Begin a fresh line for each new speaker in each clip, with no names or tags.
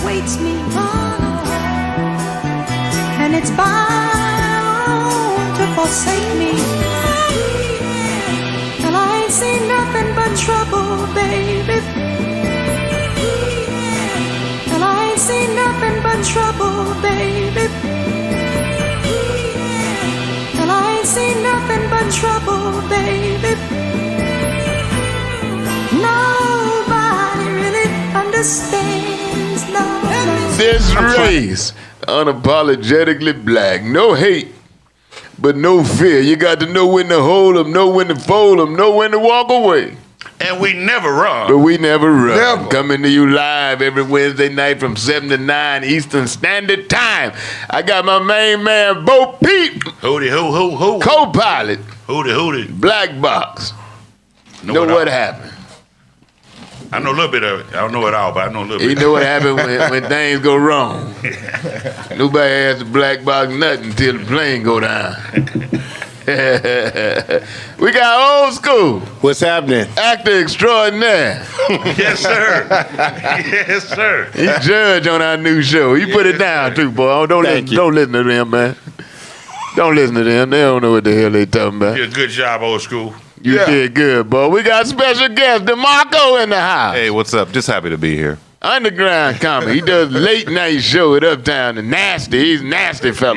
awaits me, and it's bound to forsake me. And I ain't seen nothing but trouble, baby. And I ain't seen nothing but trouble, baby. And I ain't seen nothing but trouble, baby. Nobody really understands love.
This race, unapologetically black. No hate, but no fear. You got to know when to hold them, know when to fold them, know when to walk away.
And we never run.
But we never run.
Never.
Coming to you live every Wednesday night from 7 to 9 Eastern Standard Time. I got my main man, Bo Peep.
Hootie, who?
Co-pilot.
Hootie.
Black Box. Know what happened.
I know a little bit of it. I don't know it all, but I know a little bit.
You know what happened when things go wrong. Nobody asked the Black Box nothing until the plane go down. We got old school.
What's happening?
Actor extraordinaire.
Yes, sir. Yes, sir.
He judge on our new show. He put it down too, boy. Don't listen to them, man. Don't listen to them. They don't know what the hell they talking about.
You did a good job, old school.
You did good, boy. We got special guest, DeMarco in the house.
Hey, what's up? Just happy to be here.
Underground comedy. He does late night show at Uptown. And nasty. He's a nasty fella.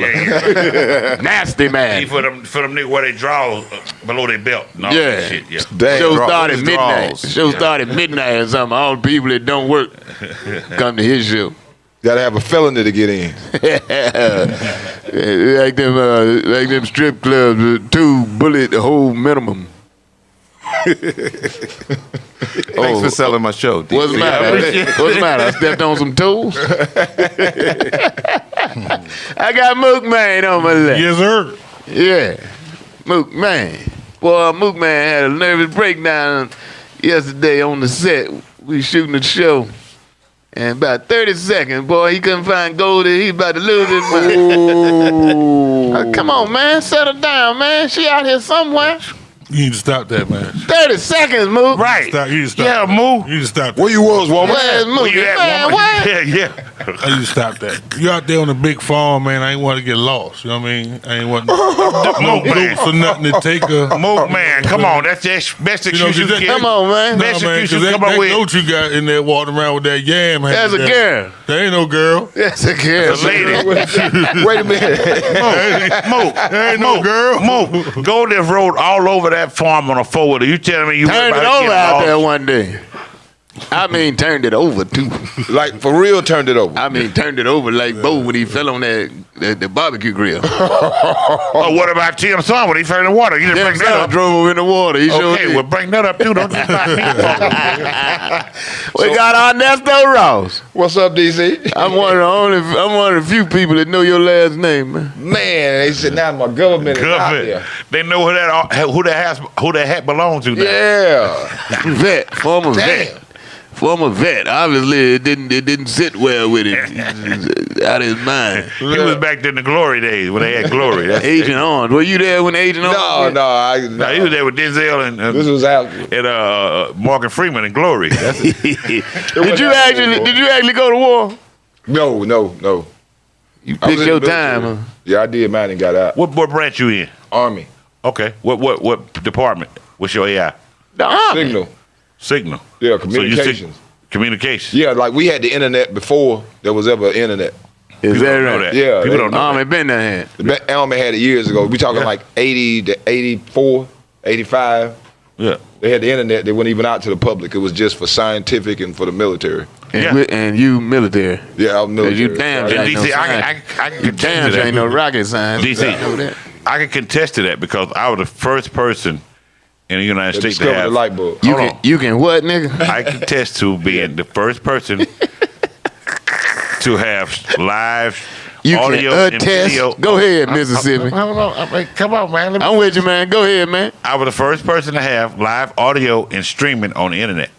Nasty man.
He for them niggas where they draw below their belt. And all that shit. Yeah.
Show started midnight. Show started midnight or something. All the people that don't work come to his show.
Gotta have a felony to get in.
like them strip clubs, 2 bullet hole minimum.
Thanks for selling my show. D.
What's the matter? What's the matter? I stepped on some toes. I got Mook Man on my left.
Yes, sir.
Yeah, Mook Man. Boy, Mook Man had a nervous breakdown yesterday on the set. We shooting the show. And about 30 seconds, boy, he couldn't find Goldie. He about to lose his mind. Come on, man. Settle down, man. She out here somewhere.
You need to stop that, man.
30 seconds, Mook.
Right.
Stop. You need to stop.
Yeah, move.
You need to stop that.
Where you was, woman?
Where's Mook?
Where you at,
Man,
woman?
what?
Yeah.
I need to stop that. You out there on the big farm, man. I ain't want to get lost. You know what I mean? I ain't want no boots or nothing to take her.
Mook Man, come on. That's the best excuse you can.
Come on, man.
Best
man,
excuse you
that
come up with.
goat you got in there walking around with that yam.
That's a girl.
That ain't no girl.
That's a girl.
The lady.
Wait a minute.
Mook.
That ain't no girl.
Mook. Go this road all over that farm on a four-wheeler. You telling me you
Turned it over out there one day. I mean, turned it over too.
Like for real, turned it over.
I mean, turned it over like Bo when he fell on the barbecue grill.
Oh, what about Tim's son when he fell in the water? You didn't bring that up.
Drove over in the water. He sure
Okay,
did.
well, bring that up too. Don't just stop me.
We got Ernesto Ross.
What's up, DC?
I'm one of the few people that know your last name, man.
Man, they said now my government is out there.
They know who that hat belongs to now.
Yeah.
Vet, former vet. Former vet. Obviously, it didn't sit well with him. Out of his mind.
He was back in the glory days when they had glory. That's
Agent Orange. Were you there when Agent Orange?
No.
No, he was there with Denzel and
This was out.
Morgan Freeman in Glory. That's it.
Did you actually go to war?
No.
You
I was
picked
in
your
the
time,
military.
huh?
Yeah, I did mine and got out.
What branch you in?
Army.
Okay. What department? What's your AI?
The Army.
Signal.
Yeah,
So
communications.
Communications.
Yeah, like we had the internet before there was ever internet.
Is
People
that
don't know
right?
that.
Yeah,
People don't know
Army
that.
been there.
The Army had it years ago. We talking like 80 to 84, 85.
Yeah.
They had the internet. They weren't even out to the public. It was just for scientific and for the military.
And you military.
Yeah, I was military.
You damn
So,
ain't no
DC, I
science.
can
You
contest
damn
to that.
ain't no rocket science.
DC,
I know that.
I can contest to that because I was the first person in the United
They
States to
discovered
have
the light bulb.
You can what, nigga?
I contest to being the first person to have live
You
audio
can
and video.
attest. Go ahead, Mississippi.
Hold on. Come on, man.
I'm with you, man. Go ahead, man.
I was the first person to have live audio and streaming on the internet.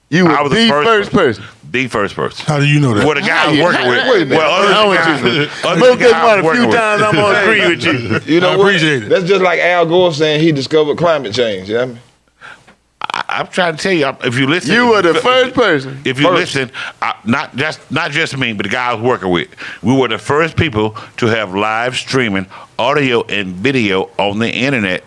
You
I
were
was
the first person.
The first person.
How do you know that?
Well, the guy I was working with.
Wait a minute.
Well, other
I'm with
than
you.
the guy- other
Most
than the
of
guy I
one
was
a few
working with.
times I'm gonna agree with you.
You know
I
what?
appreciate it.
That's just like Al Gore saying he discovered climate change. You know what I mean?
I I'm trying to tell you. If you listen,
You were the first person.
If you listen, not just me, but the guy I was working with, we were the first people to have live streaming audio and video on the internet.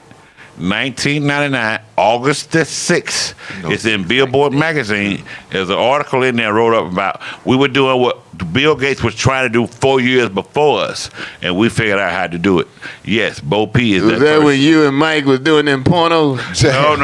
1999, August the 6th. It's in Billboard magazine. There's an article in there wrote up about we were doing what Bill Gates was trying to do 4 years before us, and we figured out how to do it. Yes, Bo P is
Was that when you and Mike was doing them pornos?
No.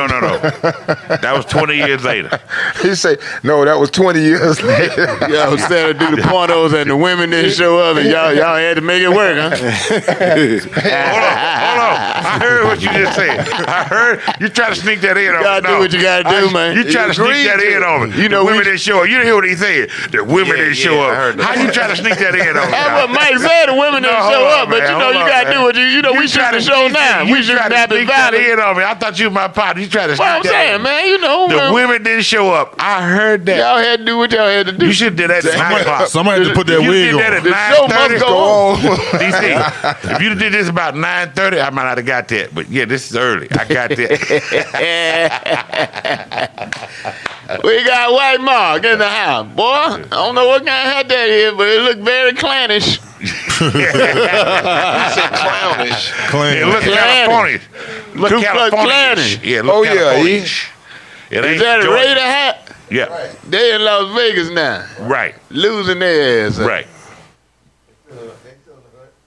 That was 20 years later.
He say, no, that was 20 years later.
Y'all was there to do the pornos and the women didn't show up and y'all had to make it work, huh?
Hold on. I heard what you just said. I heard you try to sneak that in on me.
You gotta do what you gotta do, man.
You try to sneak that in on me.
You know,
the women didn't show up. You didn't hear what he said. The women didn't show up. How you try to sneak that in on me?
That's what Mike said. The women didn't show up, but you know you gotta do what you know. We shoot the show now. We shoot Happy Valley.
In on me. I thought you was my partner. You try to sneak
What I'm
that
saying,
in.
man, you know.
The women didn't show up. I heard that.
Y'all had to do what y'all had to do.
You should have did that at 9 o'clock.
Somebody had to put that
You
wig
did that
on.
at
The show must
9:30.
go on.
DC, if you did this about 9:30, I might not have got that. But yeah, this is early. I got that.
We got White Mark in the house, boy. I don't know what kind of hat that is, but it looked very clannish.
Clownish.
Clean.
It look California. Look
Ku Klux
California.
Klanin.
Yeah, look
Oh, yeah,
California. It
Is
ain't
that a
Georgia.
Raider hat?
Yeah,
They in Las Vegas now,
right,
losing their ass.
right.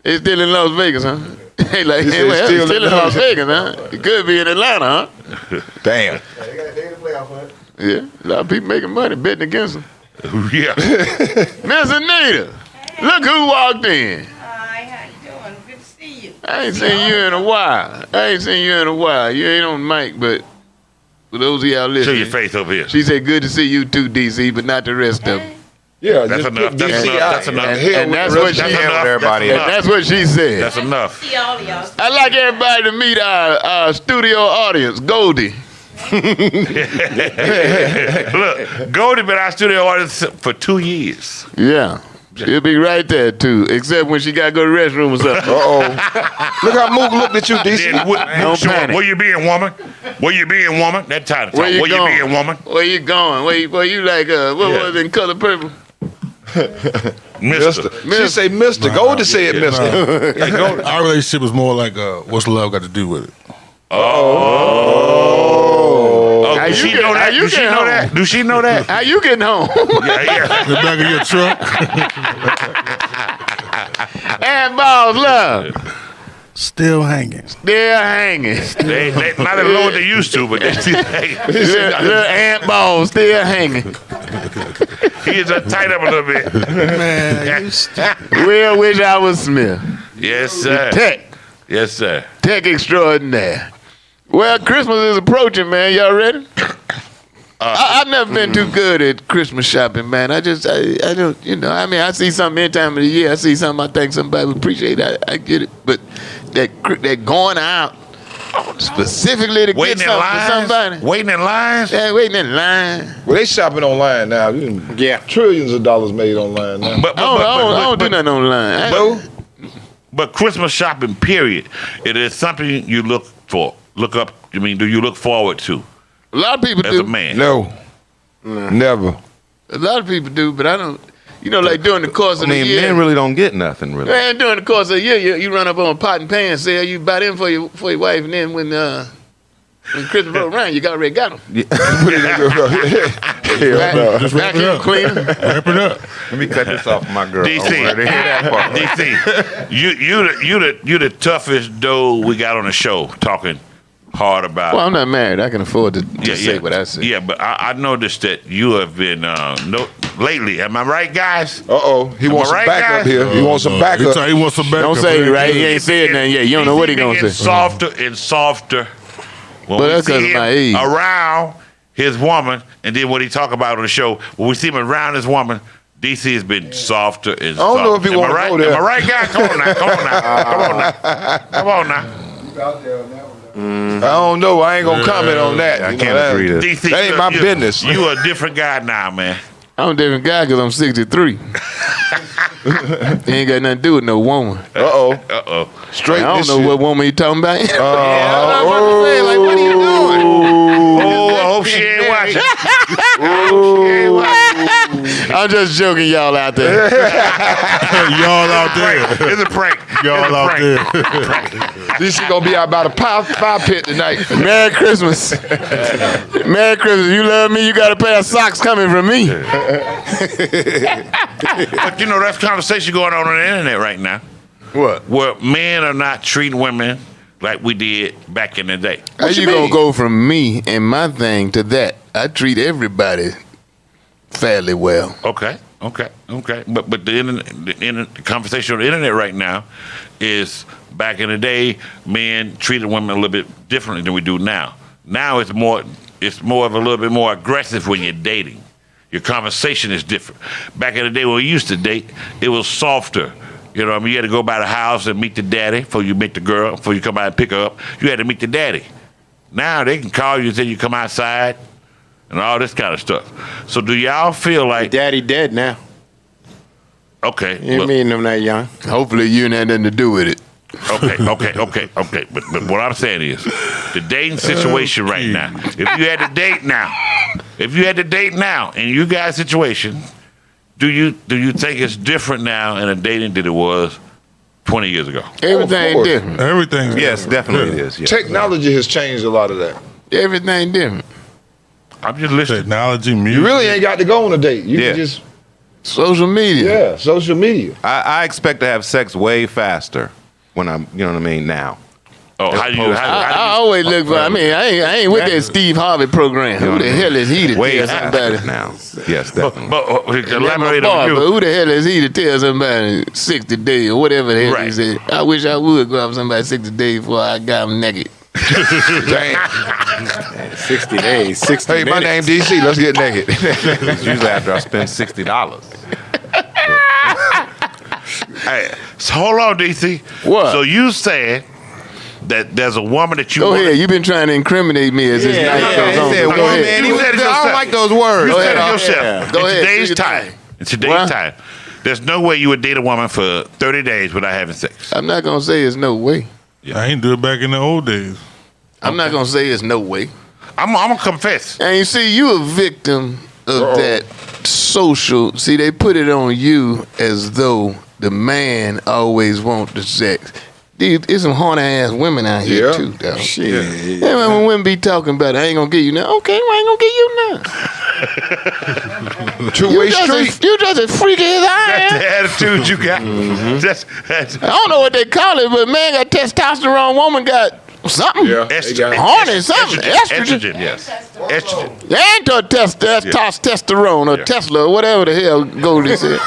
They still in Las Vegas, huh? They like,
He
hey,
said
well,
still
still
in
in Las
Las
Vegas, huh? It could be in Atlanta, huh?
Damn.
Yeah, a lot of people making money betting against them.
Yeah.
Miss Anita, look who walked in.
Hi, how you doing? Good to see you.
I ain't seen you in a while. You ain't on mic, but for those of y'all
Show
listening,
your face over here.
she said, good to see you too, DC, but not the rest of them.
Yeah,
That's
just
enough.
put
That's
DC
enough.
out.
That's enough.
And that's what she
That's
said.
enough.
everybody
That's
else.
That's what she said.
That's enough.
See all of y'all.
I'd like everybody to meet our studio audience, Goldie.
Look, Goldie been our studio artist for 2 years.
Yeah. She'll be right there too, except when she gotta go to the restroom or something.
Uh-oh. Look how Mook looked at you, DC.
Then
Don't panic.
where you being, woman? Where you being, woman? That time.
Where you
Where
going?
you being, woman?
Where you going? Where you like what
Yeah.
was it in Color Purple?
Mister.
She say Mr. Goldie said Mr.
Yeah, Goldie.
Our relationship was more like, what's love got to do with it?
Oh,
How
do
you
she
get-
know
how
that?
you
Do she
get
know
home?
that? Do she know that?
How you getting home?
Yeah.
The back of your truck.
And balls love.
Still hanging.
Still hanging.
They not as low as they used to, but they still hanging.
Little ant balls still hanging.
He is just tight up a little bit.
Man,
Well, wish I was Smith.
Yes, sir.
Tech.
Yes, sir.
Tech extraordinaire. Well, Christmas is approaching, man. Y'all ready? I've never been too good at Christmas shopping, man. I don't, I mean, I see something any time of the year. I see something I think somebody would appreciate. I get it. But that going out specifically to
Waiting
get
in
something for somebody.
lines. Waiting in lines.
Yeah, waiting in line.
Well, they shopping online now. Yeah. Trillions of dollars made online now.
But
I don't do nothing online.
No.
But Christmas shopping, period, it is something you look for. Look up. I mean, do you look forward to
A lot of people
as
do.
a man?
No. Never.
A lot of people do, but I don't. You know, like during the course
I
of the
mean,
year.
men really don't get nothing, really.
Man, during the course of the year, you run up on a pot and pan sale, you buy them for your wife, and then when Christmas roll around, you already got them.
Hell no.
just wrap it
Vacuum
up.
cleaner.
Wrap it up.
Let me cut this off, my girl.
DC.
I wanted to hear that part.
DC, you the toughest dude we got on the show talking hard about.
Well, I'm not married. I can afford to say what I say.
Yeah, but I noticed that you have been lately. Am I right, guys?
Uh-oh. He wants some
right,
backup
guys?
here. He wants some backup.
He wants some backup.
Don't say it right. He ain't said nothing yet. You don't know what he gonna
getting
say.
softer and softer. When
Well,
we
that's 'cause
see
of
him
my age.
around his woman, and then what he talk about on the show, when we see him around his woman, DC has been softer and softer.
I don't know if he
Am I
wanna
right?
go there.
Am I right, guys? Come on now. Come on now. Come on now.
I don't know. I ain't gonna comment on that.
I
You
can't
know, that-
agree to
DC,
That ain't my business.
You a different guy now, man.
I'm a different guy because I'm 63. He ain't got nothing to do with no woman.
Uh-oh.
Straight.
I don't
this
know
shit.
what woman you talking about.
Yeah, I'm about to say, like, what are you doing?
Oh, I hope she ain't watching.
I'm just joking, y'all out there.
Y'all out there.
It's a prank.
Y'all out there.
This shit gonna be out by the fire pit tonight.
Merry Christmas. Merry Christmas. You love me, you got a pair of socks coming from me.
But you know, that's conversation going on the internet right now.
What?
Where men are not treating women like we did back in the day.
How you gonna go from me and my thing to that? I treat everybody fairly well.
Okay. But the conversation on the internet right now is back in the day, men treated women a little bit differently than we do now. Now it's more of a little bit more aggressive when you're dating. Your conversation is different. Back in the day when we used to date, it was softer. You know what I mean? You had to go by the house and meet the daddy before you meet the girl, before you come out and pick her up. You had to meet the daddy. Now they can call you and say you come outside and all this kind of stuff. So do y'all feel like...
Daddy dead now.
Okay.
You
look,
mean him that young?
Hopefully you ain't had nothing to do with it.
Okay. But what I'm saying is, the dating situation right now, if you had to date now in you guys' situation, do you think it's different now in a dating than it was 20 years ago?
Everything
course.
different.
Everything's
Yes, definitely it is. Yeah.
Technology has changed a lot of that.
Everything different.
I'm just listening.
technology, music.
You really ain't got to go on a date. You
Yeah.
can just
Social media.
social media.
I expect to have sex way faster when I'm, you know what I mean, now.
Oh, how do you?
I always look for. I mean, I ain't with that Steve Harvey program. Who the hell is he to
Way
tell
faster
somebody?
now. Yes, definitely.
But
That's my
elaborate
boy,
on
but
you.
who the hell is he to tell somebody 60 days or whatever the hell he
Right.
said? I wish I would go out with somebody 60 days before I got him naked.
Damn.
60 days, 60
Hey, my name
minutes.
DC. Let's get naked.
It's usually after I spend $60.
Hey, so hold on, DC.
What?
So you said that there's a woman that you
Go
wanna-
ahead. You've been trying to incriminate me as this
Yeah,
night
yeah,
goes
he
on.
said,
Go
"Well,
ahead.
man,
You said it
I don't
yourself.
like those words.
You
Go
said it
ahead.
yourself.
Yeah.
Go
In
ahead.
today's
Do your
time.
thing.
In today's
What?
time, there's no way you would date a woman for 30 days without having sex.
I'm not gonna say it's no way.
I ain't do it back in the old days.
I'm not gonna say it's no way.
I'm gonna confess.
And you see, you a victim of that social. See, they put it on you as though the man always want the sex. Dude, there's some horny ass women out here
Yeah.
too, though.
Shit.
Yeah, when women be talking about it, I ain't gonna give you none. Okay, well, I ain't gonna give you none.
Two-way street.
You just as freaky as I
That's
am.
the attitude you got. That's
I don't know what they call it, but man got testosterone, woman got something.
Yeah. they
estrogen.
got-
Horny, something. Estrogen.
Estrogen, yes. Estrogen.
They ain't no testosterone or
Yeah.
Tesla or whatever the hell Goldie said.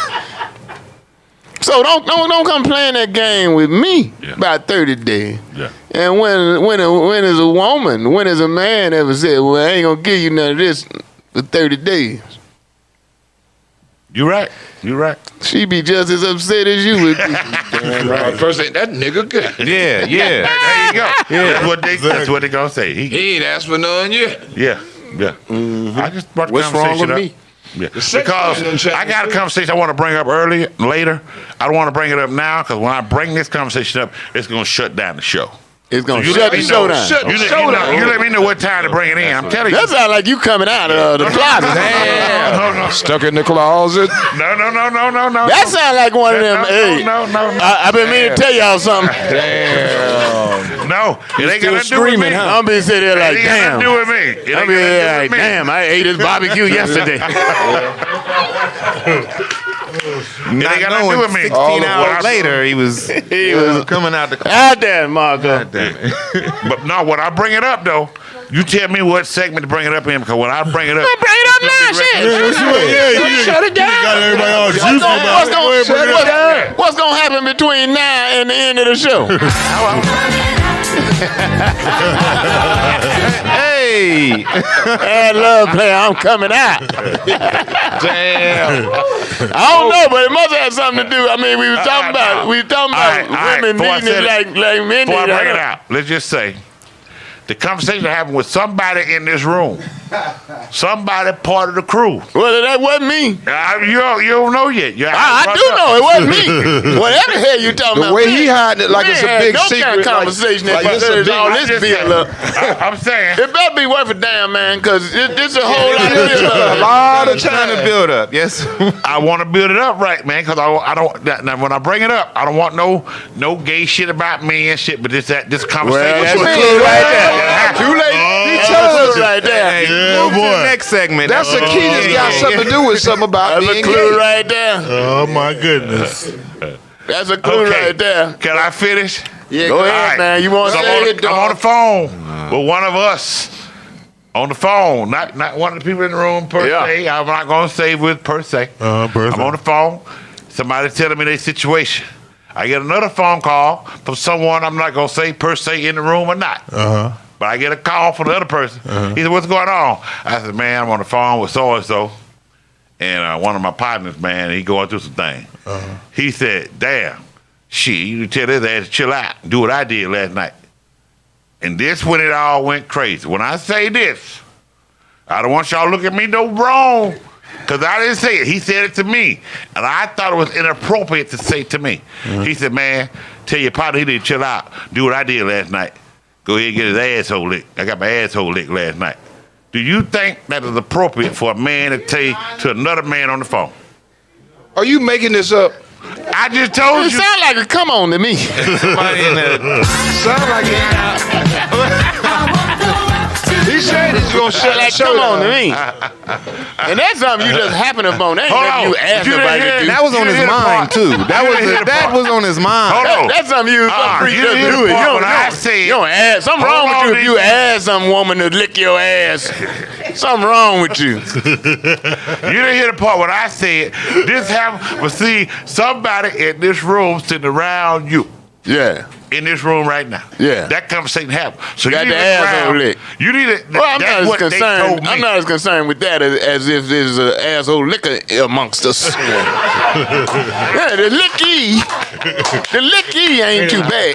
So don't come playing that game with me
Yeah.
about 30 days.
Yeah.
And when is a woman, when is a man ever said, well, I ain't gonna give you none of this for 30 days?
You're right. You're right.
She be just as upset as you would be.
Right. First thing, that nigga good.
Yeah, yeah.
There you go. That's what they gonna say.
He ain't asked for none yet.
Yeah. I just brought the
What's wrong
conversation
with
up.
me?
Yeah.
sex
Because
done changed,
I got a
too.
conversation I want to bring up later. I don't want to bring it up now because when I bring this conversation up, it's going to shut down the show.
It's gonna
You
shut
let
the
me
show
know.
down.
Shut
You
the
let,
show down.
you let me know what time to bring it in. I'm telling you.
That sound like you coming out of the closet.
No.
Stuck in the closet.
No.
That sound like one of them. Hey,
No.
I've been meaning to tell y'all something.
No, it ain't got to do with me.
screaming, huh?
I'm be sitting there like,
It ain't got
damn.
to do with me. It
I'm
ain't
be
got to
there
do
like,
with me.
damn, I ate this barbecue yesterday.
It ain't got to do with me.
16 hours later, he was coming out the
God damn, Marco.
But no, when I bring it up though, you tell me what segment to bring it up in because when I bring it up,
Bring it up now, shit.
Shut it down. Got everybody all juicy about it.
What's gonna happen between now and the end of the show?
Hey!
And love player, I'm coming out.
Damn.
I don't know, but it must have something to do. I mean, we were talking about women
Before I
needing
said
it
it-
like men
before I
need
bring it
it.
out, let's just say the conversation happened with somebody in this room Somebody part of the crew.
Well, that wasn't me.
You don't know yet.
I do know it wasn't me. Whatever the hell you talking
The
about?
way he hiding it like it's a big
no
secret.
kind of conversation
like
that
it's a
there's
big-
all
I'm
this
just
build
saying.
up.
I'm saying.
It better be worth a damn, man, because this a whole lot of build
a
up.
lot of
Trying to
time.
build up. Yes.
I want to build it up right, man, because I don't. Now, when I bring it up, I don't want no gay shit about me and shit. But this conversation.
Well, that's
was
a
good.
clue right there.
Too late. He
That's
telling
a
us.
clue right there.
Hey,
Yeah,
move to
boy.
the next segment.
That's a key that's got something to do with something about
That's a
being
clue
gay.
right there.
Oh my goodness.
That's a clue
Okay.
right there.
Can I finish?
Yeah, go ahead,
All right.
man. You want to
So
say it,
I'm on the
dog?
phone with one of us. On the phone, not one of the people in the room per
Yeah.
se. I'm not going to say with per se.
Perfect.
I'm on the phone. Somebody telling me their situation. I get another phone call from someone I'm not going to say per se in the room or not. But I get a call from the other person. He said, "What's going on?" I said, "Man, I'm on the phone with so and so, and one of my partners, man, he going through some things." He said, "Damn, shit, you tell his ass to chill out, do what I did last night." And this when it all went crazy. When I say this, I don't want y'all to look at me no wrong, because I didn't say it. He said it to me, and I thought it was inappropriate to say it to me. He said, "Man, tell your partner he need to chill out, do what I did last night. Go ahead and get his asshole licked. I got my asshole licked last night." Do you think that is appropriate for a man to say to another man on the phone?
Are you making this up?
I just told
It
you.
sound like a come on to me.
Somebody in there.
Sound like he said he's gonna shut
Like,
that
come on to
down.
me. And that's something you just happen upon. That ain't
Hold
nothing
on.
you asked
You didn't
nobody
hear
to do.
That was on his
You didn't hear the
mind
part.
too.
You didn't hear the
That
part.
was on his mind.
Hold on.
That's something you free
you
just
didn't hear
do
the
it.
part
You
when I
don't,
said-
you don't ask. Something wrong
Hold
with you
on,
if you
these-
ask some woman to lick your ass. Something wrong with you.
You didn't hear the part when I said this happened. But see, somebody in this room sitting around you.
Yeah.
In this room right now.
Yeah.
That conversation happened. So
Got
you
the
need to look
asshole
around.
licked.
You need to.
Well, I'm
that's
not as
what they
concerned.
told me.
I'm not as concerned with that as if there's an asshole liquor amongst us. Yeah, the licky ain't too bad.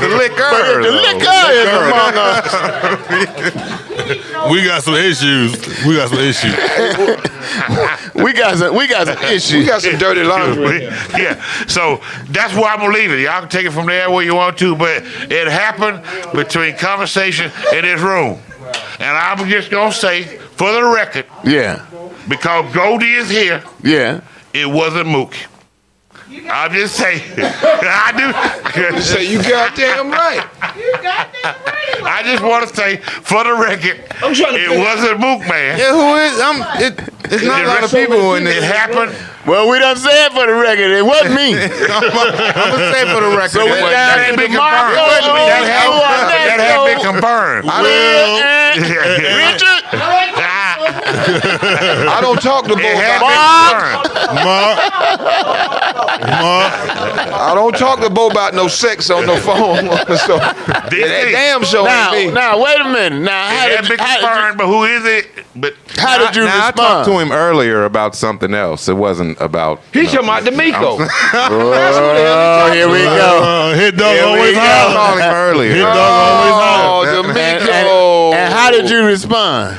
The liquor.
But the liquor is among us.
We got some issues.
We got some issues.
We got some dirty laundry.
Yeah. So that's where I'm gonna leave it. Y'all can take it from there where you want to, but it happened between conversation in this room. And I'm just gonna say, for the record,
Yeah.
because Goldie is here,
Yeah.
it wasn't Mookie. I'm just saying. I do.
Say you goddamn right.
You got that right.
I just want to say, for the record,
I'm trying to
it
figure-
wasn't Mook, man.
Yeah, who is? It's not a lot of people in
It
this.
happened.
Well, we done said for the record, it wasn't me.
I'm gonna say for the record.
So we
it wasn't.
got
That ain't been
DeMarco
confirmed.
on
That had been confirmed.
Richard,
I don't talk to
It had
Bo.
been confirmed.
Mark.
I don't talk to Bo about no sex on no phone. So that damn show ain't me.
now, wait a minute. Now,
It had been confirmed, but who is it? But
how did you
Now, I
respond?
talked to him earlier about something else. It wasn't about.
He talking about D'Amico.
Oh, here we go.
Hit dog
Here we
always
go.
I
holler.
called him earlier.
Hit dog always holler.
Oh,
And,
D'Amico.
and how did you respond?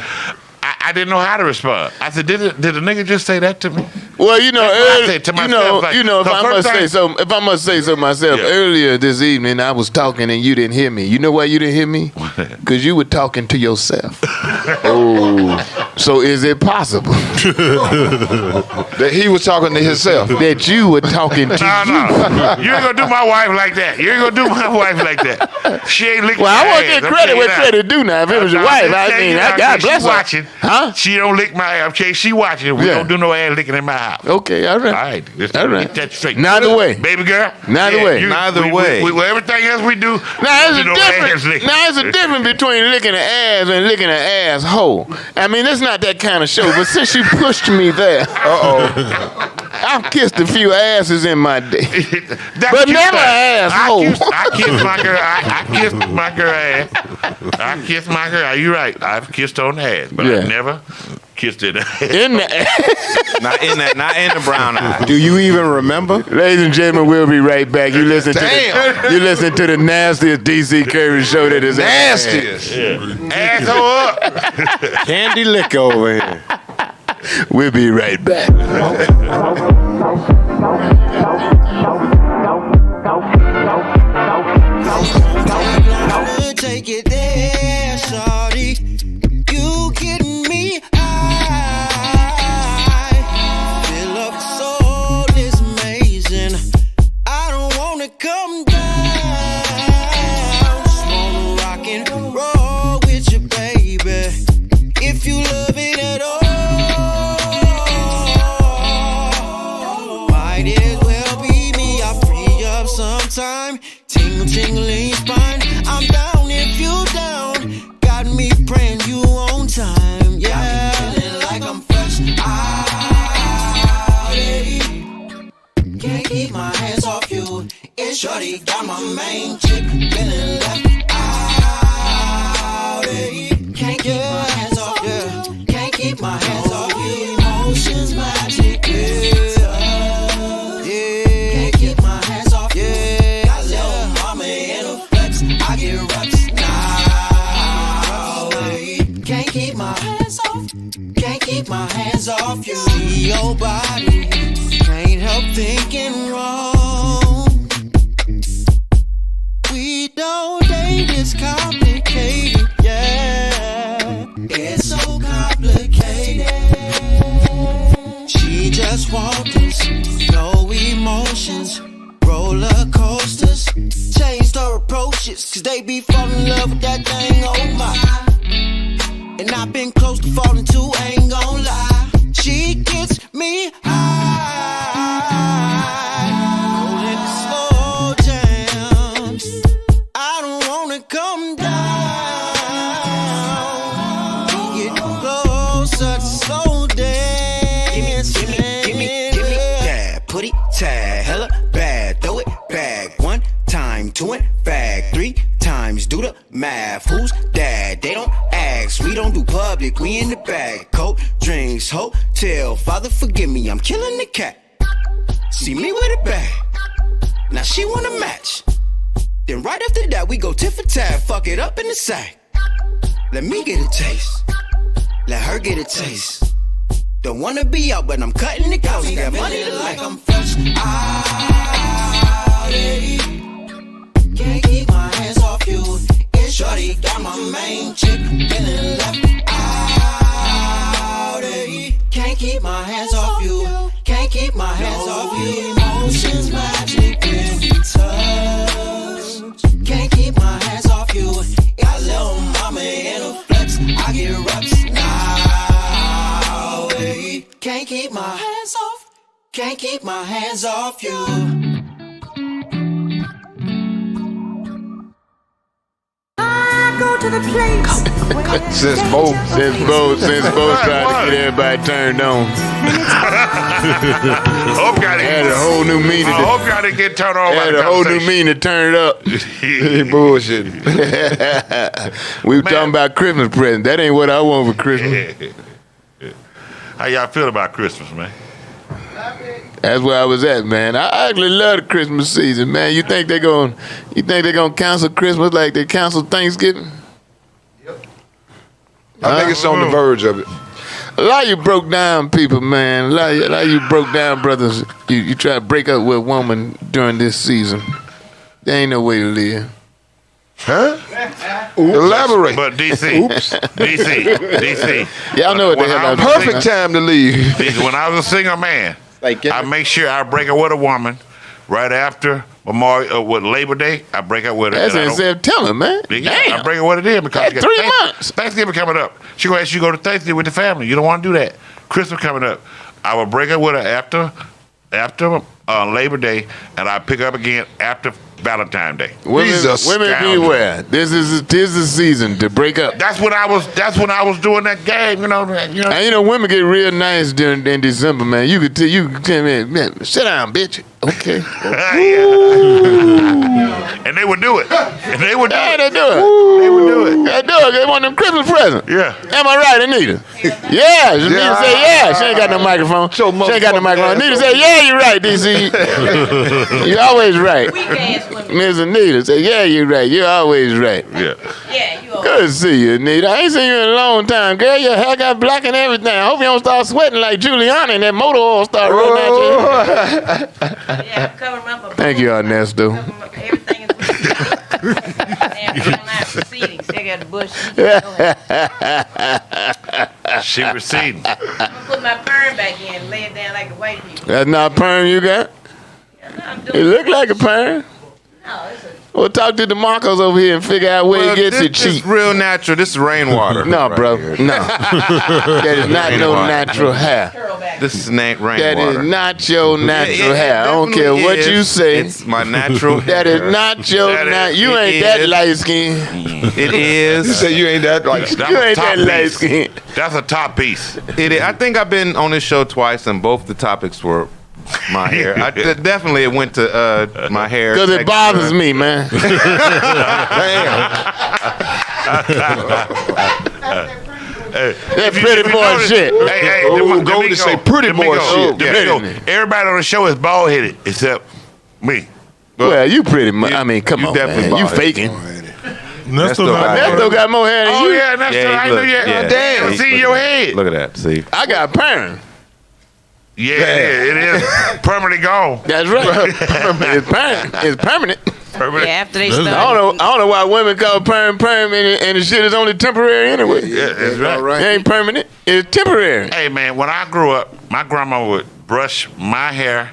I didn't know how to respond. I said, did the nigga just say that to me?
Well, you know,
That's what I said to
if
myself, like,
if
the
I
first
must say
time-
so, if I must say so myself,
Yeah.
earlier this evening I was talking and you didn't hear me. You know why you didn't hear me? Because you were talking to yourself. So is it possible
That he was talking to himself.
that you were talking to
No,
you?
no. You ain't gonna do my wife like that. You ain't gonna do my wife like that. She ain't licking
Well, I
my
want to
ass.
get
I'm
credit
telling
where
you now.
credit due now. If it was your
I'm
wife,
just
I
telling
mean,
you now,
God
she
bless her.
watching.
Huh?
She don't lick my ass. Okay, she watching. We
Yeah.
don't do no ass licking in my house.
Okay, all
All
right.
right, let's
All
get
right.
that straight.
Neither way.
Baby girl.
Neither way.
Neither way.
Well, everything else we do.
Now
we
there's
do
a
no ass
difference.
licking.
Now there's a difference between licking an ass and licking an asshole. I mean, it's not that kind of show. But since you pushed me there, I've kissed a few asses in my day.
That's
But
what you
never
said.
an asshole.
I kissed my girl. I kissed my girl ass. I kissed my girl. You're right. I've kissed on the ass, but
Yeah.
I never Kissed it.
In the ass.
Not in the brown eye.
Do you even remember?
Ladies and gentlemen, we'll be right back. You listen to the nastiest DC Curry show that is
Nastiest.
Asshole up.
Candy liquor over here.
We'll be right back.
Take it there, shawty. You getting me high. Fill up the soul is amazing. I don't wanna come down. Just wanna rock and roll with you, baby. If you love it at all, might as well be me. I'll free up sometime. Tingle, tingling spine. I'm down if you down. Got me praying you on time. Yeah, got me feeling like I'm fresh out. Can't keep my hands off you. It's shorty got my main chick feeling left out. Can't keep my hands off you. Can't keep my hands off you. Emotions magic. Can't keep my hands off you. Got little mama in a flex. I get reps now. Can't keep my hands off. Can't keep my hands off you. See your body. Can't help thinking wrong. We don't date, it's complicated, yeah. It's so complicated. She just wants us, no emotions. Roller coasters, changed her approaches, cause they be falling in love with that thing, oh my. And I've been close to falling too, ain't gon' lie. She gets me high, rolling the slow jams. I don't wanna come down. We get closer to slow dance. Give me that, put it tag, hella bad, throw it back. 1 time, 2 and back, 3 times, do the math. Who's that? They don't ask. We don't do public, we in the bag. Cold drinks, hotel. Father, forgive me, I'm killing the cat. See me with a bag. Now she wanna match. Then right after that, we go tit for tat. Fuck it up in the sack. Let me get a taste. Let her get a taste. Don't wanna be out, but I'm cutting the cost. Got money like I'm fresh out. Can't keep my hands off you. It's shorty got my main chick feeling left out. Can't keep my hands off you. Can't keep my hands off you. Emotions magic when we touch. Can't keep my hands off you. Got little mama in a flex. I get reps now. Can't keep my hands off. Can't keep my hands off you. Go to the place
Since both
trying to get everybody turned on.
Hope got it.
Had a whole new meaning.
I hope y'all didn't get turned on by
Had
the
a whole new
conversation.
meaning to turn it up.
he bullshitting.
We were talking about Christmas presents. That ain't what I want for Christmas.
How y'all feel about Christmas, man?
That's where I was at, man. I actually love the Christmas season, man. You think they're gonna cancel Christmas like they canceled Thanksgiving?
I think it's on the verge of it.
A lot of you broke down people, man. A lot of you broke down brothers. You try to break up with a woman during this season. There ain't no way to live.
Huh? Elaborate.
But DC.
Y'all know what the
When
hell I'm
Perfect time to leave.
When I was a single man,
Like,
I make sure I break up with a woman right after Memorial with Labor Day. I break up with her.
That's
and I
in
don't-
September, man.
Yeah, I
Damn.
bring her what it is because
That's
you got
3 months.
Thanksgiving coming up. She gonna ask you to go to Thanksgiving with the family. You don't want to do that. Christmas coming up. I will break up with her after Labor Day, and I pick up again after Valentine's Day.
Women beware. This is the season to break up.
That's when I was doing that game.
And you know, women get real nice in December, man. You could tell man, sit down, bitch. Okay.
And they would do it.
They do it.
They would do it.
They do it. They want them Christmas presents.
Yeah.
Am I right, Anita? Yeah. Anita say yeah. She ain't got no microphone. She ain't got no microphone. Anita say yeah, you're right, DC. You're always right. Miss Anita say yeah, you're right. You're always right.
Yeah.
Yeah, you always.
Good to see you, Anita. I ain't seen you in a long time, girl. Your hair got black and everything. I hope you don't start sweating like Giuliani and that motor oil start running out you.
Yeah, cover them up.
Thank you, Ernesto.
Everything is damn online proceedings. They got the bush.
She receding.
I'm gonna put my perm back in and lay it down like the white people.
That's not a perm you got? It look like a perm.
No, it's a.
Well, talk to the Marcos over here and figure out where he gets it
This
cheap.
is real natural. This is rainwater.
No,
right
bro.
here.
No. That is not no natural hair.
Curl back.
This is rainwater.
That is not your natural
It
hair. I don't care
definitely
what
is.
you say.
It's my natural
That is not your You ain't that light skin.
It is.
You say you ain't that like.
That's
You
a
ain't
top
that light
piece.
skin.
That's a top piece.
It is. I think I've been on this show twice, and both the topics were my hair. Definitely it went to my hair.
Because it bothers me, man. That pretty boy shit.
Hey,
go to say pretty boy shit.
Everybody on the show is bald headed except me.
Well, you pretty much. I mean, come on,
definitely
man. You
bald-headed.
faking.
Nesto not
Nesto got more hair than
Oh
you.
yeah, that's
Yeah,
I
look,
knew you.
yeah.
Damn,
Look
see
at
your
that.
head.
Look at that. See.
I got perm.
Yeah, it is permanently gone.
That's right. It's perm. It's permanent.
Yeah, after they
I
start.
don't know why women call perm and the shit is only temporary anyway.
Yeah, that's right.
It ain't permanent. It's temporary.
Hey man, when I grew up, my grandma would brush my hair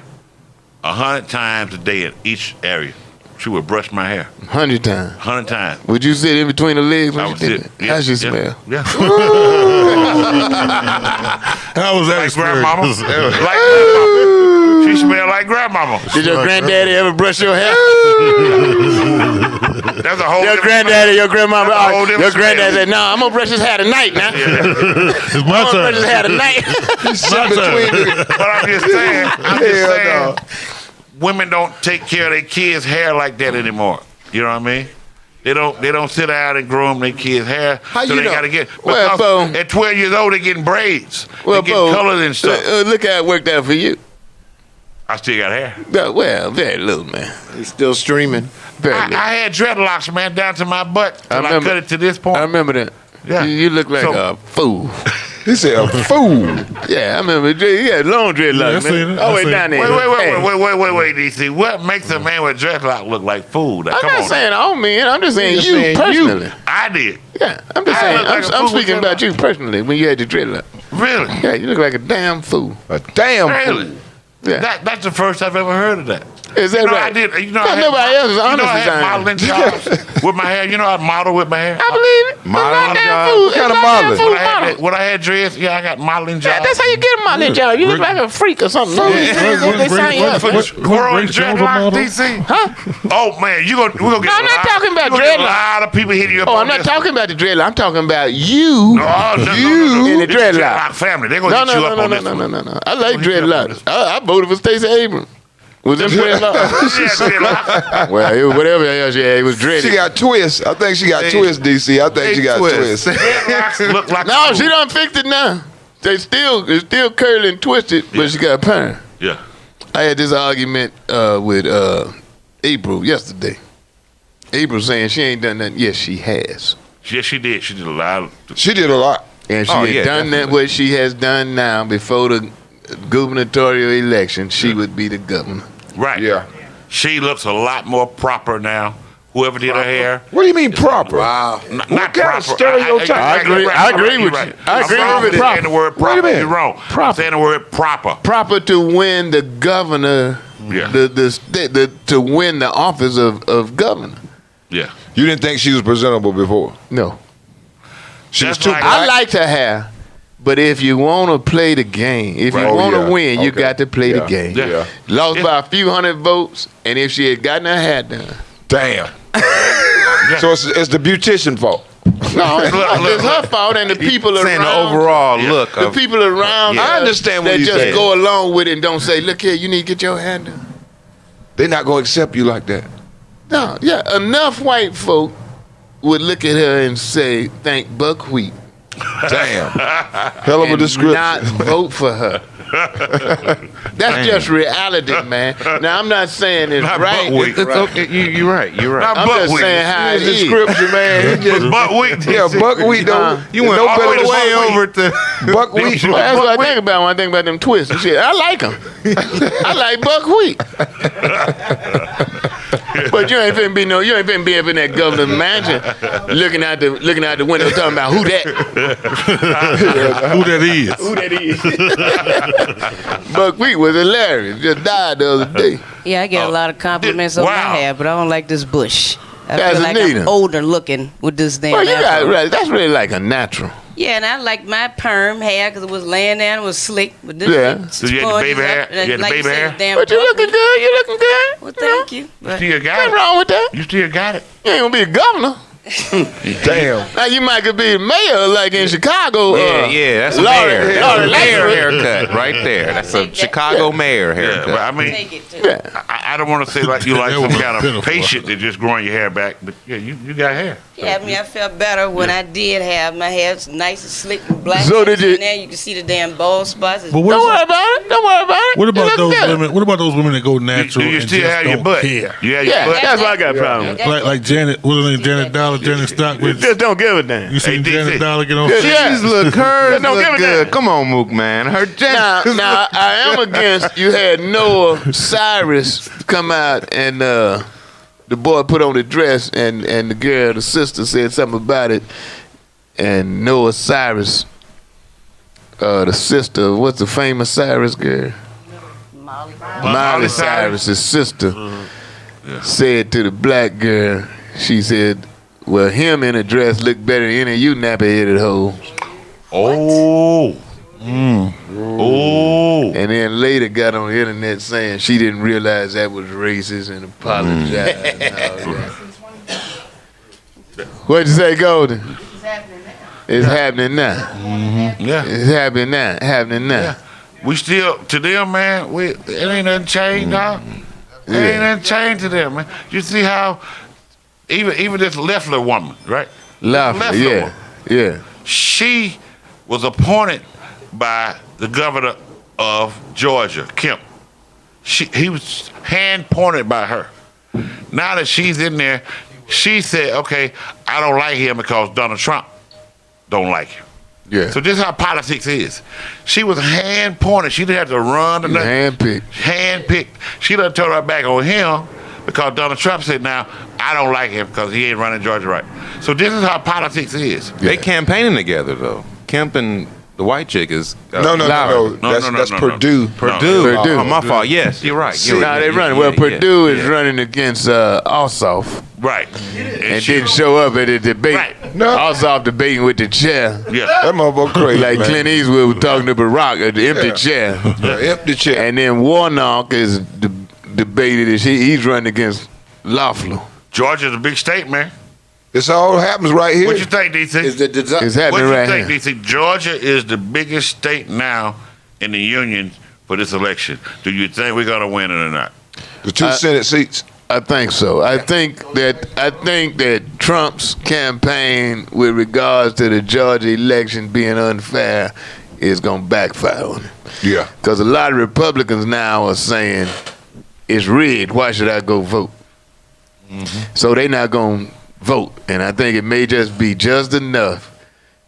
100 times a day in each area. She would brush my hair
100 times.
100 times.
Would you sit in between the legs when
I
you
would
did
sit.
it? How's she smell?
Yeah.
How was that
Like
experience?
grandmama. Like grandmama. She smelled like grandmama.
Did your granddaddy ever brush your hair?
That's a whole
Your
different
granddaddy, your grandmama,
That's a whole different
your granddaddy
smell.
said, "No, I'm gonna brush his hair tonight now.
It's
I'm
my
gonna brush his hair
turn.
tonight."
But I'm just saying, women don't take care of their kids' hair like that anymore. You know what I mean? They don't sit down and groom their kids' hair.
How
so
you
they
know?
gotta get
Well,
because
Bo.
at 12 years old they getting braids.
Well,
they getting
Bo,
colored and stuff.
Look how it worked out for you.
I still got hair.
Well, very little, man.
He's still streaming.
Very little.
I had dreadlocks, man, down to my butt. Till I
remember-
cut it to this point.
I remember that.
Yeah.
You look like
So-
a fool.
He said a fool.
Yeah, I remember. He had long dreadlocks,
Yeah, I seen
man.
it.
All the
I
way
seen
down
it.
there. Hey,
Wait, DC. What makes a man with dreadlock look like food? Now,
I'm
come
not
on.
saying all men. I'm just saying you personally.
I did.
Yeah, I'm just
I
saying.
look like a
I'm
fool
speaking
with
about you personally when you had your dreadlock.
Really?
Yeah, you look like a damn fool.
A damn
Really?
fool.
Yeah.
That's the first I've ever heard of that.
Is that
You know,
right?
I did. You know,
Because
I had,
nobody else is
you know,
honest
I
as
had
I am.
modeling jobs with my hair. You know, I model with my hair.
I believe it.
Modeling
It's not damn
job?
fool.
What kind
It's
of
not damn
modeling?
fool
When
model.
when I had dreads, yeah, I got modeling jobs.
Yeah, that's how you get them on that job. You look like a freak or something. No, they sign you up.
Growing dreadlocks, DC.
Huh?
Oh man, we're gonna get.
No, I'm not talking about
you gonna get a
dreadlocks.
lot of people hitting you up.
Oh,
on
I'm not
this.
talking about the dreadlock. I'm talking about you.
No,
in the
It's
dreadlock.
family. They're gonna hit you up on this one.
No. I like dreadlocks. I voted for Stacey Abrams. Was them dreadlocks?
Yeah, dreadlocks.
Well, it was whatever else she had, it was dreaded.
She got twists. I think she got twists, DC. I think she got twists.
Dreadlocks look like
No,
food.
she done fixed it now. It's still curly and twisted, but she got a perm.
Yeah.
I had this argument with April yesterday. April saying she ain't done nothing. Yes, she has.
Yes, she did. She did a lot.
She did a lot.
And she had done that what she has done now before the gubernatorial election, she would be the governor.
Right.
Yeah.
She looks a lot more proper now. Whoever did her hair.
What do you mean proper?
Wow.
Not
kind of
proper.
stereotype?
I agree with you. I agree with it.
Saying the word proper.
Wait a minute.
You're wrong.
Proper.
Saying the word proper.
Proper to win the governor,
Yeah.
to win the office of governor.
Yeah.
You didn't think she was presentable before?
No.
She was
That's
too
like-
I liked her hair, But if you want to play the game, if you want to win, you got to play the game.
Yeah.
Lost by a few hundred votes, and if she had gotten her hat done.
Damn. So it's the beautician fault.
No, it's her fault and the people around.
Saying the overall look.
The people around.
I understand what
that
you're
just
saying.
go along with it and don't say, "Look here, you need to get your hat done."
They're not gonna accept you like that.
No, yeah, enough white folk would look at her and say, "Thank buckwheat."
Damn. Hell of a
and
description.
not vote for her. That's just reality, man. Now I'm not saying it's
Not
right.
buckwheat.
It's okay. You're right. You're right.
Not
I'm just
buckwheat.
saying how it
His
is.
description, man. He just,
Buckwheat.
yeah, buckwheat though.
You went
no
all
better
the
than
way
buckwheat.
over to
Buckwheat.
Well, that's what I think about when I think about them twists and shit. I like them. I like buckwheat. But you ain't finna be up in that governor's mansion looking out the window talking about who that.
Who that is?
Who that is. Buckwheat was hilarious. Just died the other day.
Yeah, I get a lot of compliments on my
Wow.
hair, but I don't like this bush. I
That's
feel like
Anita.
I'm older looking with this damn
Well, you got
afro.
right. That's really like a natural.
Yeah, and I like my perm hair because it was laying there and it was slick. But this
Yeah.
So you had the baby hair? You had the baby hair?
But you looking good. You looking good.
Well, thank you. But
Still got
Nothing
it.
wrong with that.
You still got it.
You ain't gonna be a governor.
Damn.
Now you might could be a mayor like in Chicago.
that's a
Laurie-
mayor.
Laurie
Mayor
Lightfoot.
haircut right there. That's a Chicago mayor
Yeah,
haircut.
but I mean,
take it too.
Yeah.
I don't want to say like you like
That
some
was
kind of
pitiful.
patient that just growing your hair back, but yeah, you got hair.
Yeah, I mean, I felt better when I did have my hair nice and slick and black.
So did you-
And now you can see the damn bald spots.
But
Don't worry about it. Don't worry about it.
what
You
about
look
those
good.
women? What about those women that go
Do
natural
you
and
still
just
have your
don't
butt?
care?
You have
Yeah,
your butt.
that's what I got a problem with.
Like Janet, what's her name? Janet Dollar, Janet Stockbridge.
Just don't give a damn.
You seen
Hey,
Janet
DC.
Dollar get on?
Yeah.
Hers look, hers
Don't give
look
a
good.
damn.
Come on, Mook, man. Her
Now I am against you had Noah Cyrus come out and the boy put on the dress and the girl, the sister said something about it, and Noah Cyrus, the sister, what's the famous Cyrus girl? Miley Cyrus's sister said to the black girl, she said, "Well, him in a dress look better than any of you nappy-headed hoes."
Oh. Oh.
And then later got on the internet saying she didn't realize that was racist and apologized. And all that. What'd you say, Golden? It's happening now.
Yeah.
It's happening now. Happening now.
We still to them, man. It ain't nothing changed, dog. It ain't nothing changed to them, man. You see how even this Leffler woman, right?
Leffler, yeah,
woman,
yeah.
she was appointed by the governor of Georgia, Kemp. He was hand pointed by her. Now that she's in there, she said, "Okay, I don't like him because Donald Trump don't like him."
Yeah.
So this is how politics is. She was hand pointed. She didn't have to run or nothing.
Handpicked.
Handpicked. She done turned her back on him because Donald Trump said, "Now I don't like him because he ain't running Georgia right." So this is how politics is.
They campaigning together though. Kemp and the white chick is
No. That's Purdue.
Purdue.
Purdue.
Oh, my fault. Yes, you're right. You're
Now
right.
they running. Well, Purdue is running against Ossoff
Right.
and didn't show up at the debate.
Right.
No.
Ossoff debating with the chair.
Yeah.
That motherfucker crazy,
Like
man.
Clint Eastwood was talking to Barack at the empty chair.
Empty chair.
And then Warnock is debated. He's running against Loeffler.
Georgia's a big state, man.
This all happens right here.
What you think, DC?
It's
What
happening
you
right
think,
here.
DC? Georgia is the biggest state now in the union for this election. Do you think we're gonna win it or not?
The two Senate seats.
I think so. I think that Trump's campaign with regards to the Georgia election being unfair is gonna backfire on him.
Yeah.
Because a lot of Republicans now are saying it's rigged. Why should I go vote? So they're not gonna vote, and I think it may just be just enough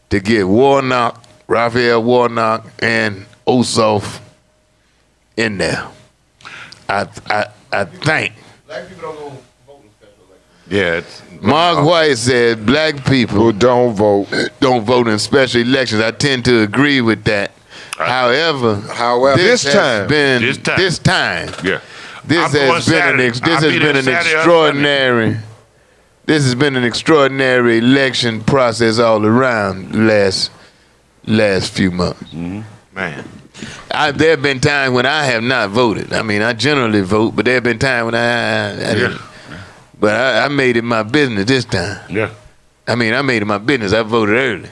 to get Warnock, Raphael Warnock, and Ossoff in there. I think.
Yeah, it's
Mark White said black people
Who don't vote.
don't vote in special elections. I tend to agree with that. However,
This time.
this time,
Yeah.
this
I'm going
has been
Saturday.
this
I'll
has
be there
been an
Saturday or
extraordinary. This has been an extraordinary election process all around the last last few months.
Man.
There have been times when I have not voted. I mean, I generally vote, but there have been times when I didn't. But I made it my business this time.
Yeah.
I mean, I made it my business. I voted early.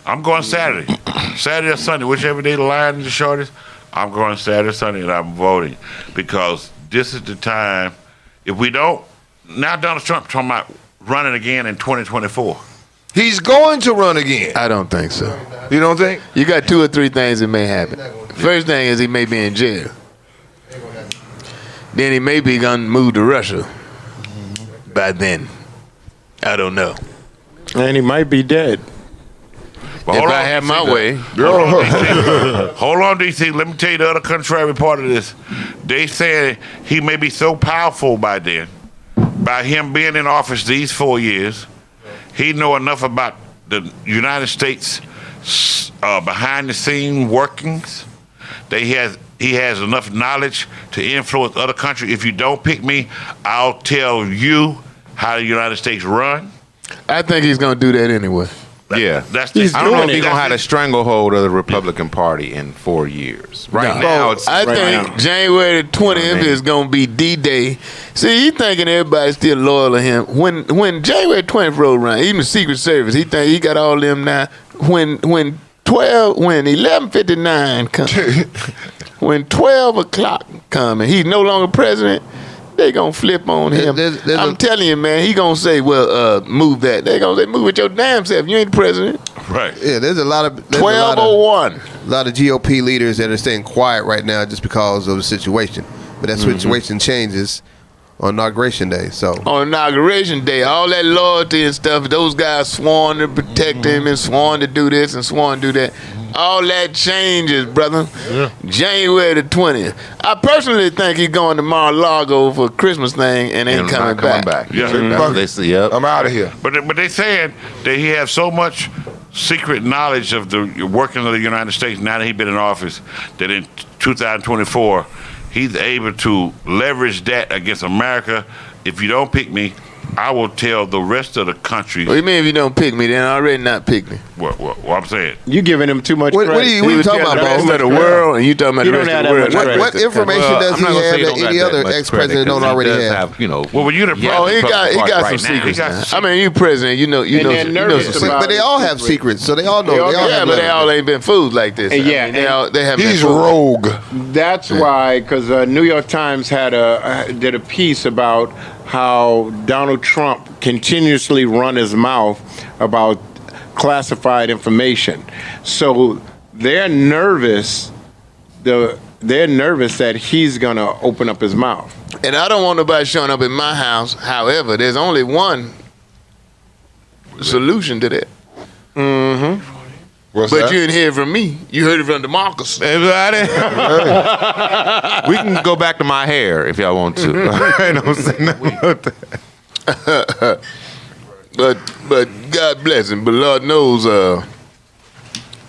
I'm going Saturday. Saturday or Sunday, whichever day the line is the shortest, I'm going Saturday or Sunday and I'm voting. Because this is the time, if we don't, now Donald Trump talking about running again in 2024.
He's going to run again.
I don't think so.
You don't think?
You got 2 or 3 things that may happen. First thing is he may be in jail. Then he may be going to move to Russia by then. I don't know.
And he might be dead.
But
If I have my way.
Hold on, DC. Let me tell you the other contrary part of this. They said he may be so powerful by then, by him being in office these 4 years, he know enough about the United States behind the scene workings. That he has enough knowledge to influence other countries. If you don't pick me, I'll tell you how the United States run.
I think he's going to do that anyway.
Yeah.
I
don't know if he's going to have a stranglehold of the Republican Party in 4 years. Right now, it's...
I think January the 20th is going to be D-Day. See, he thinking everybody's still loyal to him. When January 20th rolled around, even the Secret Service, he think he got all them now. When 11:59 comes, when 12 o'clock come and he's no longer president, they gonna flip on him. I'm telling you, man, he gonna say, well, move that. They gonna say, move it your damn self. You ain't the president.
Right.
Yeah, there's a lot of
12:01.
A lot of GOP leaders that are staying quiet right now just because of the situation. But that situation changes on Inauguration Day. So
on Inauguration Day, all that loyalty and stuff, those guys sworn to protect him and sworn to do this and sworn to do that. All that changes, brother. Yeah. January the 20th. I personally think he's going to Mar-a-Lago for a Christmas thing and ain't coming back.
Yeah.
I'm out of here.
But they saying that he has so much secret knowledge of the working of the United States now that he's been in office that in 2024 he's able to leverage that against America. If you don't pick me, I will tell the rest of the country.
What do you mean if you don't pick me? Then already not pick me.
What I'm saying.
You giving him too much
what
credit.
are you talking about,
bro?
bro?
The rest of the world, and you talking about the rest of the world.
What information does he have that any other ex-president don't already have?
Well, when you the
he got some secrets. I mean, you president, you know some secrets.
But they all have secrets, so they all know.
Yeah, but they all ain't been fools like this.
Yeah,
they have.
He's rogue.
That's why, because New York Times did a piece about how Donald Trump continuously run his mouth about classified information. So they're nervous. They're nervous that he's going to open up his mouth.
And I don't want nobody showing up in my house. However, there's only one solution to that.
Mm-hmm.
What's
but
that?
you didn't hear it from me. You heard it from DeMarcus.
Everybody. We can go back to my hair if y'all want to. I don't say nothing about that.
But God bless him. But Lord knows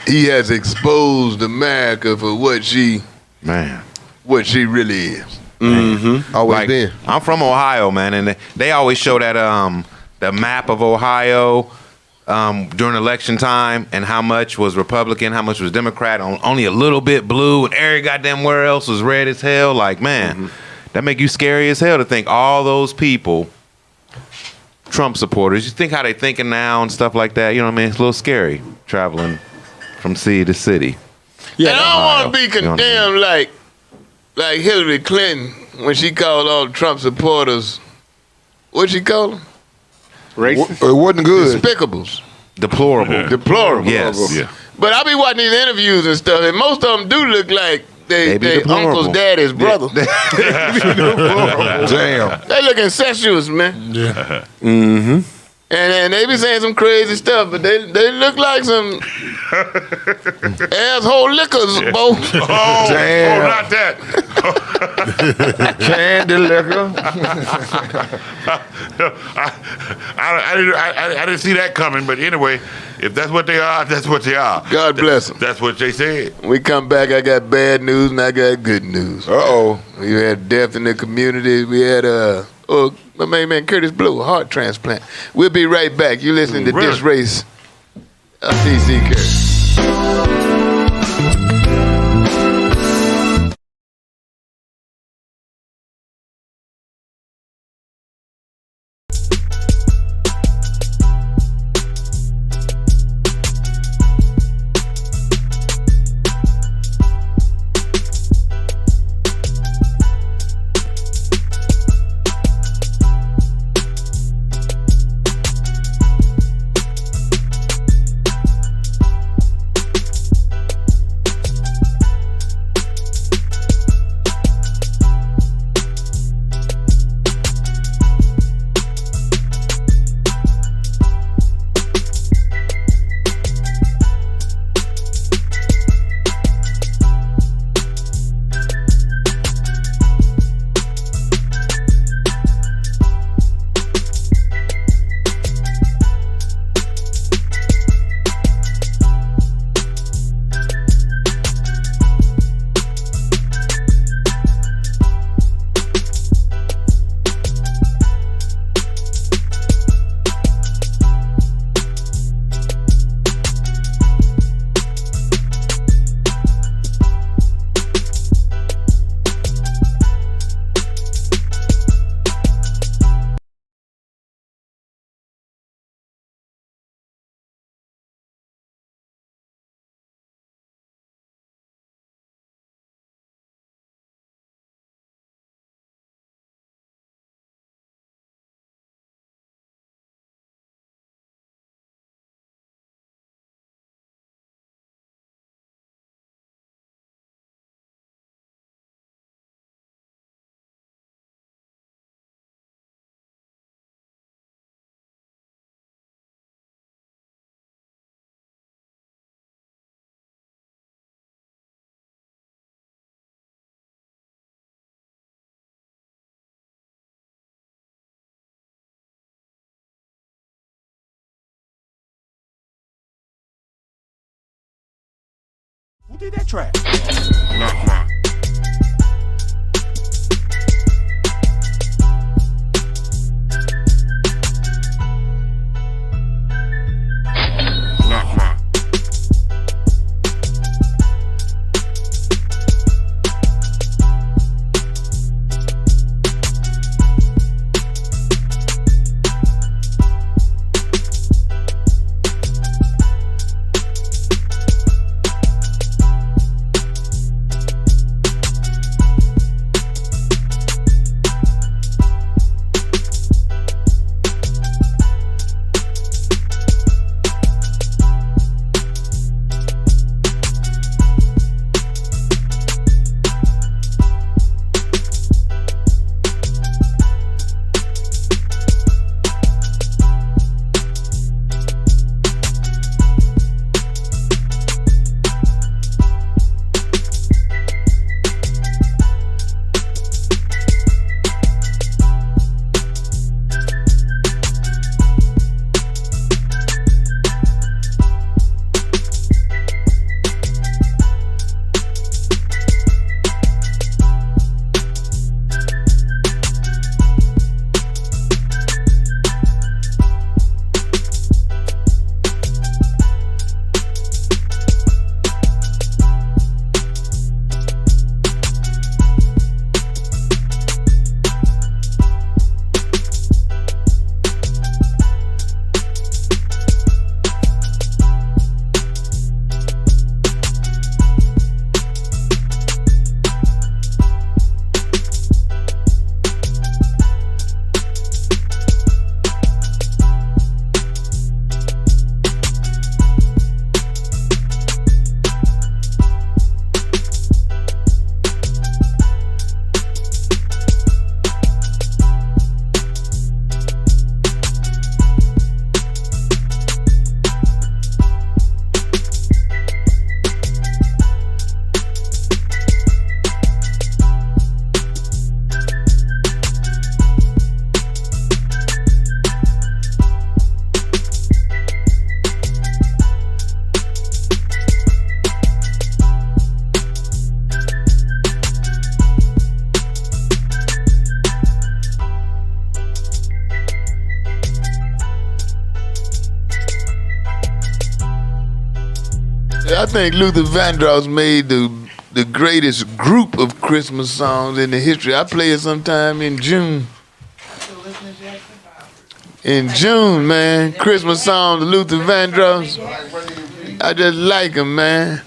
he has exposed America for what she really is.
Mm-hmm.
Always been.
I'm from Ohio, man, and they always show that the map of Ohio during election time and how much was Republican, how much was Democrat, only a little bit blue, and every goddamn where else was red as hell. Like, man, that make you scary as hell to think all those people, Trump supporters, you think how they thinking now and stuff like that. You know what I mean? It's a little scary traveling from city to city.
Yeah, and I don't want to be condemned like Hillary Clinton when she called all the Trump supporters, what'd she call them?
Racist. It wasn't good.
Despicables.
Deplorable.
Deplorable.
Yes. Yeah.
But I be watching these interviews and stuff, and most of them do look like they uncle's daddy's brother.
Damn.
They look incestuous, man.
Yeah.
Mm-hmm. And they be saying some crazy stuff, but they look like some asshole liquors, both.
Damn.
Oh, not that.
Candy liquor.
I didn't see that coming, but anyway, if that's what they are, that's what they are.
God bless them.
That's what they said.
We come back, I got bad news and I got good news.
Uh-oh.
We had death in the community. We had my main man Curtis Blue, a heart transplant. We'll be right back. You're listening to This Race. DC Curtis.
Who did that track?
I think Luther Vandross made the greatest group of Christmas songs in the history. I play it sometime in June. In June, man, Christmas song to Luther Vandross. I just like him, man.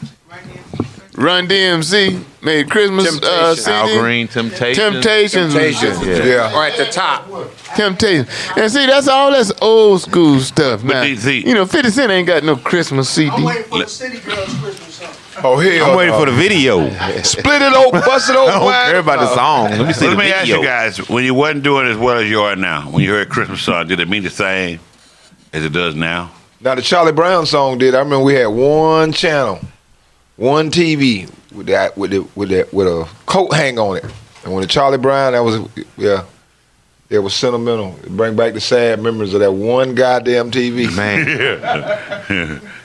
Run DMC made Christmas CD.
Al Green,
Temptations.
Yeah.
Or at the top.
Temptations. And see, that's old school stuff now.
DC.
You know, 50 Cent ain't got no Christmas CD.
I'm waiting for the City Girls Christmas song.
Oh, hell
I'm waiting for the video.
Split it open, bust it open.
I don't care about the song. Let me see
Let
the
me ask
video.
you guys, when you wasn't doing as well as you are now, when you heard Christmas song, did it mean the same as it does now?
Now the Charlie Brown song did. I remember we had one channel, one TV with a coat hang on it. And when the Charlie Brown, that was it was sentimental. It bring back the sad memories of that one goddamn TV.
Man,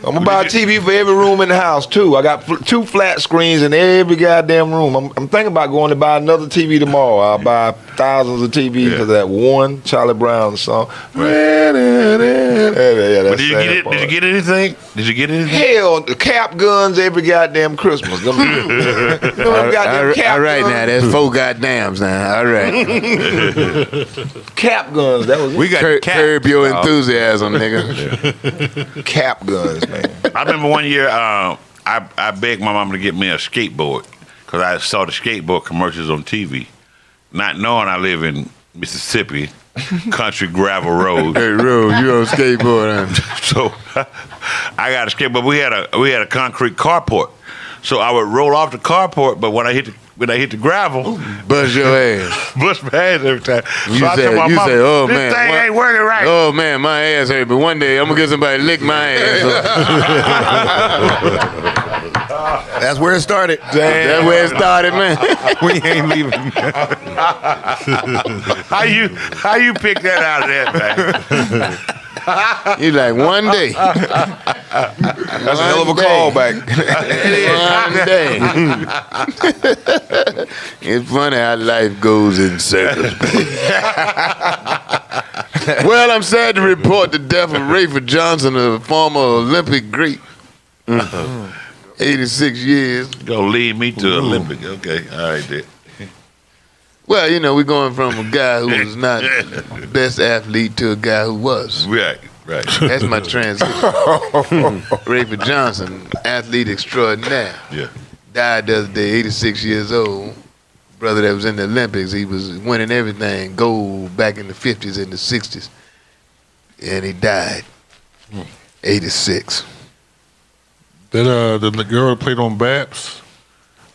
I'm gonna buy a TV for every room in the house too. I got 2 flat screens in every goddamn room. I'm thinking about going to buy another TV tomorrow. I'll buy thousands of TVs for that one Charlie Brown song.
But did you get it? Did you get anything? Did you get anything?
Hell, the cap guns every goddamn Christmas. Them goddamn cap
All right,
guns.
now that's 4 goddams now. All right.
Cap guns. That was
we got
Curb your enthusiasm, nigga.
cap guns, man.
I remember one year I begged my mom to get me a skateboard because I saw the skateboard commercials on TV, not knowing I live in Mississippi, country gravel road.
Hey, Ro, you on skateboard, huh?
So I got a skateboard. We had a concrete carport, so I would roll off the carport, but when I hit the gravel,
bust your ass.
bust my ass every time.
You
So I
said,
told my mom,
oh
this
man,
thing
what-
ain't working right.
Oh man, my ass hurt, but one day I'm gonna get somebody to lick my ass.
That's where it started.
That's where it started, man.
we ain't leaving.
How you pick that out of that, man?
You like one day.
That's a hell of a callback.
One day. It's funny how life goes in circles. Well, I'm sad to report the death of Rayford Johnson, a former Olympic great. 86 years.
Gonna lead me to Olympic. Okay, all right, then.
Well, you know, we're going from a guy who was not the best athlete to a guy who was.
Right.
That's my transition. Rayford Johnson, athlete extraordinaire.
Yeah.
Died the other day, 86 years old. Brother that was in the Olympics. He was winning everything, gold back in the 50s and the 60s. And he died. 86.
That the girl that played on Baps,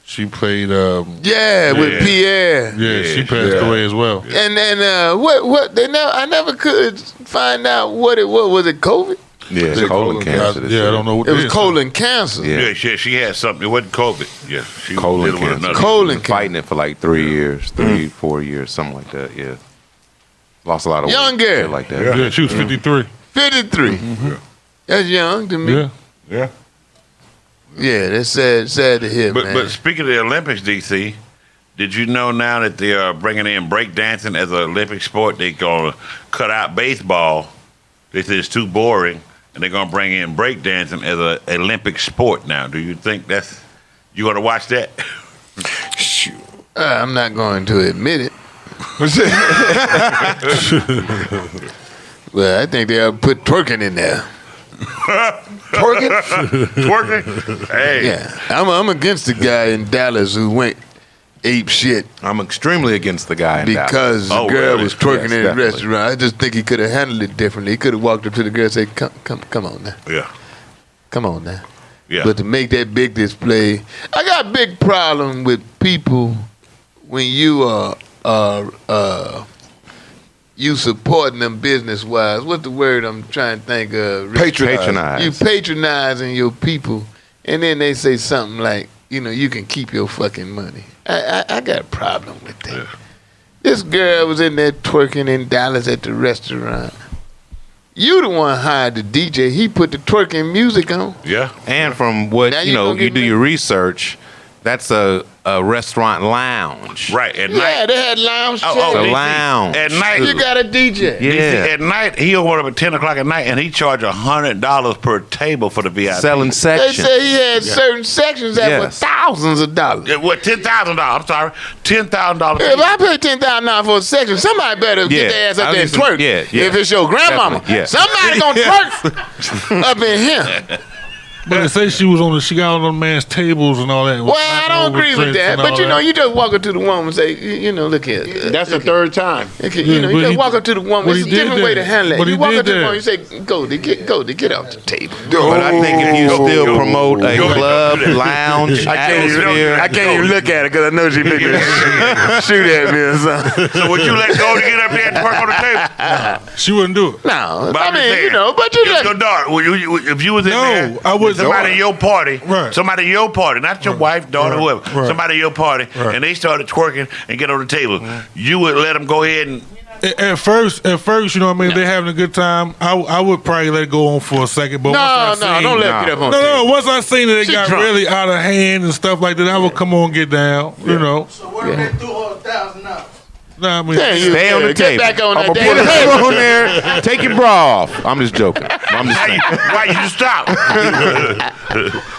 she played.
Yeah, with Pierre.
Yeah, she passed away as well.
And then what I never could find out what it was. Was it COVID?
Yeah, it's colon cancer.
I don't know what
It was
is.
colon cancer.
Yeah.
Yeah, she had something. It wasn't COVID. Yeah, she was
Colon
dealing with
cancer.
another.
Colon
Been fighting it for like 3 years, 4 years, something like that. Yeah, lost a lot of
Young
weight,
girl.
shit like that.
Yeah, she was 53.
53. That's young to me.
Yeah.
Yeah, that's sad to hear, man.
But speaking of the Olympics, DC, did you know now that they are bringing in breakdancing as an Olympic sport? They're gonna cut out baseball. They say it's too boring, and they're gonna bring in breakdancing as an Olympic sport now. Do you think you gonna watch that?
I'm not going to admit it. Well, I think they'll put twerking in there.
Twerking? Hey.
Yeah, I'm against the guy in Dallas who went ape shit
I'm extremely against the guy in
because
Dallas.
the girl
really?
was twerking
Yes,
in the
definitely.
restaurant. I just think he could have handled it differently. He could have walked up to the girl and said, "Come on now,
Yeah.
come on now."
Yeah.
But to make that big display, I got a big problem with people when you you supporting them business wise. What's the word I'm trying to think of?
Patronize.
You patronizing your people, and then they say something like, you can keep your fucking money. I got a problem with that.
Yeah.
This girl was in there twerking in Dallas at the restaurant. You the one hired the DJ. He put the twerking music on.
Yeah.
And from what
Now
you
you
know,
gonna
you
get
do
me?
your research. That's a restaurant lounge.
Right. At
Yeah,
night.
they had lounge chairs.
The
DC.
lounge.
At night.
You got a DJ.
Yeah.
DC, at night, he'll order up at 10 o'clock at night, and he charge $100 per table for the VIP.
Selling
They
sections.
say he had certain sections that were
Yes.
thousands of dollars.
Yeah, what, $10,000? I'm sorry. $10,000.
If I pay $10,000 for a section, somebody better get their ass up there and twerk.
Yeah.
If it's your grandmama,
Definitely, yeah.
somebody gonna twerk up in here.
But they say she got on the man's tables and all that.
Well, I don't agree with that. But you know, you just walk up to the woman and say, look here.
That's the third time.
Okay,
Yeah,
you
but
just
he-
walk up to the woman.
but
It's
he
a different
did
way
that.
to handle it.
But
You
he
walk
did
up to the
that.
woman, you say, go, get off the table.
But I think if you still promote a club, lounge, atmosphere.
I can't even look at her because I know she figured shoot at me or something.
So would you let go to get up there and twerk on the table?
She wouldn't do it.
No,
But
I
I'm just
mean,
saying,
but you
your
just...
daughter, if you was in
No,
there,
I wouldn't.
somebody at your party,
Right.
somebody at your party, not your wife, daughter,
Right.
whoever,
Right.
somebody at your party,
Right.
and they started twerking and get on the table, you would let them go ahead and
At first, you know what I mean? They're having a good time. I would probably let it go on for a second. But
No,
once I seen,
don't let her get up on
No,
table.
once I seen that it
She
got
drunk.
really out of hand and stuff like that, I would come on, get down. You know.
So what if they threw her $1,000?
Nah, I mean,
Yeah, you
Stay on the
get
table.
back on
I'm
that
gonna put a
damn
table
table.
on there. Take your bra off. I'm just joking. I'm just saying.
why you stop?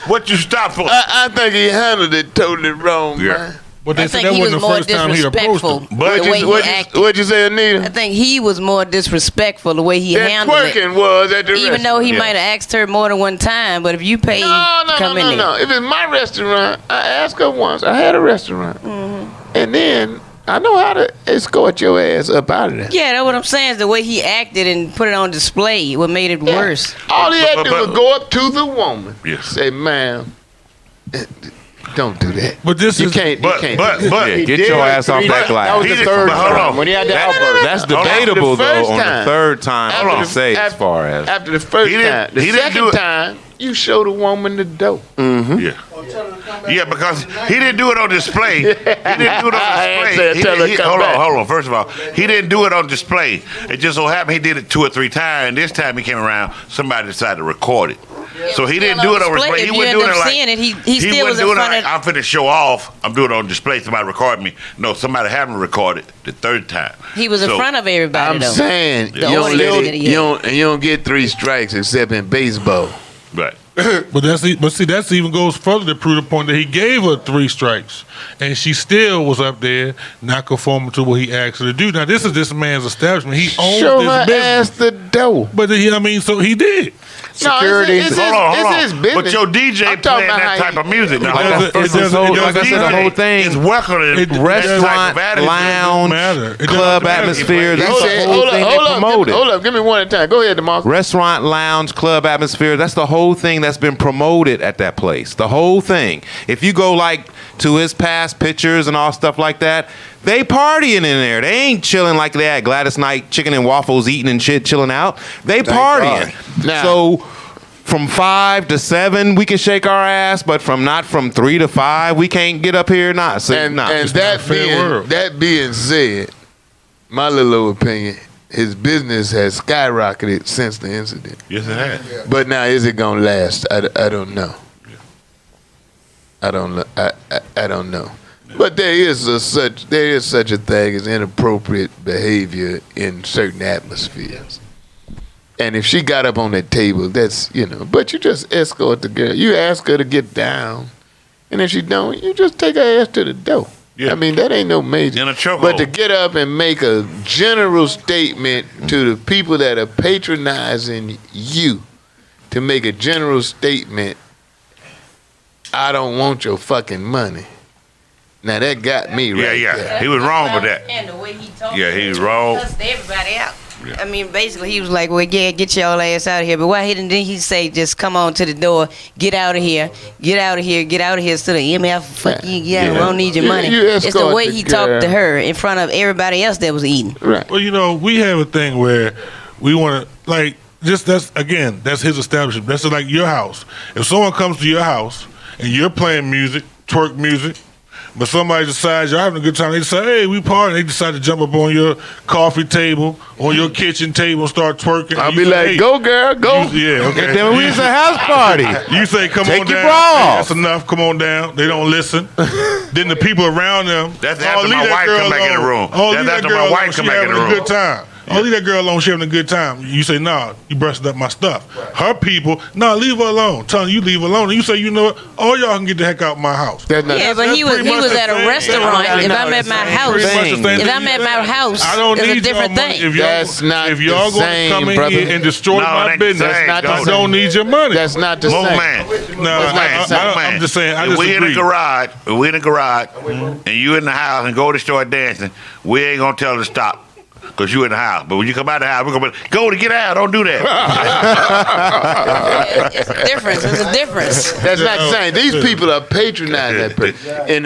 What you stop for?
I think he handled it totally wrong,
Yeah.
man.
but they
I
said
think
that
he was
wasn't the
more
first time he approached
disrespectful
her.
the way he acted.
What'd you say,
I
Anita?
think he was more disrespectful the way he
That
handled it.
twerking was at the
Even though he
restaurant.
might have asked her more than one time, but if you pay
No,
to come in there,
no. If it's my restaurant, I ask her once. I had a restaurant. And then I know how to escort your ass up out of there.
yeah, that's what I'm saying. Is the way he acted and put it on display, what made it worse.
All he had to do
But-
was go up to the woman.
Yes.
Say, ma'am, don't do that.
But this
You
is
can't.
But
do
but
that.
but
Yeah, get your ass off that
That
glass.
was
He
the
did-
third
but hold
time
on.
when he had the
No, no, no,
outburst.
That's
After the
debatable though.
first
On the
time.
third time, I
After
would
the-
say as
after-
far as
After the first
He didn't-
time, the
he didn't do
second
it.
time, you show the woman the dope.
yeah.
Or tell her to come back
Yeah,
on
because
the night.
he didn't do it on display. He didn't do it on
I ain't
display.
said tell her come
Hold
back.
on. First of all, he didn't do it on display. It just so happened he did it 2 or 3 times. And this time he came around, somebody decided to record it. So he didn't do it on display.
If
He
you
wasn't
end
doing
up
it like
seeing it, he still
wasn't
was in
doing it
front
like
of.
I'm finna show off. I'm doing it on display. Somebody record me. No, somebody having to record it the third time.
He was in
So-
front of everybody
I'm
though.
saying
The
you don't
audience
let
that
it,
he had.
you don't get 3 strikes except in baseball.
Right.
But that's even goes further to prove the point that he gave her 3 strikes, and she still was up there not conforming to what he asked her to do. Now this is this man's establishment. He owns
Show
this
her
business.
ass the dope.
But so he did.
Security. It's
Hold on.
his business.
But your DJ
I'm talking
playing
about
that
how
type
he-
of music. Now,
It doesn't-
hold on.
it doesn't-
Your
like I said, the
DJ
whole
thing
is welcoming
It-
that
restaurant,
type of attitude.
lounge,
matter. It
club
doesn't matter.
atmosphere.
He
That's
said,
the whole thing they promoted.
hold up, give me one at a time. Go ahead, DeMarcus.
Restaurant, lounge, club atmosphere. That's the whole thing that's been promoted at that place. The whole thing. If you go like to his past pictures and all stuff like that, they partying in there. They ain't chilling like they at Gladys Knight, chicken and waffles, eating and shit, chilling out. They partying.
God. Now-
So from 5 to 7, we can shake our ass, but from 3 to 5, we can't get up here. Nah, so,
And
nah.
and
not a
that
fair world.
being said, my little opinion, his business has skyrocketed since the incident.
Yes, it has.
But now, is it gonna last? I don't know. I don't know. But there is such a thing as inappropriate behavior in certain atmospheres. And if she got up on that table, that's But you just escort the girl. You ask her to get down, and if she don't, you just take her ass to the door.
Yeah.
I mean, that ain't no major.
In a chokehold.
But to get up and make a general statement to the people that are patronizing you, to make a general statement, I don't want your fucking money. Now that got me right
Yeah.
there.
He was wrong with that.
And the way he talked.
Yeah, he was wrong.
Cussed everybody out.
Yeah.
I mean, basically, he was like, "Well, yeah, get y'all ass out of here." But why didn't he say, "Just come on to the door, get out of here, get out of here, get out of here"? Instead of MF, fuck you, yeah, we don't need your money.
You
It's the
escort
way
the
he talked
girl.
to her in front of everybody else that was eating.
Right.
Well, we have a thing where we want to that's his establishment. That's like your house. If someone comes to your house and you're playing music, twerk music, But somebody decides you're having a good time. They decide, hey, we partying. They decide to jump up on your coffee table, on your kitchen table, and start twerking.
I'll
And
be
you say,
like,
hey,
go, girl, go.
yeah, okay.
Then we was a house party.
You say, come
Take
on
your
down.
bra
Hey,
off.
that's enough. Come on down. They don't listen. Then the people around them.
That's
"Oh,
after
leave
my
that
wife
girl
come back in the
alone.
room.
Oh,
That's
leave that
after
girl
my
alone.
wife
She
come back in
having
the
a
room.
good time. Oh, leave that girl alone. She having a good time. You say, nah, you busted up my stuff. Her people, nah, leave her alone. Telling you leave her alone. And you say, you know what? All y'all can get the heck out of my house.
That's not,
Yeah, but he was
pretty much the
at a
same.
restaurant. If I'm at my house,
Pretty much the same
if
thing
I'm
you
at my
said.
house,
I don't
it's
need
a different
your money.
thing.
That's not
if y'all
the
going to come
same,
in
brother.
here and destroy
No,
my
that's
business,
the same.
I
Don't.
don't need your money.
That's not the
Move
same.
man.
No, I'm just saying, I
If we in the
disagree.
garage, and you in the house and go to start dancing, we ain't gonna tell her to stop. Cause you in the house, but when you come out of the house, we're gonna be, go to get out. Don't do that.
It's a difference. It's a difference.
That's not the same. These people are patronizing that person. In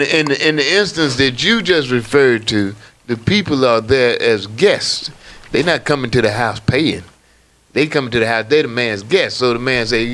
the instance that you just referred to, the people are there as guests. They're not coming to the house paying. They come to the house. They're the man's guest. So the man say,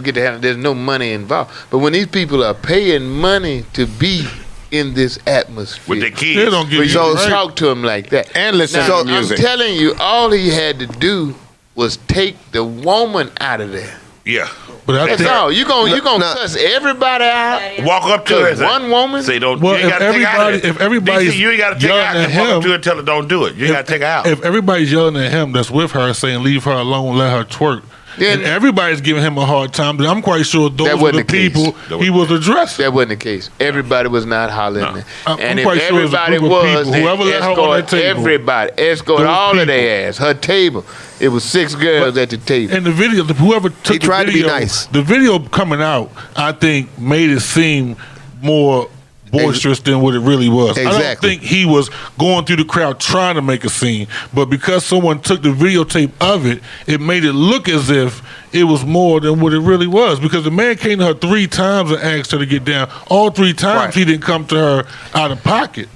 get the house. There's no money involved. But when these people are paying money to be in this atmosphere,
With the
They
kids.
don't give
for
you
you
the
to
right.
talk to him like that.
And listen
Now,
to the music.
I'm telling you, all he had to do was take the woman out of there.
Yeah.
But I
That's
think,
all. You gonna
Now-
cuss everybody out?
Walk up to her. and say,
One woman?
Say don't.
Well,
you ain't
if
gotta take her out of
everybody-
there.
if everybody's
DC, you ain't gotta take her
yelling
out.
at
Just walk up
him-
to her and tell her don't do it. You ain't gotta take her out.
If everybody's yelling at him that's with her saying leave her alone, let her twerk,
Yeah.
and everybody's giving him a hard time, then I'm quite sure those
That
were the
wasn't the case.
people he was addressing.
That wasn't the case. Everybody was not hollering.
No.
I'm
And if
quite sure it was a
everybody
group of
was,
people.
then
Whoever let her on that table.
everybody. Escort
Those
all of
people.
their ass. Her table. It was 6 girls at the table.
And the video, whoever took
He tried
the
to be
video,
nice.
the video coming out, I think, made it seem more boisterous than what it really was. I don't
Exactly.
think he was going through the crowd trying to make a scene, but because someone took the videotape of it, it made it look as if it was more than what it really was. Because the man came to her 3 times and asked her to get down. All 3 times
Right.
he didn't come to her out of pocket.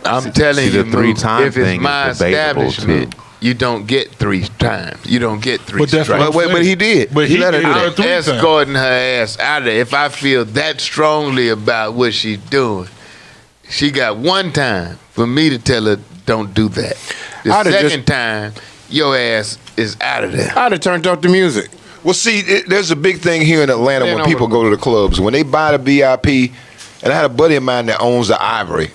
I'm telling
see,
you,
the 3-time
if it's
thing
my
is debatable,
establishment,
too.
you don't get 3 times. You don't get 3
But that's
strikes.
what I'm saying.
But he did.
But he
let her
gave
do
her
that.
3 times.
Escorting her ass out of there. If I feel that strongly about what she's doing, she got 1 time for me to tell her don't do that. The
I'd have
second time, your ass is out of there.
I'd have turned up the music.
Well, see, there's a big thing here in Atlanta
Man,
when people go to the clubs. When they buy the VIP, and I had a buddy of mine that owns the Ivory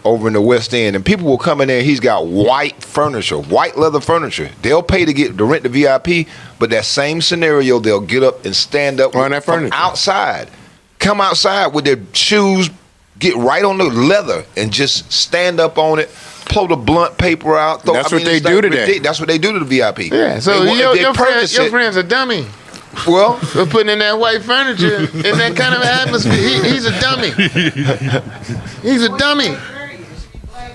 over in the West End, and people will come in there. He's got white furniture, white leather furniture. They'll pay to rent the VIP, but that same scenario, they'll get up and stand up
On that
from
furniture.
outside, come outside with their shoes, get right on the leather, and just stand up on it. Pull the blunt paper out.
That's what they
it's
do today.
That's what they do to the VIP.
Yeah, so
They want- if they purchase it-
friend's a dummy.
Well,
For putting in that white furniture in that kind of atmosphere. He's a dummy. He's a dummy.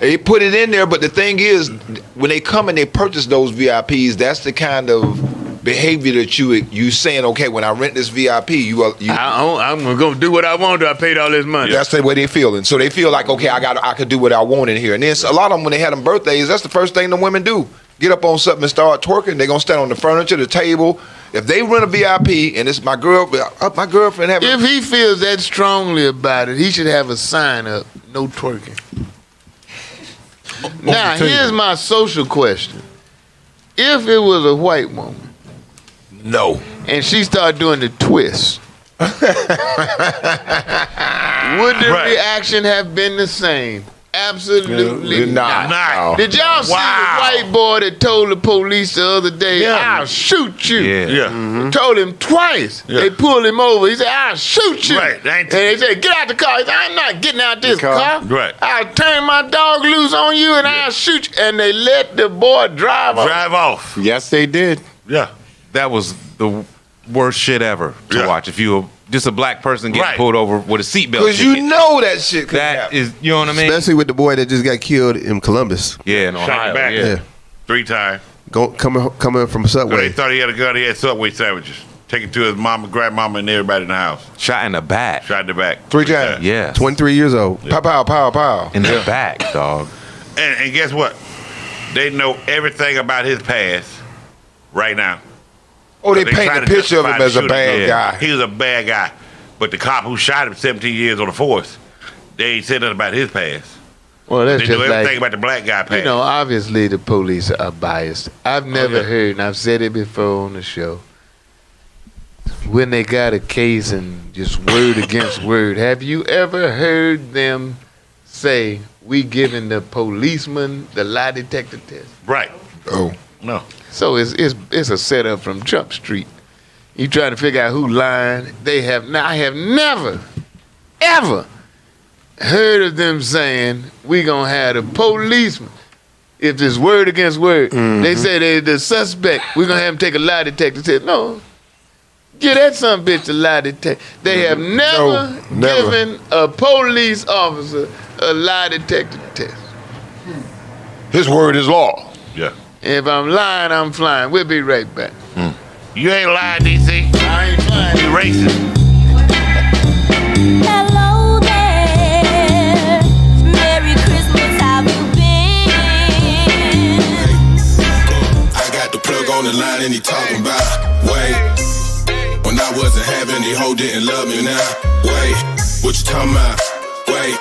they put it in there, but the thing is, when they come and they purchase those VIPs, that's the kind of behavior that you saying. Okay, when I rent this VIP,
I'm gonna do what I want to. I paid all this money.
that's the way they feeling. So they feel like, okay, I could do what I want in here. And then a lot of them, when they had them birthdays, that's the first thing the women do. Get up on something and start twerking. They're gonna stand on the furniture, the table. If they rent a VIP and it's my girlfriend having.
If he feels that strongly about it, he should have a sign up: no twerking. Now,
the table.
here's my social question: if it was a white woman
No.
and she started doing the twist, would the
Right.
reaction have been the same? Absolutely not.
Not.
Did y'all see
Wow.
the white boy that told the police the other day,
Yeah.
I'll shoot you?
Yeah.
Yeah.
Told him twice.
Yeah.
They pulled him over. He said, I'll shoot you.
Right. They
And
ain't-
they said, get out the car. He said, I'm not getting out this car.
Right.
I'll turn my dog loose on you and I'll shoot you. And they let the boy drive off.
Drive off.
Yes, they did.
Yeah.
That was the worst shit ever to
Yeah.
watch. If you were just a black person getting
Right.
pulled over with a seatbelt.
Because you
ticket.
know that shit could
That
happen.
is, you know what I mean?
Especially with the boy that just got killed in Columbus.
Yeah, in
Shot in
Ohio.
the back.
Yeah.
3 times.
Coming from
So they
Subway.
thought he had a gun. He had Subway sandwiches. Take it to his mama, grandmama, and everybody in the house.
Shot in the back.
Shot in the back.
3 times.
Yeah.
23 years old.
Pow, pow, pow, pow.
In the back, dog.
And guess what? They know everything about his past right now.
Oh, they
They
paint
try
a
to
picture of
justify
him
the
as a
shooting.
bad
Yeah.
guy.
He was a bad guy. But the cop who shot him 17 years on the force, They ain't said nothing about his past.
Well, that's
They
just
know everything
like,
about the black guy past.
you know, obviously the police are biased. I've never heard, and I've said it before on the show, when they got a case and just word against word, have you ever heard them say, we giving the policeman the lie detector test?
Right.
Oh.
No.
So it's a setup from Jump Street. You trying to figure out who lying. I have never, ever heard of them saying, we gonna have the policeman. If there's word against word, they say the suspect, we're gonna have him take a lie detector test. No. Give that son bitch a lie detector. They have never given a police officer a lie detector test.
His word is law.
Yeah.
If I'm lying, I'm flying. We'll be right back.
You ain't lying, DC.
I ain't flying.
You racist.
Hello there. Merry Christmas, how you been?
I got the plug on the line and he talking about, wait. When I wasn't having, he hoe didn't love me now. Wait, what you talking about? Wait.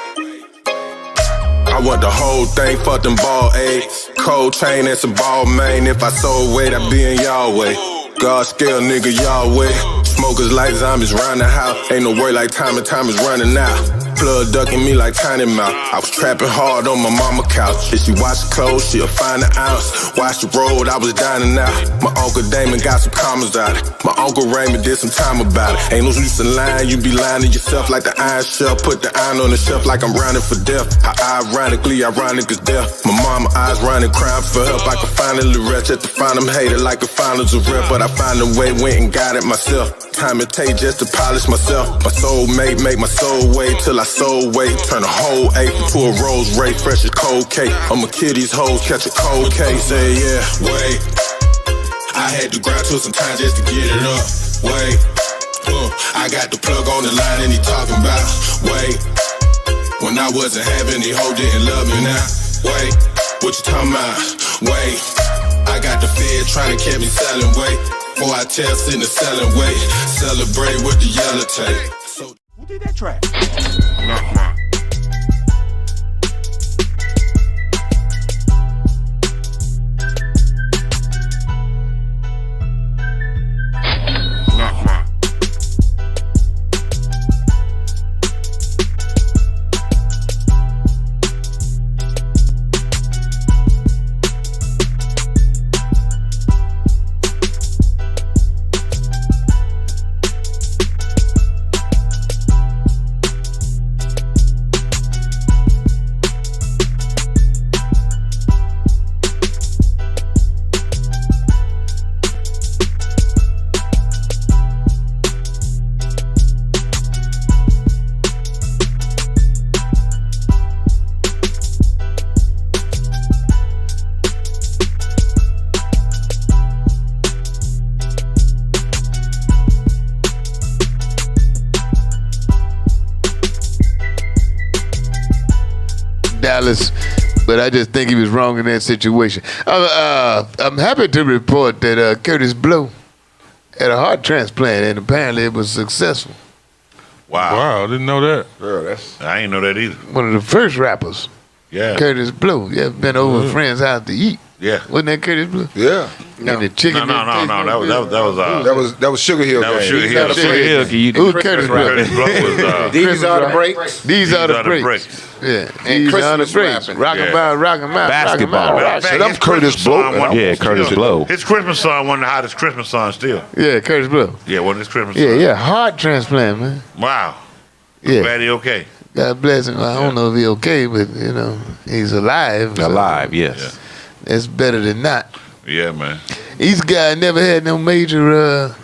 I want the whole thing, fuck them ball eggs. Cold chain and some ball main. If I sold weight, I'd be in y'all way. God scale, nigga, y'all way. Smokers like zombies round the house. Ain't no word like time and time is running out. Blood ducking me like Tiny Mouth. I was trapping hard on my mama couch. If she watch the clothes, she'll find an ounce. Watch the road, I was dining out. My Uncle Damon got some commas out it. My Uncle Raymond did some time about it. Ain't no use in lying, you be lying to yourself like the iron shelf. Put the iron on the shelf like I'm rounding for death. How ironically ironic is death. My mama eyes running, crying for help. I could finally rest at the final hater like a finals of rep. But I find a way, went and got it myself. Time it take just to polish myself. My soulmate make my soul wait till I soul wait. Turn a whole eight into a rose ray, fresh as cold cake. I'ma kill these hoes, catch a cold case. Say yeah, wait. I had to grind to some time just to get it up. Wait, I got the plug on the line and he talking about. Wait, when I wasn't having, he hoe didn't love me now. Wait, what you talking about? Wait, I got the fed trying to catch me selling weight. Before I tell sin the selling weight. Celebrate with the yellow tape.
Who did that track?
Dallas, but I just think he was wrong in that situation. I'm happy to report that Curtis Blow had a heart transplant, and apparently it was successful.
Wow, I didn't know that.
Yeah,
I ain't know that either.
One of the first rappers.
Yeah.
Curtis Blow. Yeah, been over a friend's house to eat.
Yeah.
Wasn't that Curtis Blow?
Yeah.
And the chicken.
No. That
was Sugar Hill.
That was
Gang.
Sugar Hill.
Who's Curtis Blow?
Curtis Blow was
These are the breaks.
These are the breaks. Yeah.
And
These are the
Christmas
breaks.
rapping.
Rockin'
Yeah.
by, rockin' by,
Basketball.
rockin' by.
Shit, I'm Curtis Blow.
Yeah, Curtis Blow.
His Christmas song one of the hottest Christmas songs still.
Yeah, Curtis Blow.
Yeah, one of his Christmas
Yeah,
songs.
yeah. Heart transplant, man.
Wow.
Yeah.
Glad he okay.
God bless him. I don't know if he's okay, but he's alive. so
Alive, yes.
That's better than not.
Yeah, man.
These guys never had no major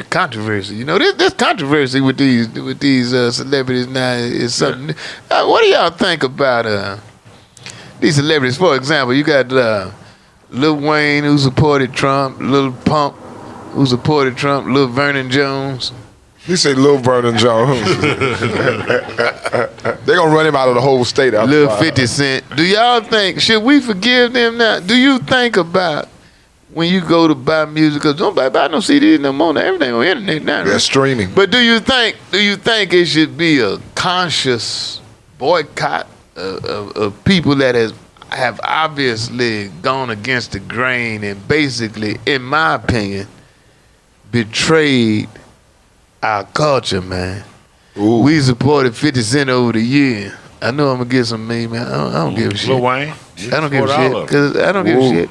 controversy. There's controversy with these celebrities now. Is something. What do y'all think about these celebrities? For example, you got Lil Wayne who supported Trump, Lil Pump who supported Trump, Lil Vernon Jones.
He said Lil Vernon Jones. They're gonna run him out of the whole state.
Lil 50 Cent. Do y'all think, should we forgive them now? Do you think about when you go to buy music, because don't buy no CDs no more now, everything on the internet now.
They're
right?
streaming.
But do you think it should be a conscious boycott of people that have obviously gone against the grain and basically, in my opinion, betrayed our culture, man.
Ooh.
We supported 50 Cent over the year. I know I'm gonna get some meme, man. I don't give a shit.
Lil Wayne.
I don't give a shit because I don't give a shit.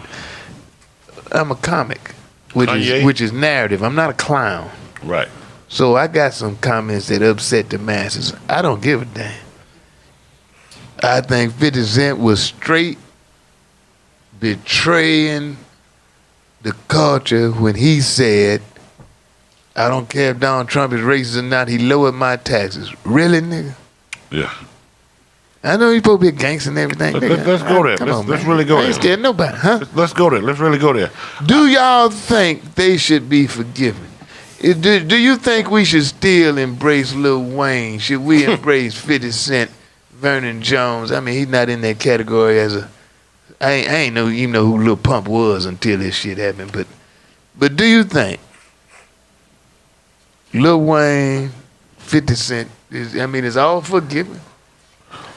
I'm a comic, which is narrative. I'm not a clown.
Right.
So I got some comments that upset the masses. I don't give a damn. I think 50 Cent was straight betraying the culture when he said, I don't care if Donald Trump is racist or not, he lowered my taxes. Really, nigga?
Yeah.
I know you're supposed to be a gangster and everything.
Let's go there.
Come on,
Let's
man.
really go
I
there.
ain't scared of nobody, huh?
Let's go there. Let's really go there.
Do y'all think they should be forgiven? Do you think we should still embrace Lil Wayne? Should we embrace 50 Cent, Vernon Jones? I mean, he's not in that category as a... I ain't even know who Lil Pump was until this shit happened. But do you think Lil Wayne, 50 Cent, is all forgiven?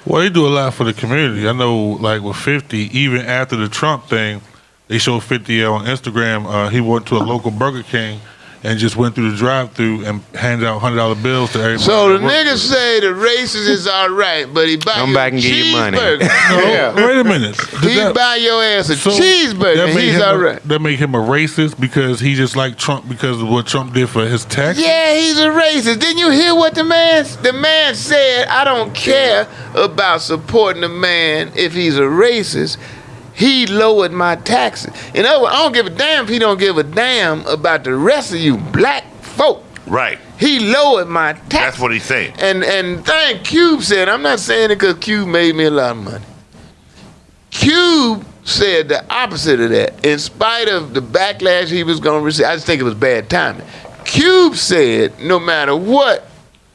Well, they do a lot for the community. I know, like with 50, even after the Trump thing, they showed 50 on Instagram. He went to a local Burger King and just went through the drive-thru and handed out $100 bills to everybody.
So the niggas say the racist is all right, but he buy
Come
you
back
a
and give you money.
cheeseburger.
No, wait a minute.
He buy your ass a cheeseburger, and he's all right.
That make him a racist because he just like Trump because of what Trump did for his taxes?
Yeah, he's a racist. Didn't you hear what the man said? I don't care about supporting a man if he's a racist. He lowered my taxes. In other words, I don't give a damn if he don't give a damn about the rest of you black folk.
Right.
He lowered my taxes.
That's what he said.
And thing Cube said, I'm not saying it because Cube made me a lot of money. Cube said the opposite of that. In spite of the backlash he was going to receive, I just think it was bad timing. Cube said, no matter what,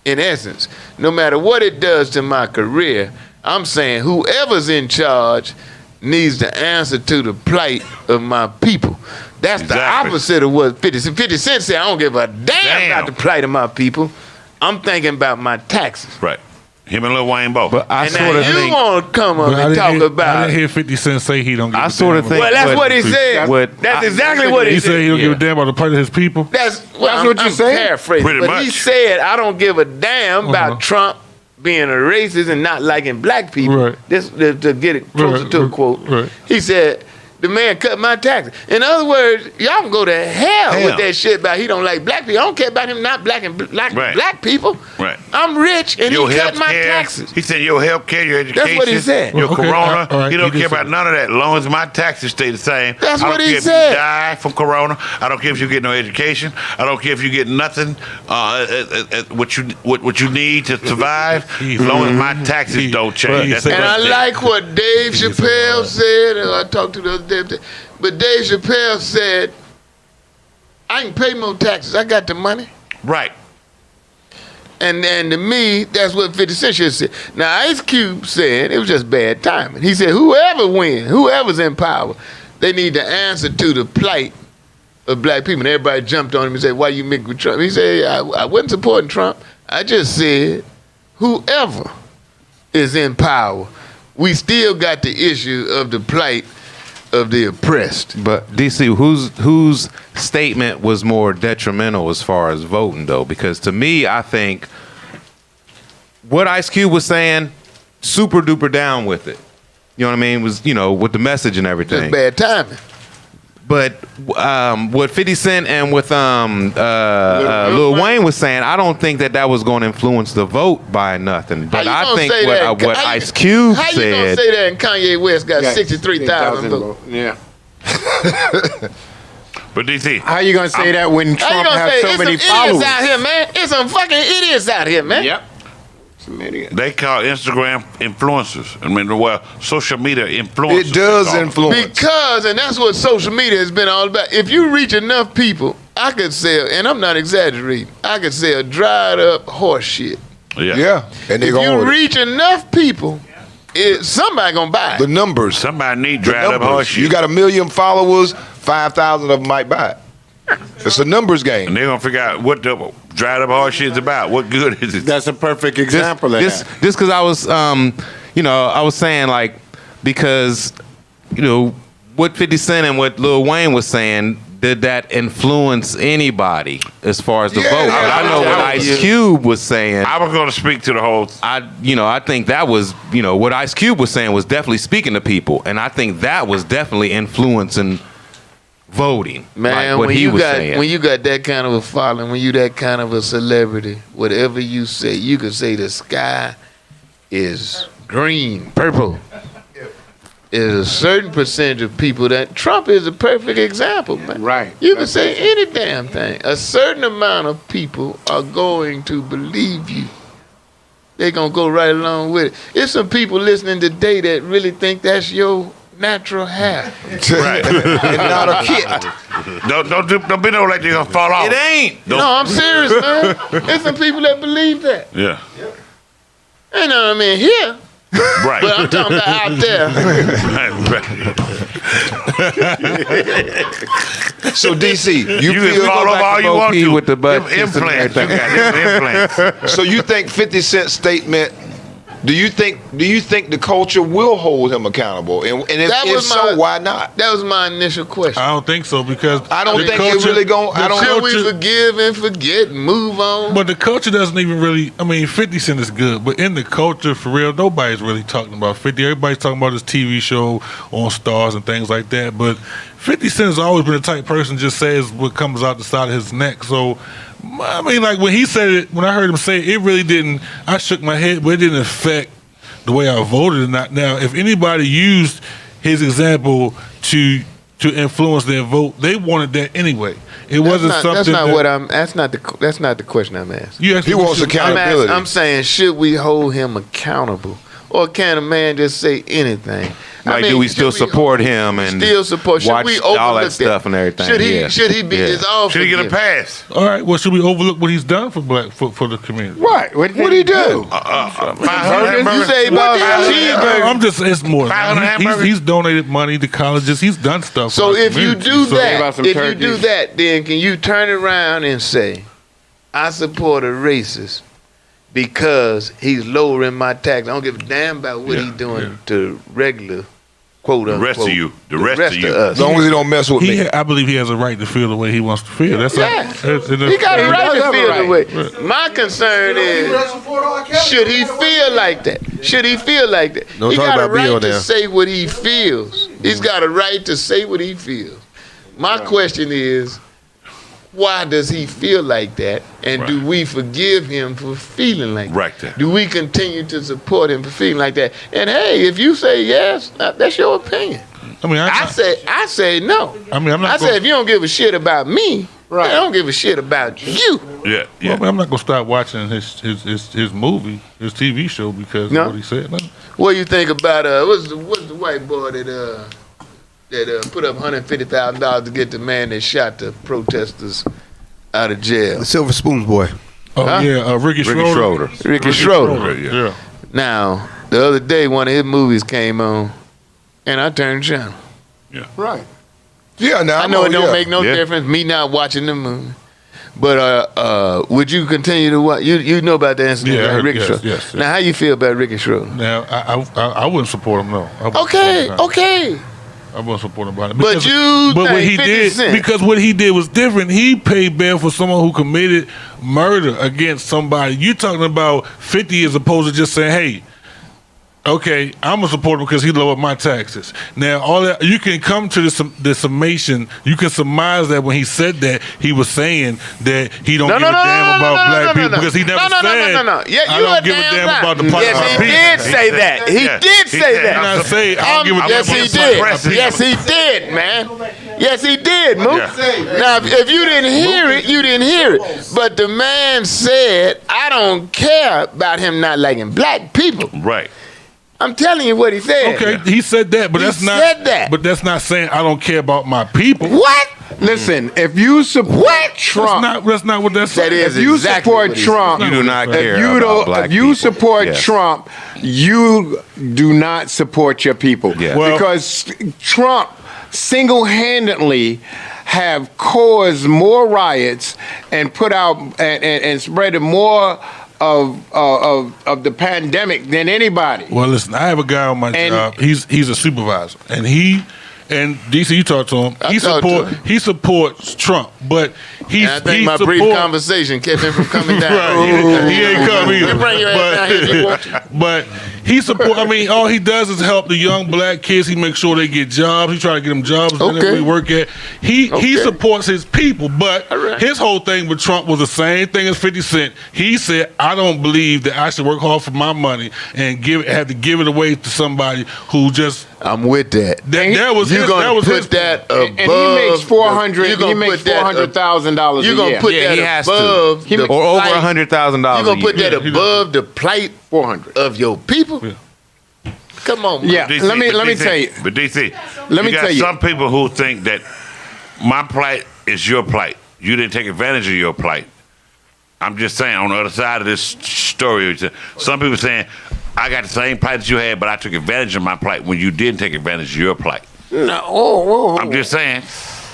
in essence, no matter what it does to my career, I'm saying whoever's in charge needs to answer to the plight of my people. That's the opposite of what 50 Cent said. I don't give a damn about the plight of my people. I'm thinking about my taxes.
Right. Him and Lil Wayne both.
But I
And
sort
now
of
you
think.
want to come up and talk
I
about...
didn't hear 50 Cent say he don't give
I
a
sort of
damn
think.
Well, that's what he said. That's exactly what he
He
said.
said he don't give a damn about the plight of his people?
That's
what you
I'm
said?
paraphrasing.
Pretty
but
much.
he said, I don't give a damn about Trump being a racist and not liking black people.
Right.
This to get it closer to a quote.
Right.
He said, the man cut my taxes. In other words, y'all can go to hell with that shit about he don't like black people. I don't care about him not black and black people.
Right.
I'm rich and
Your
he cut my
healthcare,
taxes.
he said your health care, your education.
That's what he said.
Your
Okay,
corona.
all right,
He don't
he
care
did
about
say
none of that. As long as my taxes stay the same.
That's
I don't
what he
care if
said.
you die from corona. I don't care if you get no education. I don't care if you get nothing. What you need to survive. As long as my taxes don't change. That's
And I
what
like what Dave Chappelle said. I talked to the other day. But Dave Chappelle said, I can pay more taxes. I got the money.
Right.
And to me, that's what 50 Cent should say. Now, Ice Cube said it was just bad timing. He said, whoever wins, whoever's in power, they need to answer to the plight of black people. And everybody jumped on him and said, why you mix with Trump? He said, I wasn't supporting Trump. I just said, whoever is in power, we still got the issue of the plight of the oppressed.
But DC, whose statement was more detrimental as far as voting though? Because to me, I think what Ice Cube was saying, super duper down with it. You know what I mean? Was with the message and everything.
Just bad timing.
But what 50 Cent and with Lil Wayne was saying, I don't think that was going to influence the vote by nothing. But I think what Ice Cube
how
said.
How you gonna say that? And Kanye West got 63,000 votes.
Yeah.
But DC,
how you gonna say that when Trump has so many followers?
Idiots out here, man. It's some fucking idiots out here, man.
Yep.
They call Instagram influencers. I mean, well, social media influencers.
It does influence.
Because, and that's what social media has been all about. If you reach enough people, I could sell, and I'm not exaggerating, I could sell dried up horse shit.
Yeah.
And
if you reach enough people, somebody gonna buy it.
The numbers.
Somebody need dried up horse shit.
You got 1 million followers, 5,000 of them might buy it. It's a numbers game.
And they're gonna figure out what the dried up hard shit's about. What good is it?
That's a perfect example of
Just
that.
because I was, I was saying like because, what 50 Cent and what Lil Wayne was saying. Did that influence anybody as far as the vote? But I know what Ice Cube was saying.
I was going to speak to the whole.
I think that was, what Ice Cube was saying was definitely speaking to people, and I think that was definitely influencing voting.
Man,
like what
when
he
you
was
got
saying.
when you got that kind of a following, when you that kind of a celebrity, whatever you say, you could say the sky is green, purple. Is a certain percentage of people that Trump is a perfect example, man.
Right.
You can say any damn thing. A certain amount of people are going to believe you. They're going to go right along with it. There's some people listening today that really think that's your natural hair.
Right.
And not a kid.
Don't be no like you're gonna fall off.
It ain't.
No, I'm serious, man. There's some people that believe that.
Yeah.
You know what I mean? Here.
Right.
But I'm talking about out there.
So DC, you
can
feel
fall off all you want to
with the butt
Them
kissing and
implants. You
everything.
got them implants.
So you think 50 Cent statement? Do you think the culture will hold him accountable? And if so, why not?
That was my initial question.
I don't think so because
I don't
the
think it really going. I don't.
Should we forgive and forget and move on?
But the culture doesn't even really. I mean, 50 Cent is good, but in the culture, for real, nobody's really talking about 50. Everybody's talking about his TV show on Stars and things like that. But 50 Cent has always been the type of person just says what comes out the side of his neck. So, I mean, like when he said it, when I heard him say it, it really didn't. I shook my head, but it didn't affect the way I voted or not. Now, if anybody used his example to influence their vote, they wanted that anyway. It wasn't something.
That's not what I'm. That's not the question I'm asking.
He wants accountability.
I'm saying, should we hold him accountable, or can a man just say anything?
Like, do we still support him and
still support? Should
watch
we overlook
all that stuff and everything?
Should he be dissolved?
Should he get a pass?
All right. Well, should we overlook what he's done for for the community?
Right. What did he do?
500
You say about cheeseburger.
I'm just. It's more.
500 hamburgers?
He's donated money to colleges. He's done stuff.
So
for the
if you
community.
do
So-
that, then can you turn around and say, I support a racist because he's lowering my tax. I don't give a damn about what he's doing to regular, quote unquote.
The rest of you. The rest of you.
us.
As long as he don't mess with me.
I believe he has a right to feel the way he wants to feel. That's
He got a right to feel the way. My concern is, should he feel like that? Should he feel like that?
Don't
He
talk
got a
about Bill
right to
now.
say what he feels. He's got a right to say what he feels. My question is, why does he feel like that? And do we forgive him for feeling like
Right
that?
there.
Do we continue to support him for feeling like that? And hey, if you say yes, that's your opinion.
I mean,
I say no.
I mean, I'm not.
I say if you don't give a shit about me, I don't give a shit about you.
Yeah.
Well, I mean, I'm not gonna start watching his movie, his TV show because
No?
of what he said. No.
What do you think about what's the white boy that put up $150,000 to get the man that shot the protesters out of jail?
The Silver Spoons boy.
Oh
Huh?
yeah, Ricky Schroeder.
Ricky Schroeder.
Yeah.
Now, the other day, one of his movies came on, and I turned the channel.
Right.
Yeah, now
I know it don't make no difference, me not watching the movie. But would you continue to watch? You know about the incident,
Yeah, I
right?
heard-
Ricky
yes,
Schroeder.
yes.
Now, how you feel about Ricky Schroeder?
Now, I wouldn't support him. No. I wouldn't
Okay,
support him.
okay.
I wouldn't support him about it.
But you
but what
think
he
50
did,
Cent.
because what he did was different. He paid bail for someone who committed murder against somebody. You talking about 50 as opposed to just saying, hey, okay, I'm gonna support him because he lowered my taxes. Now, all that you can come to the summation. You can surmise that when he said that, he was saying that he don't give a damn about black people because he never said.
Yeah,
I
you
don't
a
give a
damn
damn
right.
about the plight of
Yes,
my
he
people.
did say that. He did say that.
And I say, I don't give a damn
Yes,
about
he
the plight of my
did.
people.
Yes, he did, man. Yes, he did, Mook.
Yeah.
Now, if you didn't hear it, you didn't hear it. But the man said, I don't care about him not liking black people.
Right.
I'm telling you what he said.
Okay, he said that, but
He
that's not.
said that.
But that's not saying I don't care about my people.
What?
Listen, if you support Trump,
That's not what that's saying.
That is
if you
exactly
support
what he
Trump,
You do not care
if you
about
don't,
black
if you
people.
support
Yes.
Trump, you do not support your people
Yeah.
Well-
because Trump single-handedly have caused more riots and put out and spread more of the pandemic than anybody.
Well, listen, I have a guy on my job. He's a supervisor, and DC, you talk to him. He supports Trump, but
I think my brief conversation kept him from coming down.
Right. He ain't come either.
Bring your ass down here.
But he support. I mean, all he does is help the young black kids. He makes sure they get jobs. He try to get them jobs that we work at. He supports his people, but his whole thing with Trump was the same thing as 50 Cent. He said, "I don't believe that I should work hard for my money and have to give it away to somebody who just."
I'm with that.
That was
you're gonna put
his
that above.
And he makes $400,000
You're gonna put that above,
or over $100,000.
You're gonna put that above the plight of your people. Yeah. Come on, man.
Yeah.
DC,
let me tell you.
But DC,
let me tell you.
Some people who think that my plight is your plight. You didn't take advantage of your plight. I'm just saying, on the other side of this story, some people saying, I got the same plight that you had, but I took advantage of my plight when you didn't take advantage of your plight.
No,
I'm just saying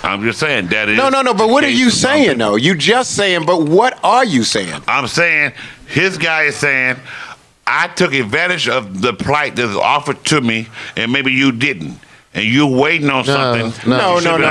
that is.
No. But what are you saying though? You just saying. But what are you saying?
I'm saying his guy is saying I took advantage of the plight that was offered to me, and maybe you didn't. And you're waiting on something.
No.
You're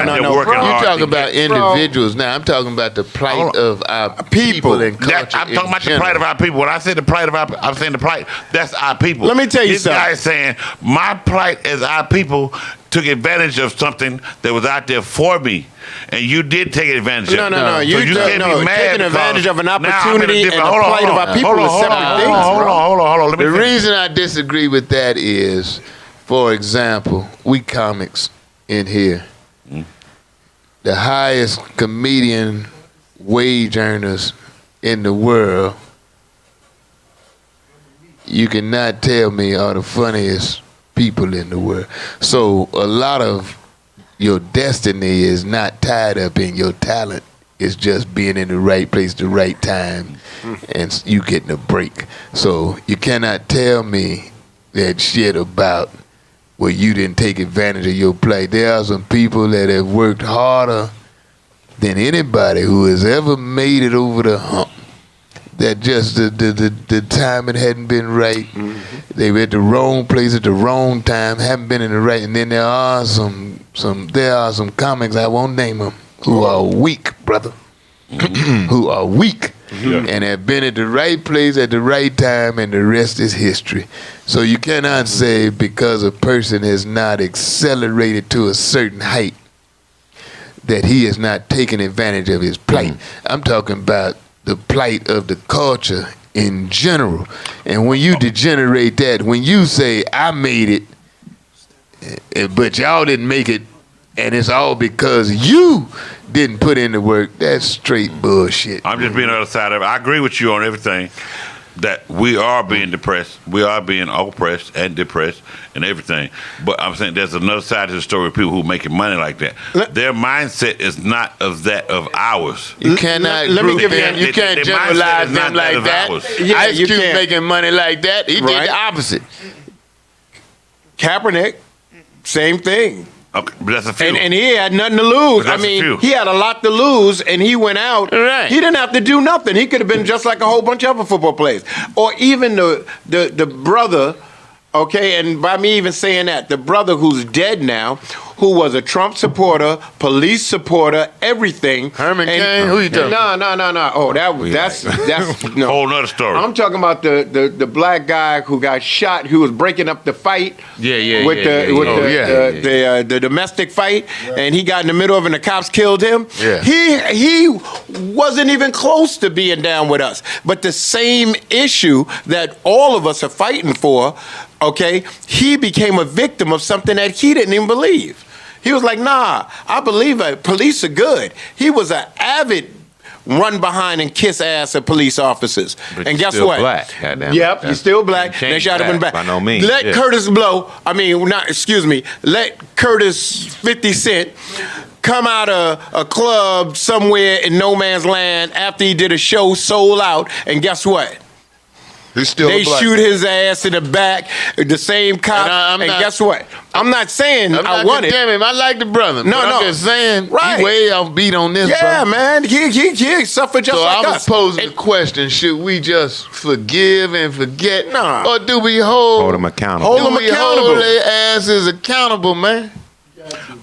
talking about individuals now. I'm talking about the plight of our people and culture.
I'm talking about the plight of our people. When I say the plight of I'm saying the plight, that's our people.
Let me tell you
this
something.
This guy is saying, my plight as our people took advantage of something that was out there for me. And you did take advantage of it.
No. You
can't be mad
taking advantage of an opportunity and the
hold
plight of our people is separate things.
Hold on.
The reason I disagree with that is, for example, we comics in here, the highest comedian wage earners in the world, you cannot tell me are the funniest people in the world. So a lot of your destiny is not tied up in your talent. It's just being in the right place, the right time, and you getting a break. So you cannot tell me that shit about, well, you didn't take advantage of your plight. There are some people that have worked harder than anybody who has ever made it over the hump. That just the timing hadn't been right. They were at the wrong place at the wrong time, haven't been in the right. And then there are some comics, I won't name them, who are weak, brother. Who are weak. And have been at the right place at the right time, and the rest is history. So you cannot say because a person has not accelerated to a certain height that he has not taken advantage of his plight. I'm talking about the plight of the culture in general. And when you degenerate that, when you say, I made it, but y'all didn't make it, and it's all because you didn't put in the work, that's straight bullshit.
I'm just being on the other side of it. I agree with you on everything, that we are being depressed. We are being oppressed and depressed and everything. But I'm saying there's another side to the story of people who are making money like that. Their mindset is not of that of ours.
You cannot you can't generalize them like that. Ice Cube making money like that. He did the opposite.
Kaepernick, same thing.
Okay, but that's a few.
And he had nothing to lose. I mean, he had a lot to lose, and he went out. Right. He didn't have to do nothing. He could have been just like a whole bunch of other football players. Or even the brother, okay, and by me even saying that, the brother who's dead now, who was a Trump supporter, police supporter, everything.
Herman Cain? Who you talking about?
No. Oh, that's no.
Whole nother story.
I'm talking about the black guy who got shot, who was breaking up the fight. With the domestic fight, and he got in the middle of it and the cops killed him.
Yeah.
He wasn't even close to being down with us. But the same issue that all of us are fighting for, okay, he became a victim of something that he didn't even believe. He was like, nah, I believe it. Police are good. He was an avid run behind and kiss ass of police officers.
But
and guess
still
what?
Black, goddamn.
Yep, he's still black. They shot him in the back.
By no means.
Let Curtis Blow, let Curtis 50 Cent come out of a club somewhere in no man's land after he did a show sold out, and guess what?
He's still
they
a black
shoot
man.
his ass in the back. The same cop.
I'm
And
not-
guess what? I'm not saying
I'm
I
not
want it.
condemning him. I like the brother.
No,
but
no.
I'm just saying,
Right.
he way off beat on this,
Yeah,
brother.
man. He suffered just
So
like
I'm
us.
posing the question: should we just forgive and forget,
Nah.
or do we hold
them accountable.
Hold
do
them
we
accountable.
hold their asses accountable, man?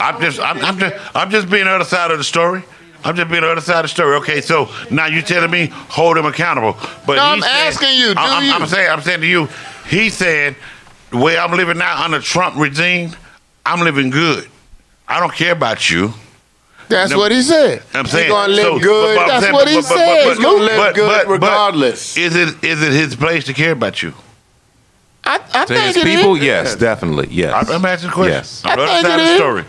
I'm just being the other side of the story. I'm just being the other side of the story. Okay, so now you telling me hold him accountable, but
No, I'm
he's saying-
asking you, do you?
I'm saying to you, he's saying the way I'm living now under Trump regime, I'm living good. I don't care about you.
That's
No.
what he said.
I'm saying
gonna live good.
I'm
That's
saying,
what he said.
He's gonna live good regardless.
Is it his place to care about you?
I
To
think
his
it
people,
is.
yes, definitely, yes.
I'm asking the question.
Yes.
I'm the
I
other
think
side
it
of the
is.
story.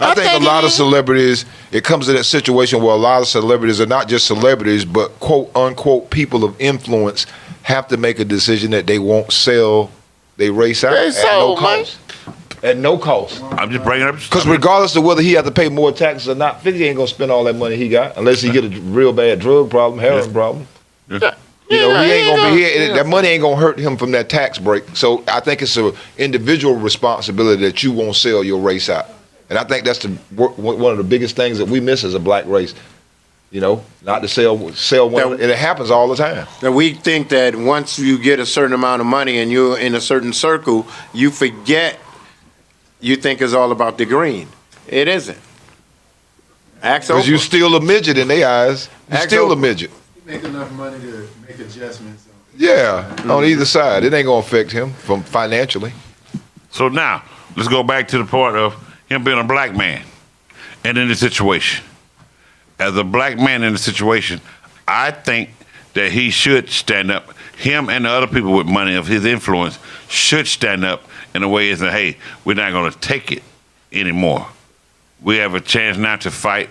I think a lot of celebrities, it comes to that situation where a lot of celebrities are not just celebrities, but quote unquote people of influence have to make a decision that they won't sell their race out
They
at no
sold, man.
cost. At no cost.
I'm just bringing up
Because regardless of whether he has to pay more taxes or not, 50 ain't gonna spend all that money he got unless he get a real bad drug problem, heroin problem. You know, he ain't gonna be here. That money ain't gonna hurt him from that tax break. So I think it's an individual responsibility that you won't sell your race out. And I think that's one of the biggest things that we miss as a black race. You know, not to sell one, and it happens all the time.
That we think that once you get a certain amount of money and you're in a certain circle, you forget. You think it's all about the green. It isn't.
Because you still a midget in their eyes. You still a midget.
Make enough money to make adjustments.
Yeah, on either side, it ain't gonna affect him from financially.
So now, let's go back to the point of him being a black man and in the situation. As a black man in the situation, I think that he should stand up. Him and the other people with money of his influence should stand up in a way and say, hey, we're not going to take it anymore. We have a chance now to fight.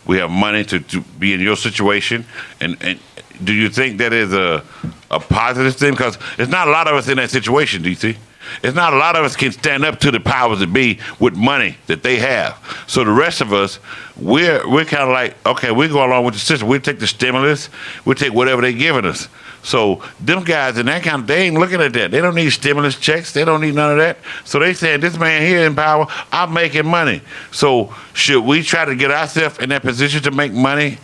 We have money to be in your situation. And do you think that is a positive thing? Because it's not a lot of us in that situation, DC. It's not a lot of us can stand up to the powers that be with money that they have. So the rest of us, we're kind of like, okay, we go along with the system. We take the stimulus. We take whatever they're giving us. So them guys in that kind of, they ain't looking at that. They don't need stimulus checks. They don't need none of that. So they saying, this man here in power, I'm making money. So should we try to get ourselves in that position to make money?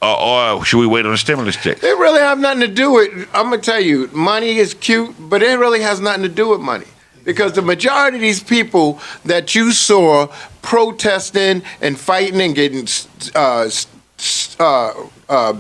Or should we wait on the stimulus checks?
It really have nothing to do with, I'm going to tell you, money is cute, but it really has nothing to do with money. Because the majority of these people that you saw protesting and fighting and getting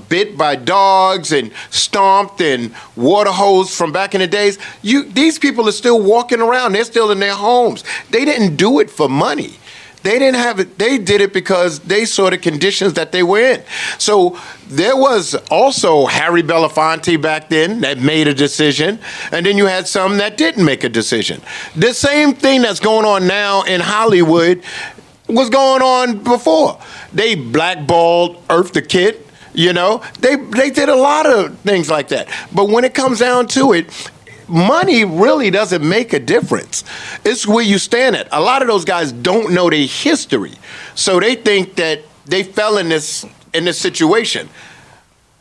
bit by dogs and stomped and water hosed from back in the days, these people are still walking around. They're still in their homes. They didn't do it for money. They didn't have it. They did it because they saw the conditions that they were in. So there was also Harry Belafonte back then that made a decision, and then you had some that didn't make a decision. The same thing that's going on now in Hollywood was going on before. They blackballed Eartha Kitt. You know, they did a lot of things like that. But when it comes down to it, money really doesn't make a difference. It's where you stand at. A lot of those guys don't know their history. So they think that they fell in this situation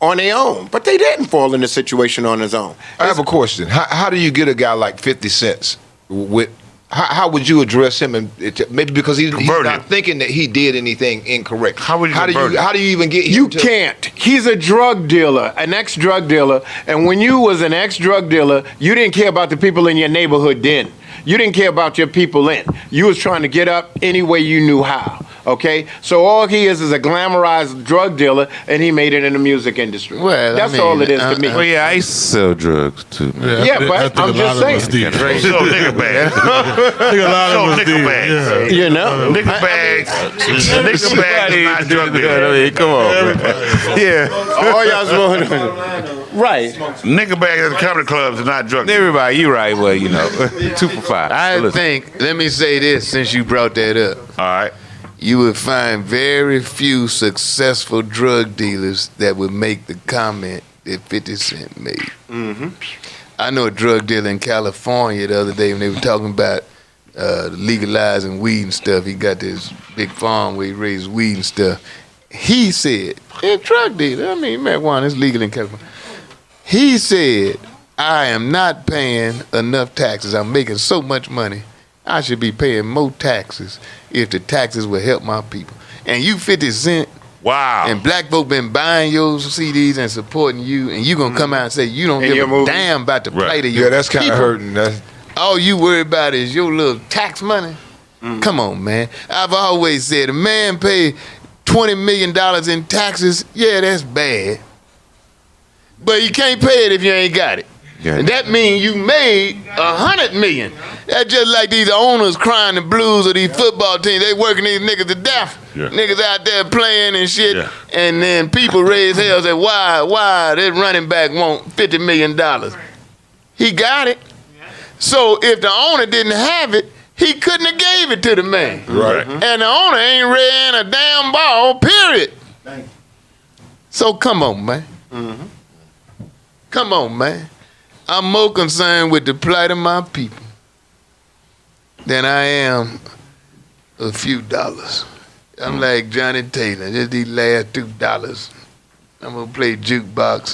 on their own. But they didn't fall in the situation on his own.
I have a question. How do you get a guy like 50 Cent with? How would you address him? And maybe because he's not thinking that he did anything incorrect. How do you even get him?
You can't. He's a drug dealer, an ex-drug dealer. And when you was an ex-drug dealer, you didn't care about the people in your neighborhood then. You didn't care about your people in. You was trying to get up any way you knew how. Okay? So all he is a glamorized drug dealer, and he made it in the music industry.
Well,
that's all it is to me.
Well, yeah, I used to sell drugs too, man.
Yeah, but I'm just saying.
So nigga bags. Nigga bags.
You know?
Nigga bags. Nigga bags is not drug dealer.
Come on, man. Yeah.
All y'all smoking. Right.
Nigga bags at the comedy clubs is not drug dealer.
Everybody, you right. Well, you know, 2 for 5.
I think, let me say this since you brought that up.
All right.
You would find very few successful drug dealers that would make the comment that 50 Cent made.
Mm-hmm.
I know a drug dealer in California the other day when they were talking about legalizing weed and stuff. He got this big farm where he raised weed and stuff. He said, a drug dealer, I mean, marijuana is legal in California. He said I am not paying enough taxes. I'm making so much money. I should be paying more taxes if the taxes will help my people. And you 50 Cent.
Wow.
And black folk been buying your CDs and supporting you, and you gonna come out and say you don't give a damn about the plight of your
Yeah, that's kind of
people.
hurting.
All you worry about is your little tax money. Come on, man. I've always said a man pay $20 million in taxes. Yeah, that's bad. But you can't pay it if you ain't got it. Yeah. And that means you made $100 million. That's just like these owners crying the blues of these football teams. They working these niggas to death. Yeah. Niggas out there playing and shit. Yeah. And then people raise hell and say, why this running back want $50 million? He got it. So if the owner didn't have it, he couldn't have gave it to the man.
Right.
And the owner ain't ran a damn ball, period. So come on, man. Come on, man. I'm more concerned with the plight of my people than I am a few dollars. I'm like Johnny Taylor, just these last $2. I'm gonna play jukebox.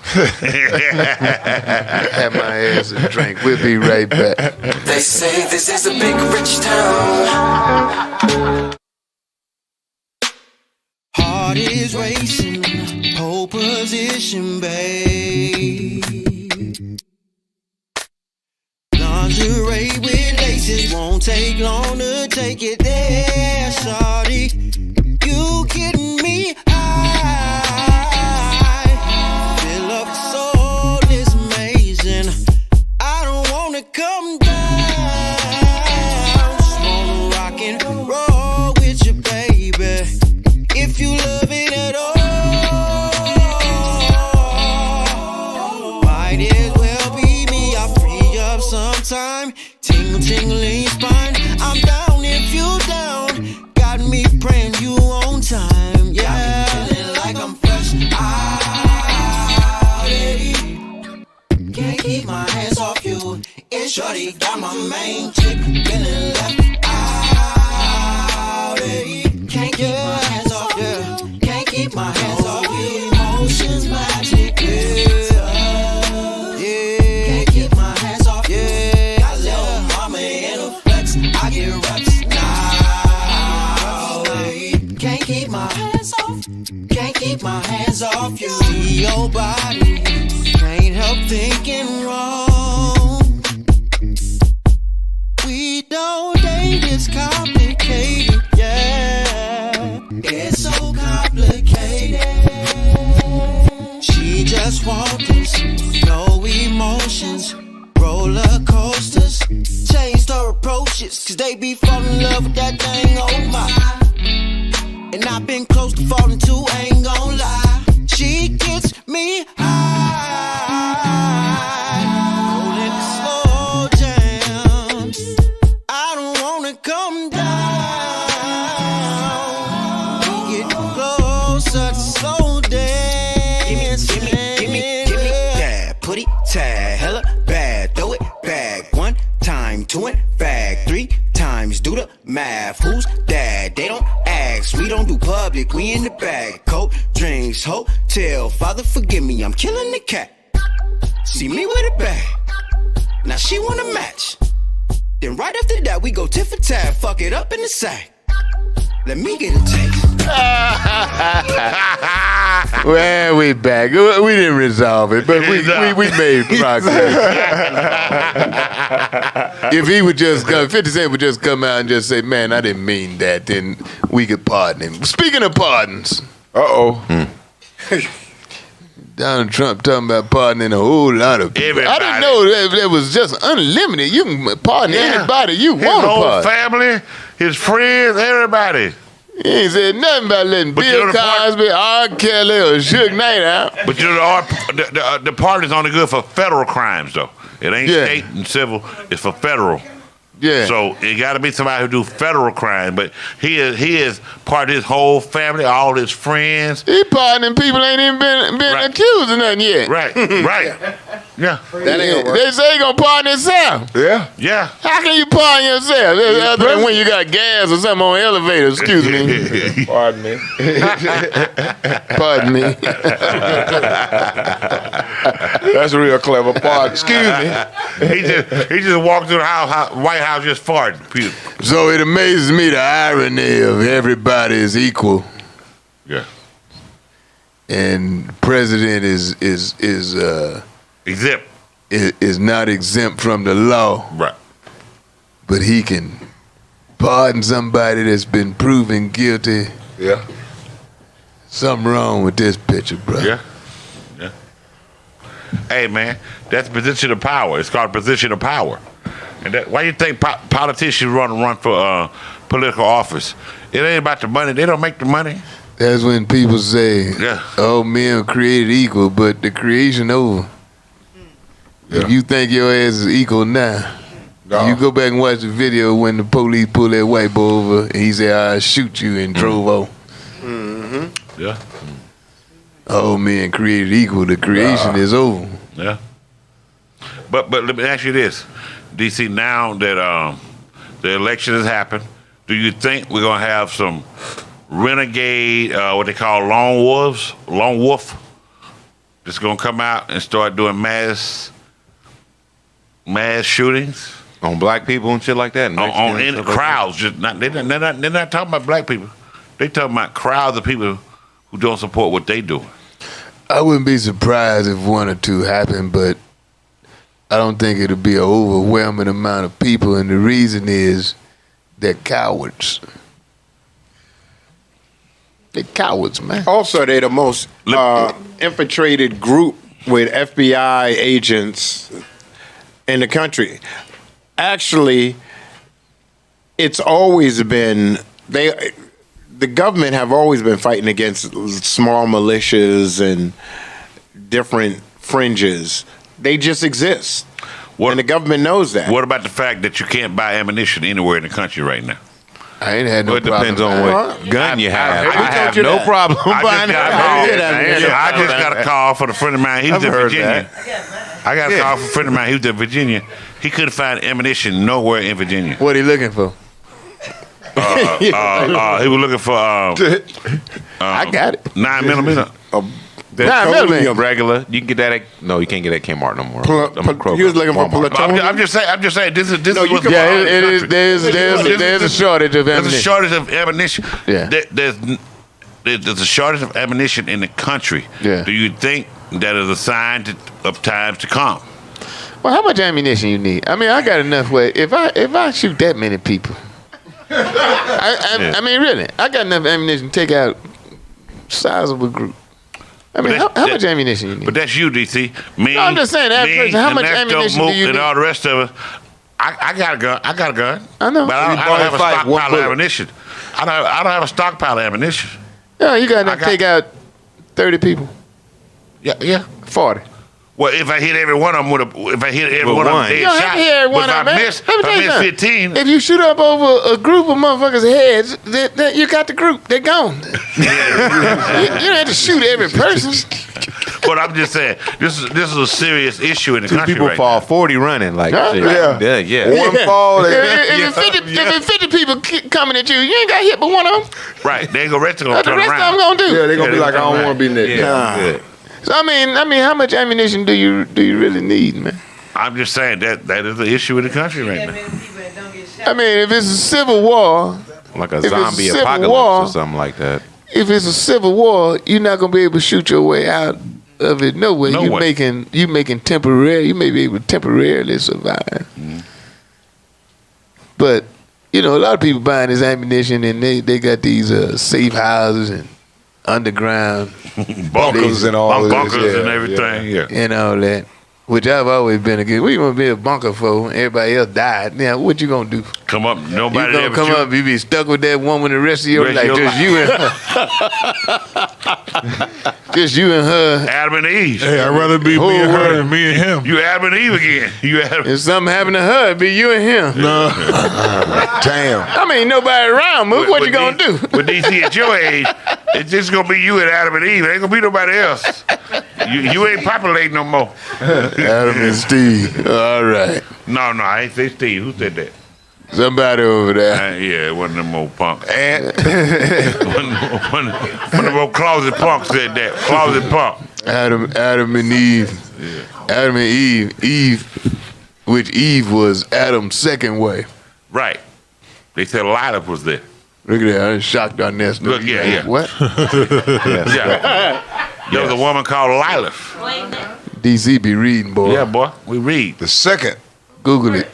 Have my ass a drink. We'll be right back.
They say this is a big rich town. Heart is racing, pole position, babe. Lingerie with laces, won't take long to take it there, shawty. You kidding me? Fill up soul is amazing. I don't wanna come down. Just wanna rock and roll with you, baby. If you love it at all, might as well be me. I free up sometime. Tingle, tingling spine. I'm down if you down. Got me praying you on time. Yeah, got me feeling like I'm fresh out. Can't keep my hands off you. It's shorty got my main chick feeling left out. Can't keep my hands off you. Can't keep my hands off you. Emotions magic. Can't keep my hands off you. Got little mama in a flex. I get reps now. Can't keep my hands off. Can't keep my hands off you. See your body. Can't help thinking wrong. We don't date, it's complicated, yeah. It's so complicated. She just wants this, no emotions. Roller coasters, changed her approaches, cause they be falling in love with that thing, oh my. And I've been close to falling too, ain't gon' lie. She gets me high. Rolling slow jams. I don't wanna come down. We get closer to slow dance. Give me that. Put it tag, hella bad. Throw it back. 1 time, 2 and back. 3 times, do the math. Who's that? They don't ask. We don't do public, we in the bag. Cold drinks, hotel. Father, forgive me, I'm killing the cat. See me with a bag. Now she wanna match. Then right after that, we go tit for tat. Fuck it up in the sack. Let me get a taste.
Well, we back. We didn't resolve it, but we made progress. If he would just come, 50 Cent would just come out and just say, man, I didn't mean that, then we could pardon him. Speaking of pardons. Donald Trump talking about pardoning a whole lot of people.
Everybody.
I didn't know that was just unlimited. You can pardon anybody you want to
pardon. His whole
pardon.
family, his friends, everybody.
He ain't said nothing about letting Bill Cosby, R. Kelly, or Suge Knight out.
But you know, the pardon is only good for federal crimes, though. It ain't state and civil. It's for federal.
Yeah.
So it got to be somebody who do federal crime. But he is part of his whole family, all his friends.
He pardoning people ain't even been accused of nothing yet.
Right. Yeah.
That ain't gonna work.
They say he gonna pardon himself.
Yeah.
How can you pardon yourself? Other than when you got gas or something on elevators. Excuse me.
Pardon me.
Pardon me.
That's a real clever part. Excuse me.
He just walked through the White House just farted.
So it amazes me the irony of everybody is equal.
Yeah.
And the president is
exempt.
Is not exempt from the law.
Right.
But he can pardon somebody that's been proven guilty.
Yeah.
Something wrong with this picture, bro.
Yeah. Yeah. Hey, man, that's position of power. It's called position of power. And why you think politicians run for political office? It ain't about the money. They don't make the money.
That's when people say, "Oh, men created equal," but the creation over. Yeah. If you think your ass is equal now, you go back and watch the video when the police pulled that white boy over and he said, "I'll shoot you," and drove off.
Mm-hmm. Yeah.
Oh, men created equal. The creation is over.
Yeah. But let me ask you this, DC. Now that the election has happened, do you think we're gonna have some renegade, what they call lone wolf, that's gonna come out and start doing mass shootings
on black people and shit like that?
On in crowds, just not. They're not talking about black people. They talking about crowds of people who don't support what they do.
I wouldn't be surprised if one or two happened, but I don't think it'll be an overwhelming amount of people, and the reason is they're cowards. They're cowards, man.
Also, they're the most infiltrated group with FBI agents in the country. Actually, it's always been the government have always been fighting against small militias and different fringes. They just exist. And the government knows that.
What about the fact that you can't buy ammunition anywhere in the country right now?
I ain't had no
problem. It depends on what gun you have. I have
no
problem buying ammunition.
I just got a call from a friend of mine. He was in Virginia. I got a call from a friend of mine. He was in Virginia. He couldn't find ammunition nowhere in Virginia.
What he looking for?
He was looking for.
I got it.
9mm.
Regular. You can get that. No, you can't get that at Kmart no more.
He was looking for plutonium.
I'm just saying. This is.
There's a shortage of ammunition.
There's a shortage of ammunition.
Yeah.
There's a shortage of ammunition in the country.
Yeah.
Do you think that is a sign of times to come?
Well, how much ammunition you need? I mean, I got enough way. If I shoot that many people, I mean, really, I got enough ammunition to take out sizable group. I mean, how much ammunition you need?
But that's you, DC. Me,
no, I'm just saying, how much ammunition do you need?
And all the rest of it. I got a gun. I
know.
But I don't have a stockpile of ammunition. I don't have a stockpile of ammunition.
Yeah, you got to take out 30 people.
Yeah.
40.
Well, if I hit every one of them if I hit every one of them dead shot,
if
I miss 15.
If you shoot up over a group of motherfuckers' heads, then you got the group. They're gone. You don't have to shoot every person.
But I'm just saying, this is a serious issue in the country
people
right
fall
now.
40 running like shit. Yeah.
One fall.
If 50 people coming at you, you ain't got hit but one of them.
Right. They ain't gonna rest of them turn
the rest
around.
of them gonna do.
Yeah, they're gonna be like, I don't want to be next.
Yeah.
So I mean, how much ammunition do you really need, man?
I'm just saying that is the issue in the country right now.
I mean, if it's a civil war,
like a zombie apocalypse or something like that.
If it's a civil war, you're not gonna be able to shoot your way out of it. No way. You making temporary. You may be able to temporarily survive. Mm-hmm. But a lot of people buying this ammunition and they got these safe houses and underground
bunkers and all
bunkers and everything,
and all that. Which I've always been against. We gonna be a bunker for everybody else died. Now what you gonna do?
Come up, nobody.
You gonna come up? You be stuck with that woman the rest of your life. Just you and her. Just you and her.
Adam and Eve.
Hey, I'd rather be me and her than me and him.
You Adam and Eve again.
If something happened to her, it'd be you and him.
No.
Damn.
I mean, nobody around. What you gonna do?
But DC, at your age, it's just gonna be you and Adam and Eve. It ain't gonna be nobody else. You ain't populating no more.
Adam and Steve. All right.
No, I ain't say Steve. Who said that?
Somebody over there.
Yeah, it wasn't them old punks. one of them old closet punks said that. Closet punk.
Adam and Eve. Adam and Eve, which Eve was Adam's second wife.
Right. They said Lilith was there.
Look at that. I shocked our nest.
Look, yeah.
What?
Yeah. There was a woman called Lilith.
DC be reading, boy.
Yeah, boy. We read.
The second.
Google it.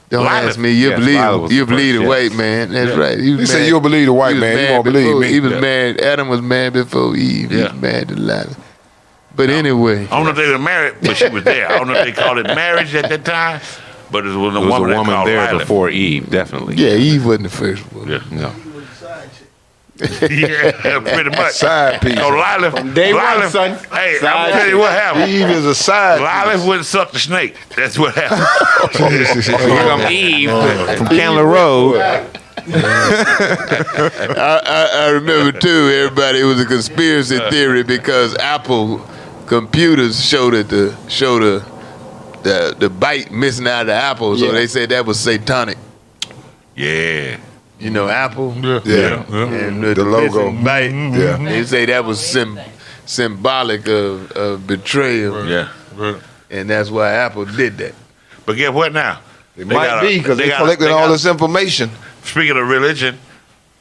Don't
Lilith.
ask me. You
Yes, Lilith was
believe
the
the
first,
white man. That's right.
He said you'll believe the white man. You won't believe me.
He was married. Adam was married before Eve. He
Yeah.
was married to Lilith. But anyway.
I don't know if they were married, but she was there. I don't know if they called it marriage at that time, but it was a
There was
woman,
a woman
called
there
Lilith.
before Eve, definitely.
Yeah, Eve wasn't the first one.
Yeah.
No.
Yeah, pretty much.
Side piece.
So Lilith,
From day one,
Lilith,
son.
Hey,
Side
I'm telling you what happened.
Eve is a side
Lilith
piece.
wouldn't suck the snake. That's what happened.
Here come Eve from Candler Road.
I remember too, everybody, it was a conspiracy theory because Apple computers showed the bite missing out of the apple, so they said that was satanic.
Yeah.
You know, Apple.
Yeah.
And
The logo.
missing bite.
Yeah.
They say that was symbolic of betrayal.
Yeah.
And that's why Apple did that.
But guess what now?
It might be because they collected all this information.
Speaking of religion,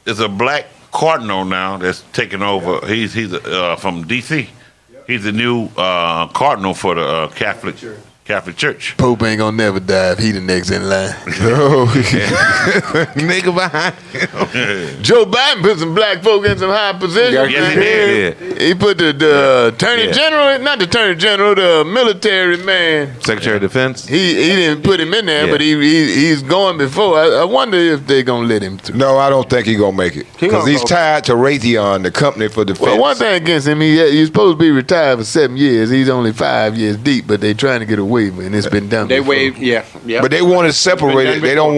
there's a black cardinal now that's taking over. He's from D.C. He's the new cardinal for the Catholic Church.
Pope ain't gonna never die if he the next in line.
Nigga behind
Joe Biden put some black folk in some high positions.
Yes, he did.
He put the attorney general, not the attorney general, the military man.
Secretary of Defense.
He didn't put him in there,
Yeah.
but he's going before. I wonder if they're gonna let him through.
No, I don't think he's gonna make it because he's tied to Raytheon, the company for defense.
Well, one thing against him, he's supposed to be retired for 7 years. He's only 5 years deep, but they trying to get a waiver, and it's been done.
They
before.
waived, yeah.
But they want to separate it. They don't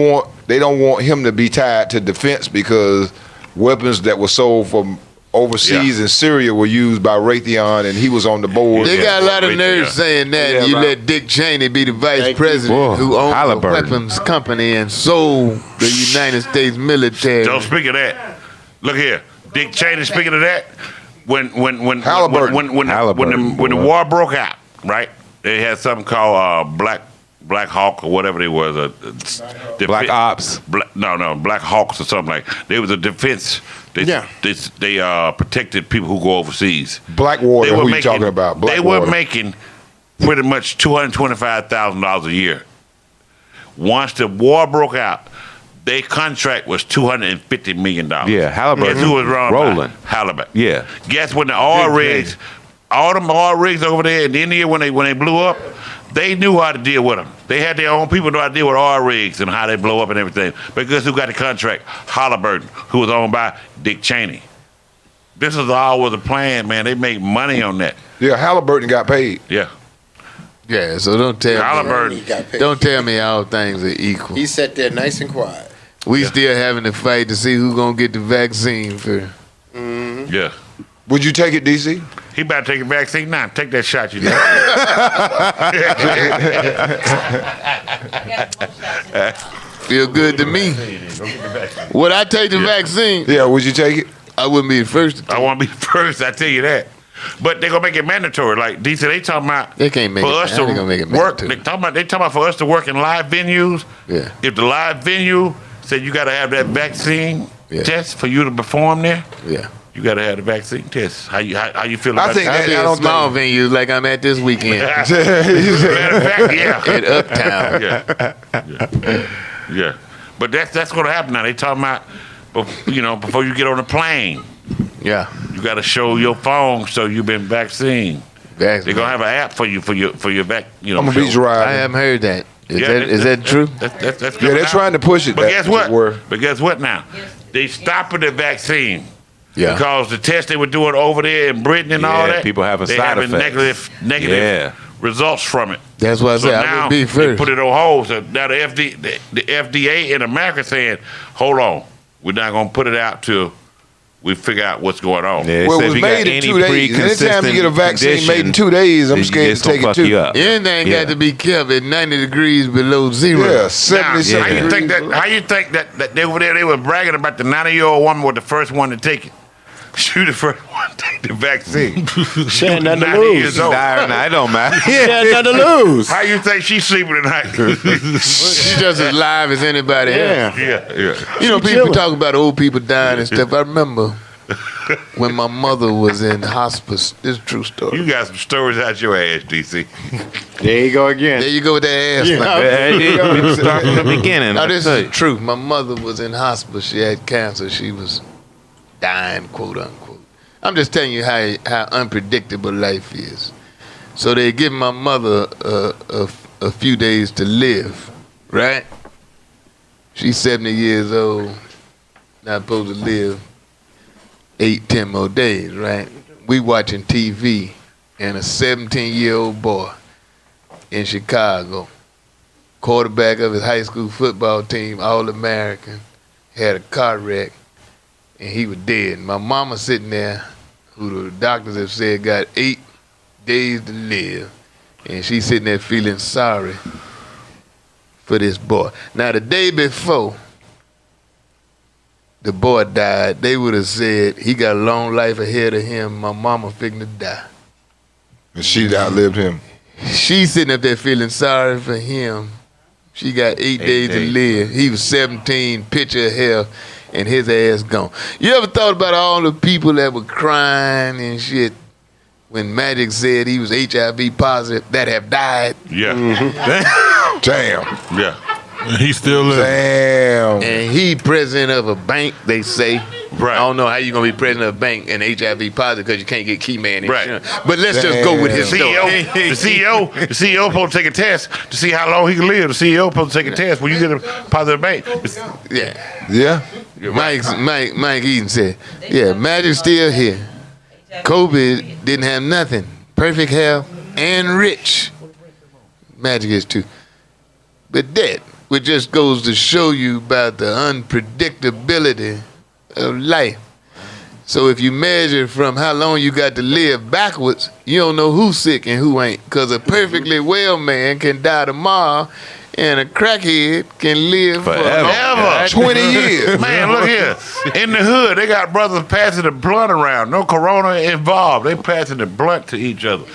want him to be tied to defense because weapons that were sold from overseas in Syria were used by Raytheon, and he was on the board.
They got a lot of nerves saying that.
Yeah,
you
right.
let Dick Cheney be the vice
Thank
president
you.
who owns the
Halliburton.
weapons company and sold the United States military.
Don't speak of that. Look here, Dick Cheney. Speaking of that, when
Halliburton.
when the war broke out, right? They had something called Black Hawk or whatever it was.
Black Ops.
Black Hawks or something like. They was a defense. They protected people who go overseas.
Blackwater, who you talking about?
They were
Blackwater.
making pretty much $225,000 a year. Once the war broke out, their contract was $250 million.
Yeah, Halliburton.
Guess who was wrong?
Rolling.
Halliburton.
Yeah.
Guess when the oil rigs, all them oil rigs over there in India when they blew up, they knew how to deal with them. They had their own people know how to deal with oil rigs and how they blow up and everything. But guess who got the contract? Halliburton, who was owned by Dick Cheney. This is all was a plan, man. They made money on that.
Yeah, Halliburton got paid.
Yeah.
Yeah, so don't tell
Halliburton.
me. Don't tell me all things are equal.
He sat there nice and quiet.
We still having to fight to see who's gonna get the vaccine for.
Yeah.
Would you take it, DC?
He about to take a vaccine now. Take that shot, you know.
Feel good to me. Would I take the vaccine?
Yeah, would you take it?
I wouldn't be the first.
I won't be first, I tell you that. But they're gonna make it mandatory. Like DC, they talking about
They can't make
for
it.
us
How
to
they gonna make it
work.
mandatory?
They talking about for us to work in live venues.
Yeah.
If the live venue said you gotta have that vaccine test for you to perform there,
Yeah.
you gotta have the vaccine test. How you feel about
think
that?
I be
I
in
don't
small venues like I'm at this weekend
Matter of fact, yeah.
at Uptown.
Yeah. But that's gonna happen now. They talking about before you get on the plane.
Yeah.
You got to show your phone so you've been vaccinated. They're gonna have an app for you for your back.
I'm gonna beach ride.
I haven't heard that.
Yeah,
Is that true?
That's
Yeah, they're trying to push it.
But guess what?
Word.
But guess what now? They stopping the vaccine.
Yeah.
Because the test they were doing over there in Britain and all
Yeah,
that,
people having
they
side
having
effects.
negative results from it.
That's why I
So
said I
now
would be
they
first.
put it on hold. So now the FDA in America saying, hold on, we're not gonna put it out till we figure out what's going on.
Yeah,
Well,
say
it
if
was
you got
made in
any
2 days. Anytime you get a vaccine
pre-consistent
made in 2 days, I'm
condition,
scared
it's
to take
gonna
it
fuck you
too.
up.
Anything
Yeah.
got to be kept at 90 degrees below zero.
Yeah,
Now,
77
how you
degrees.
think that they over there they were bragging about the 90-year-old woman was the first one to take it? She the first one to take take the vaccine.
She had nothing to
90
lose.
years old.
It don't matter.
She had nothing to lose.
How you think she's sleeping tonight?
She's just as live as anybody else.
Yeah.
You know,
She
people
chillin'.
talk about old people dying and stuff. I remember when my mother was in hospice. This is a true story.
You got some stories out your ass, DC.
There you go again.
There you go with that ass.
Yeah.
man.
There you go. Start from the beginning.
Now, this is true. My mother was in hospice. She had cancer. She was dying, quote unquote. I'm just telling you how unpredictable life is. So they give my mother a few days to live, right? She's 70 years old, not supposed to live 8-10 more days, right? We watching TV, and a 17-year-old boy in Chicago, quarterback of his high school football team, All-American, had a car wreck, and he was dead. My mama sitting there, who the doctors have said got 8 days to live, and she's sitting there feeling sorry for this boy. Now, the day before the boy died, they would have said he got a long life ahead of him. My mama fixing to die.
And she outlived him.
She's sitting up there feeling sorry for him. She got 8 days to live. He was 17, picture of health, and his ass gone. You ever thought about all the people that were crying and shit when Magic said he was HIV positive that have died?
Yeah.
Damn.
Yeah.
And he still lives.
Damn.
And he president of a bank, they say.
Right.
I don't know how you gonna be president of a bank and HIV positive because you can't get key man insurance.
Right.
But let's just go with his
The
story.
CEO supposed to take a test to see how long he can live. The CEO supposed to take a test when you get a positive bank.
Yeah.
Yeah.
Mike Eaton said, yeah, Magic's still here. COVID didn't have nothing. Perfect health and rich. Magic is too. But that, which just goes to show you about the unpredictability of life. So if you measure from how long you got to live backwards, you don't know who's sick and who ain't. Because a perfectly well man can die tomorrow, and a crackhead can live
Forever.
20 years.
Man, look here. In the hood, they got brothers passing the blunt around. No corona involved. They passing the blunt to each other.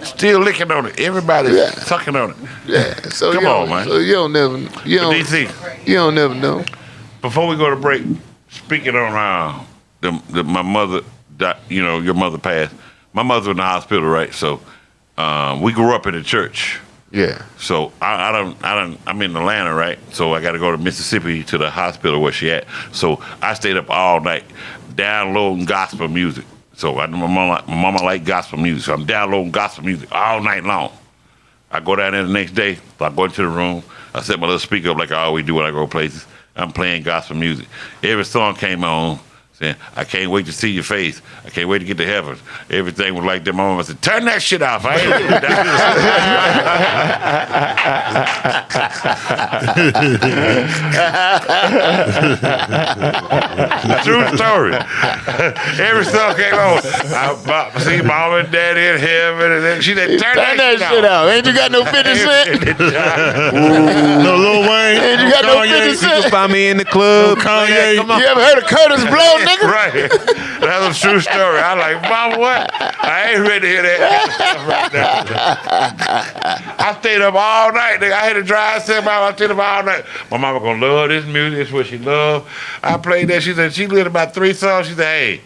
Still licking on it. Everybody's sucking on it.
Yeah. So
Come on, man.
So you don't never
DC,
you don't never know.
before we go to break, speaking on my mother, your mother passed. My mother was in the hospital, right? So we grew up in the church.
Yeah.
So I'm in Atlanta, right? So I got to go to Mississippi to the hospital where she at. So I stayed up all night downloading gospel music. So my mama liked gospel music. So I'm downloading gospel music all night long. I go down there the next day. I go into the room. I set my little speaker up like I always do when I go places. I'm playing gospel music. Every song came on. Saying, I can't wait to see your face. I can't wait to get to heaven. Everything was like that. My mama said, turn that shit off. I ain't True story. Every song came on. I see mama and daddy in heaven, and then she said, turn that shit off.
Ain't you got no 50 cent?
No Lil Wayne.
Ain't you got no 50
You
cent?
can find me in the club.
Kanye.
You ever heard of Curtis Blow, nigga?
Right. That's a true story. I like, Mama, what? I ain't ready to hear that right now. I stayed up all night, nigga. I had to drive 7 hours. I stayed up all night. My mama gonna love this music. It's what she love. I played that. She said she lived about 3 songs. She said, hey,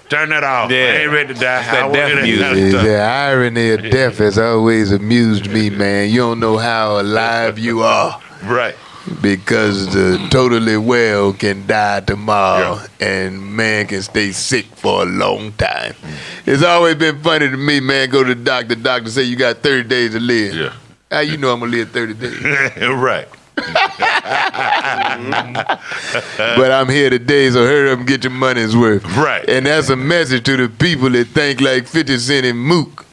turn that off.
Yeah.
I ain't ready to die.
That's that
I wanna
death
hear
music.
kind of stuff.
The irony of death has always amused me, man. You don't know how alive you are.
Right.
Because the totally well can die tomorrow and man can stay sick for a long time. It's always been funny to me, man. Go to the doctor say you got 30 days to live.
Yeah.
How you know I'm gonna live 30 days?
Right.
But I'm here today, so hurry up and get your money's worth.
Right.
And that's a message to the people that think like 50 Cent and Mook.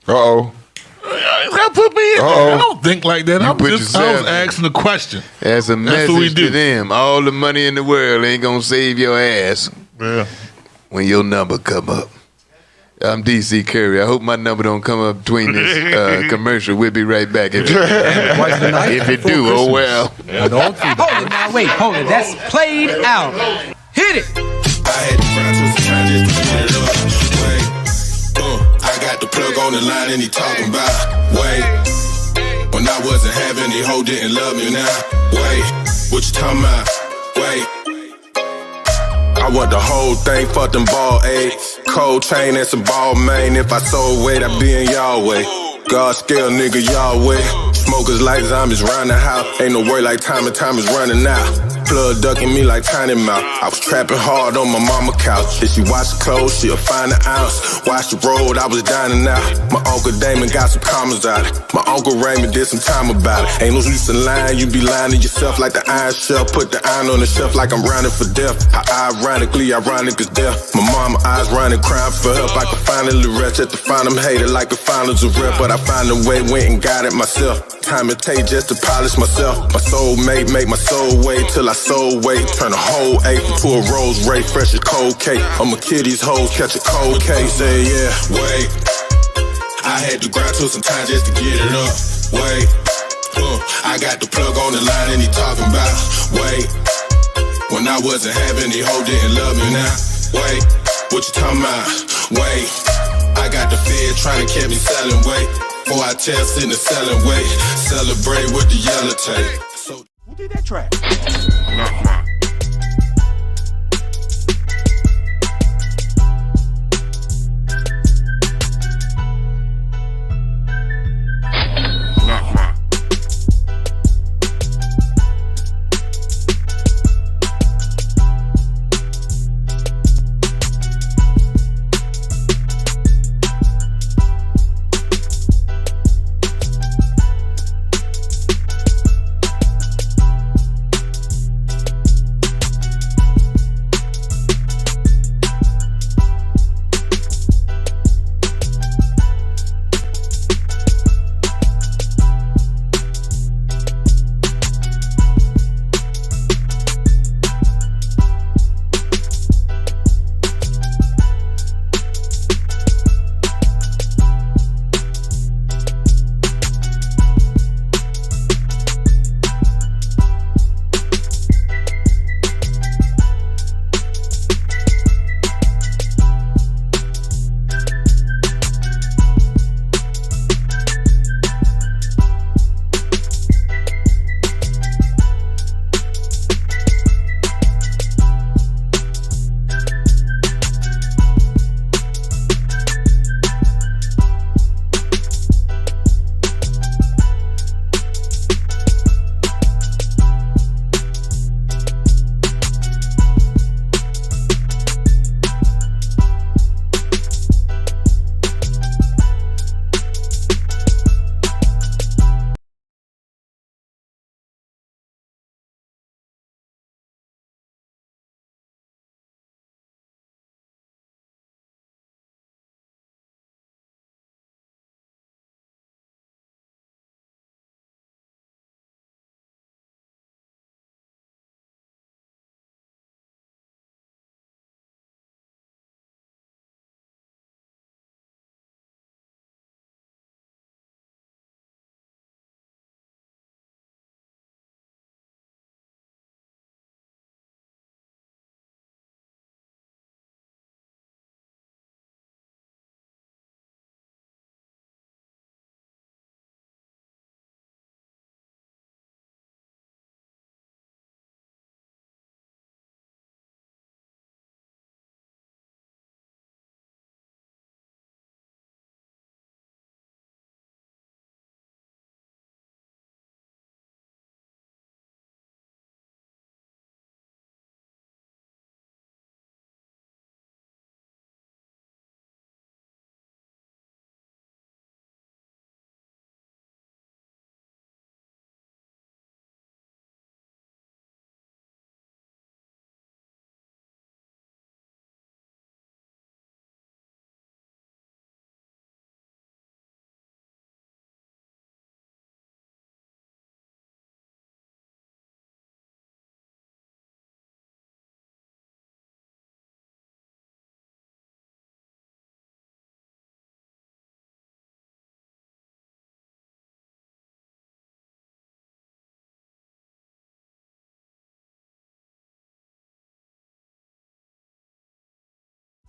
Uh-oh.
That put me in. I don't think like that. I was
yourself in.
asking a question.
That's a
That's what we
message
do.
to them. All the money in the world ain't gonna save your ass
Yeah.
when your number come up. I'm DC Curry. I hope my number don't come up between this commercial. We'll be right back. If it do, oh well.
Hold it now, wait, hold it. That's played out. Hit it.
I had to try just to get it up. plug on the line and he talking about, wait. When I wasn't having, he hoe didn't love me now. Wait, what you talking about? Wait. I want the whole thing, fuck them ball eggs. Cold chain and some ball main. If I sold weight, I'd be in y'all way. God scale, nigga, y'all way. Smokers like zombies round the house. Ain't no word like time and time is running out. Blood ducking me like Tiny Mouth. I was trapping hard on my mama couch. If she watch the clothes, she'll find an ounce. Watch the road, I was dining out. My Uncle Damon got some commas out it. My Uncle Raymond did some time about it. Ain't no use in lying, you be lying to yourself like the iron shelf. Put the iron on the shelf like I'm running for death. How ironically ironic is death. My mama eyes running, crying for help. I could finally rest at the final hater like the finals of rep. But I find a way, went and got it myself. Time it take just to polish myself. My soulmate make my soul wait till I soul weight. Turn a whole eight into a rose ray, fresh as cold cake. I'm a kid, these hoes catch a cold case. Say yeah, wait. I had to grind till some time just to get it up. Wait, I got the plug on the line and he talking about, wait. When I wasn't having, he hoe didn't love me now. Wait, what you talking about? Wait, I got the fed trying to catch me selling weight. Before I test in the selling weight, celebrate with the yellow tape.
Who did that track?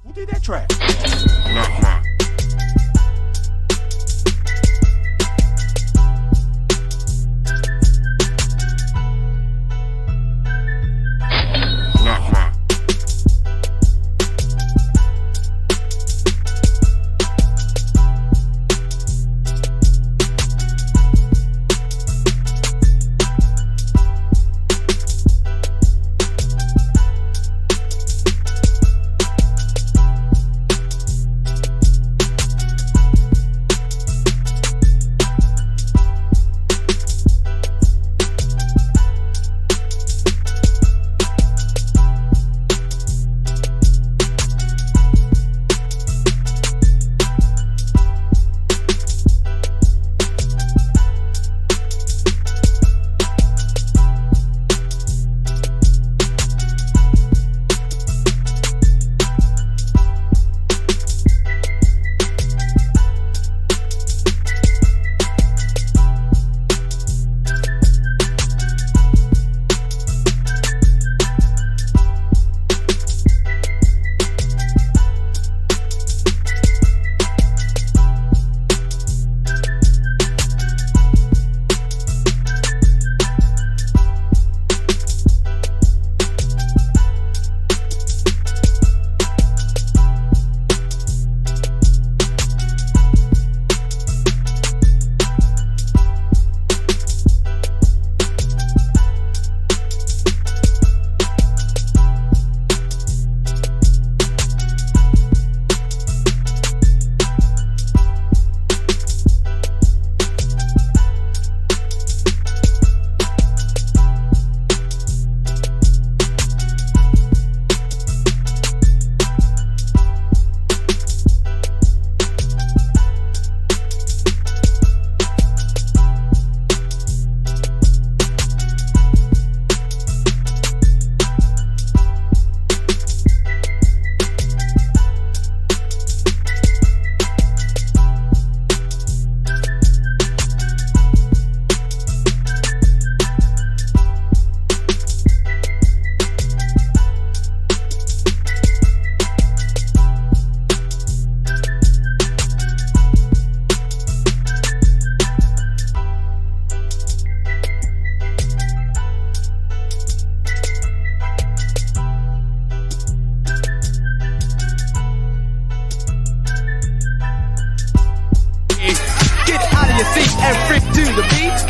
Who did that track?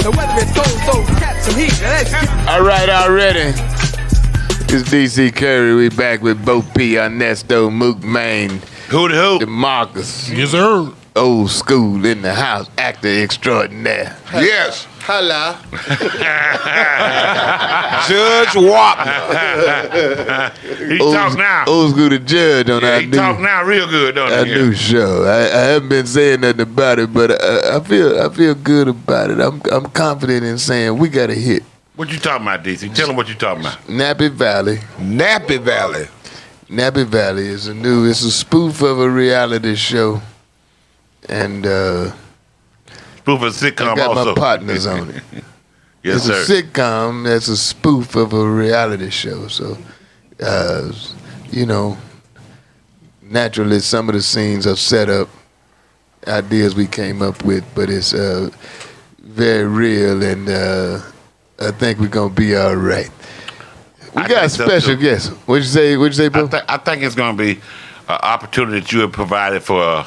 The weather is cold, so catch some heat. Let's get
All right, already. It's DC Curry. We back with Bo P, Ernesto, Mook Main,
Who the who?
DeMarcus.
Yes, sir.
Old school in the house, actor extraordinaire.
Yes.
Holla.
Judge Wapner.
He talk now.
Old school the judge on
Yeah,
our
he talk
new,
now real good, don't
our
he?
new show. I haven't been saying nothing about it, but I feel good about it. I'm confident in saying we got a hit.
What you talking about, DC? Tell him what you talking about.
Nappy Valley.
Nappy Valley.
Nappy Valley is it's a spoof of a reality show. And
Spoof of a sitcom
I got
also.
my partners on it.
Yes,
It's
sir.
a sitcom that's a spoof of a reality show. So, naturally, some of the scenes are set up, ideas we came up with, but it's very real, and I think we're going to be all right. We got a
think so,
special
too.
guest. What'd you say, Bill?
I think it's going to be an opportunity that you have provided for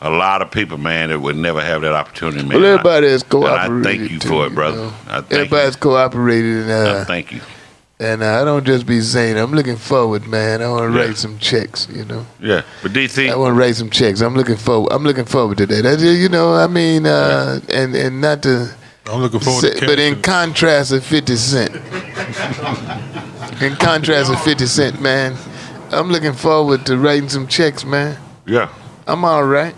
a lot of people, man, that would never have that opportunity, man.
Well, everybody has
And
cooperated.
I thank you
too,
for it, brother.
know.
I thank
Everybody's cooperated,
you. Thank you.
and I don't just be saying. I'm looking forward, man. I want to write some checks,
Yeah, but DC,
I want to write some checks. I'm looking forward to that. That's, and not to.
I'm looking forward
say,
to
but in
catching-
contrast of 50 Cent, man, I'm looking forward to writing some checks, man.
yeah.
I'm all right.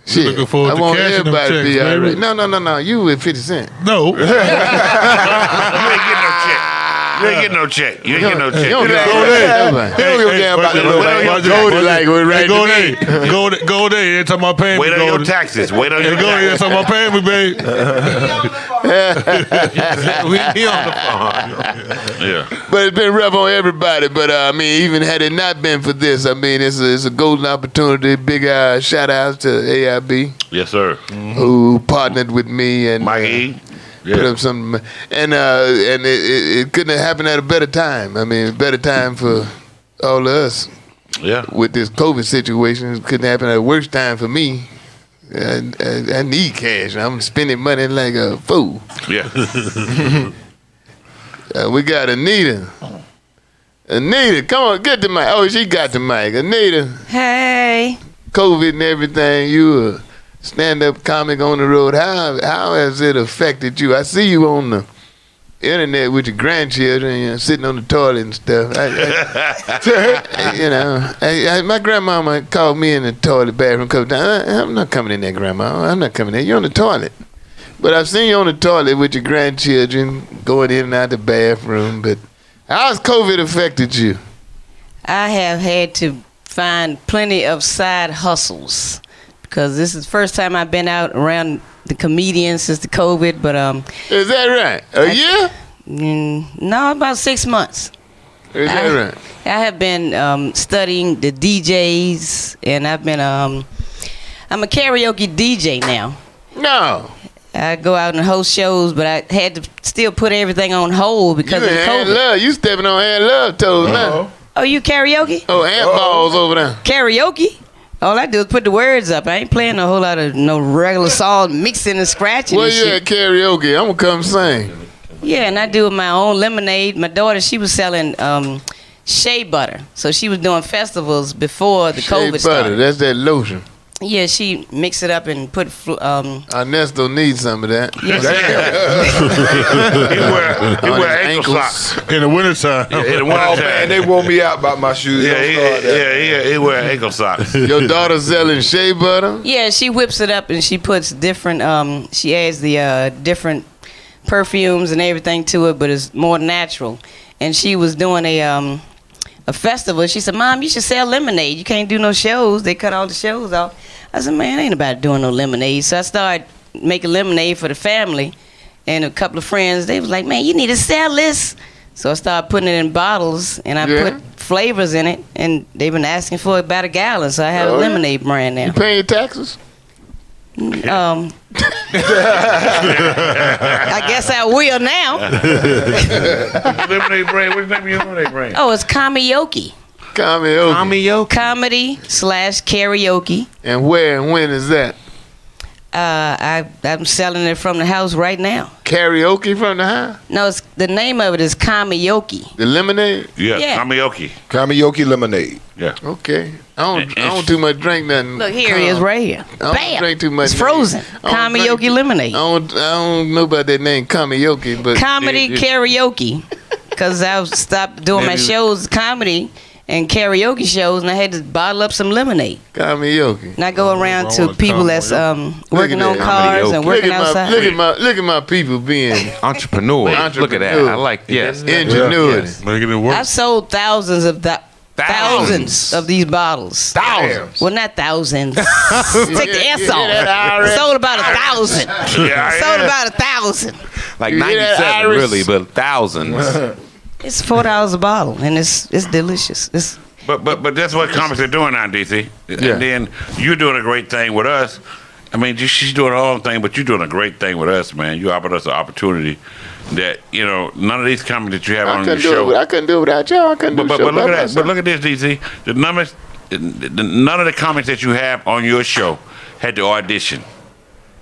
Shit,
looking forward
I
to
want
cashing them
everybody to be
checks,
all
baby.
right. No. You with 50 Cent.
No.
You ain't getting no check. You ain't getting no check. You ain't getting no check.
You don't
You
give
know,
a damn.
He don't give a damn about the little man.
Go like we're right
Go
to me.
there. Go there. Every time I pay me,
Wait on
go
your
there.
taxes. Wait on your
Go there. Every
taxes.
time I pay me, babe.
He on the phone.
Yeah.
But it's been rough on everybody. But even had it not been for this, it's a golden opportunity. Big shout out to AIB
Yes, sir.
who partnered with me and
Mike E.
put
Yeah.
up some, and it couldn't have happened at a better time. Better time for all of us
Yeah.
with this COVID situation. It couldn't happen at a worse time for me. I need cash. I'm spending money like a fool.
Yeah.
We got Anita. Anita, come on, get the mic. Oh, she got the mic. Anita,
Hey.
COVID and everything, you a stand-up comic on the road. How has it affected you? I see you on the internet with your grandchildren, sitting on the toilet and stuff. My grandmama called me in the toilet bathroom a couple times. I'm not coming in there, Grandma. I'm not coming in. You're on the toilet. But I've seen you on the toilet with your grandchildren going in and out the bathroom. But how's COVID affected you?
I have had to find plenty of side hustles because this is the first time I've been out around the comedians since the COVID. But
Is that right? A year?
No, about 6 months.
Is that right?
I have been studying the DJs, and I've been I'm a karaoke DJ now.
No.
I go out and host shows, but I had to still put everything on hold because
You
of
in hand
COVID.
love. You stepping on hand love toes now.
Oh, you karaoke?
Oh, hand balls over there.
Karaoke? All I do is put the words up. I ain't playing a whole lot of no regular song, mixing and scratching
Where
and
you
shit.
at karaoke? I'm gonna come sing.
Yeah, and I do my own lemonade. My daughter, she was selling shea butter, so she was doing festivals before the
Shea
COVID
butter.
started.
That's that lotion.
Yeah, she mixed it up and put
Ernesto needs some of that.
He wear ankle socks.
In the wintertime.
Yeah, in the
Oh
wintertime.
man, they wore me out about my shoes.
Yeah,
Don't start that.
he wear ankle socks.
Your daughter selling shea butter?
Yeah, she whips it up and she puts different. She adds the different perfumes and everything to it, but it's more natural. And she was doing a festival. She said, "Mom, you should sell lemonade. You can't do no shows. They cut all the shows off." I said, "Man, ain't about doing no lemonade." So I started making lemonade for the family, and a couple of friends. They was like, "Man, you need to sell this." So I started putting it in bottles, and I put flavors in it, and they've been asking for about a gallon. So I have a lemonade brand now.
You paying your taxes?
I guess I will now.
Lemonade brand. What's the name of your lemonade brand?
Oh, it's karaoke.
Karaoke.
Comedy / karaoke.
And where and when is that?
I'm selling it from the house right now.
Karaoke from the house?
No, the name of it is karaoke.
The lemonade?
Yeah.
Karaoke.
Karaoke lemonade.
Yeah.
Okay. I don't too much drink nothing.
Look, here it is right here.
I don't drink too much.
It's frozen. Karaoke lemonade.
I don't know about that name, karaoke, but
Comedy karaoke. Because I stopped doing my shows, comedy and karaoke shows, and I had to bottle up some lemonade.
Karaoke.
And I go around to people that's working on cars and working outside.
Look at my people being
entrepreneur. Look at that. I like
ingenuity.
Making it work.
I've sold thousands of these bottles.
Thousands.
Well, not thousands. Take the S off. Sold about 1,000. Sold about 1,000.
Like 97, really, but thousands.
It's $4 a bottle, and it's delicious.
But that's what comics are doing now, DC.
Yeah.
And then you're doing a great thing with us. I mean, she's doing her own thing, but you're doing a great thing with us, man. You offered us an opportunity that, none of these comics that you have on your show.
I couldn't do it without y'all. I couldn't do
But
the show
look
by
at that.
myself.
But look at this, DC. The numbers, none of the comics that you have on your show had to audition.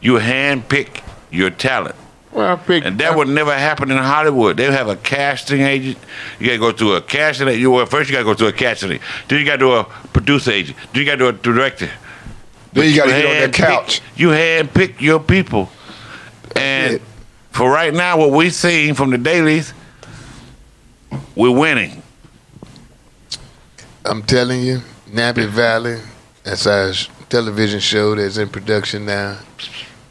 You handpick your talent.
Well,
And that would never happen in Hollywood. They have a casting agent. You got to go through a casting agent. First you got to go through a casting agent. Then you got to do a producer agent. Then you got to do a director.
Then you got to get on that couch.
You handpick your people. And for right now, what we're seeing from the dailies, we're winning.
I'm telling you, Nappy Valley, that's our television show that's in production now,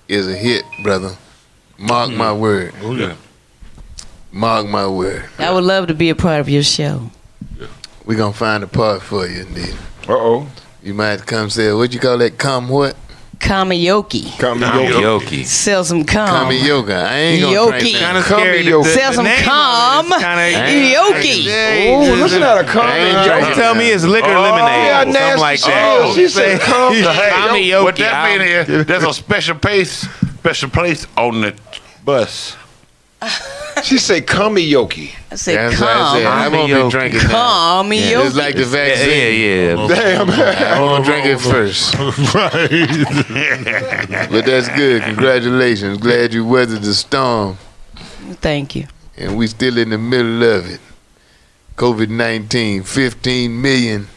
is a hit, brother. Mark my word.
Oh, yeah.
Mark my word.
I would love to be a part of your show.
We're going to find a part for you, indeed.
Uh-oh.
You might have to come say, what you call that, what?
Karaoke.
Karaoke.
Sell some cum.
Karaoke. I ain't going to drink
Kind of
that.
scary.
Sell some cum. Karaoke.
Oh, listen at a
Don't tell me it's liquor lemonade. Something like that.
She said come.
Karaoke.
What that means is there's a special place on the bus.
She say karaoke.
I said
That's what I said. I
cum.
won't be drinking that.
Karaoke.
It's like the vaccine.
Yeah.
Damn.
I won't drink it first. But that's good. Congratulations. Glad you weathered the storm.
Thank you.
And we still in the middle of it. COVID-19, 15 million.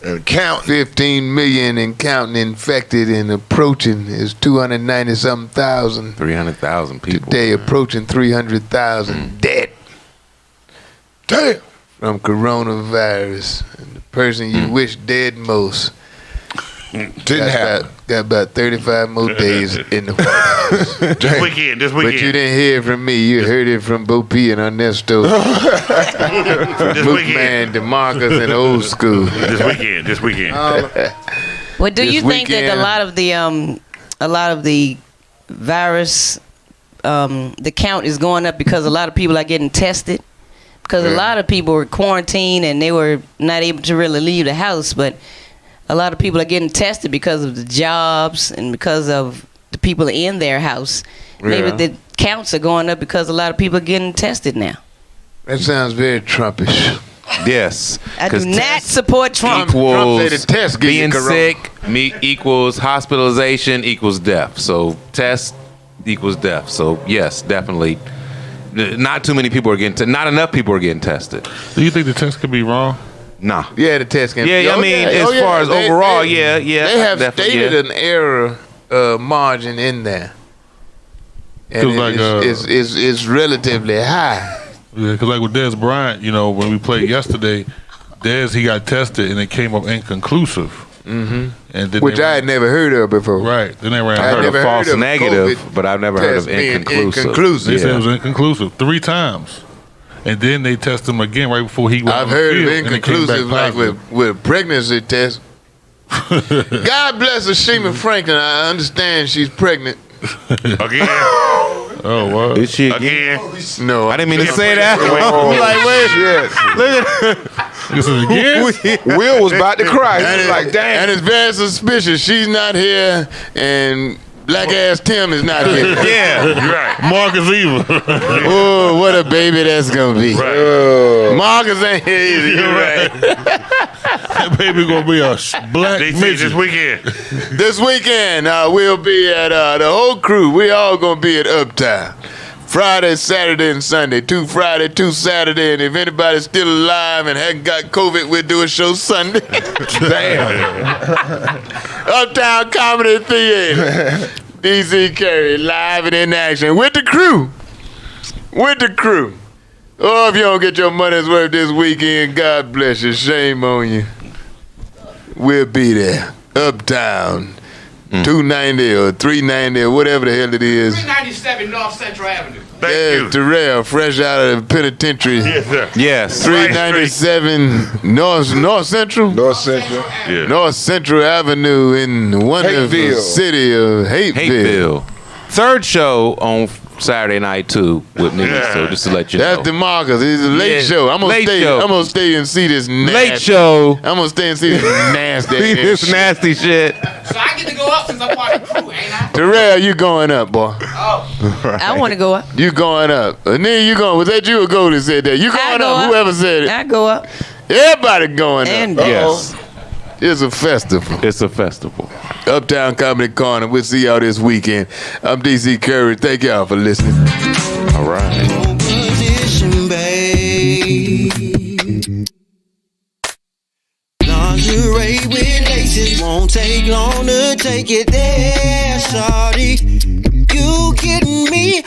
And count.
15 million and counting infected and approaching is 290-something thousand.
300,000 people.
Today approaching 300,000 dead.
Damn.
From coronavirus. And the person you wish dead most
Didn't happen.
got about 35 more days in the White House.
This weekend.
But you didn't hear it from me. You heard it from Bo P and Ernesto.
This
Bookman, DeMarcus, and Old School.
This weekend.
Well, do
This
you think that
weekend-
a lot of the virus, the count is going up because a lot of people are getting tested? Because a lot of people were quarantined and they were not able to really leave the house, but a lot of people are getting tested because of the jobs and because of the people in their house. Maybe the counts are going up because a lot of people are getting tested now.
That sounds very Trumpish.
Yes.
I do not support Trump.
Equals
Trump said the test gives you
being
corona.
sick equals hospitalization equals death. So test equals death. So yes, definitely. Not too many people are getting not enough people are getting tested.
Do you think the test could be wrong?
Nah.
Yeah, the test can.
Yeah, I mean, as far as overall, yeah.
They have
definitely,
stated an error margin in there, and it's relatively high.
Yeah, because like with Des Bryant, when we played yesterday, he got tested and it came up inconclusive.
Mm-hmm.
And then
Which I had never heard of before.
Right. Then they ran.
I heard of false negative,
COVID
but I've never heard of
test being
inconclusive.
They said it was inconclusive 3 times. And then they tested him again right before he went
I've
on the
heard of
field, and it came back
inconclusive, like
positive.
with pregnancy tests. God bless Ashima Franklin. I understand she's pregnant.
Again.
Oh, wow.
Is she
again?
No,
I didn't mean to say that.
This is again?
Will was about to cry. He
And
was like, damn.
And it's very suspicious. She's not here, and Black ass Tim is not here.
Yeah.
You're right.
Marcus Eva.
Oh, what a baby that's gonna be.
Right.
Marcus ain't here either. You're right.
That baby gonna be a black
DC
midget.
this weekend.
This weekend, we'll be at the whole crew. We all gonna be at Uptown. Friday, Saturday, and Sunday. 2 Friday, 2 Saturday. And if anybody's still alive and hadn't got COVID, we'll do a show Sunday.
Damn.
Uptown Comedy Theater. DC Curry, live and in action. With the crew. With the crew. Oh, if you don't get your money's worth this weekend, God bless you. Shame on you. We'll be there. Uptown. 290 or 390 or whatever the hell it is.
397 North Central Avenue.
Thank you.
Terrell, fresh out of the penitentiary.
Yes, sir.
Yes.
397 North Central?
North Central.
Yeah.
North Central Avenue in the wonderful
Hateville.
city of Hateville.
Third show on Saturday night too with me.
Yeah.
So just to let you know.
That's the Marcus. It's a late
Yeah,
show. I'm gonna
late
stay.
show.
I'm gonna stay and see this nasty.
Late show.
I'm gonna stay and see this nasty.
See this
shit.
nasty shit.
So I get to go up since I'm part of the crew, ain't I?
Terrell, you going up, boy?
Oh.
I want to go up.
You going up? Anita, you going? Was that you or Goldie said that? You
I
going
go
up?
up.
Whoever said it.
I go up.
Everybody going
And
up.
Yes.
It's a festival.
It's a festival.
Uptown Comedy Corner. We'll see y'all this weekend. I'm DC Curry. Thank y'all for listening.
All right.
Position, babe. Lingerie with laces won't take long to take it there, shawty. You kidding me?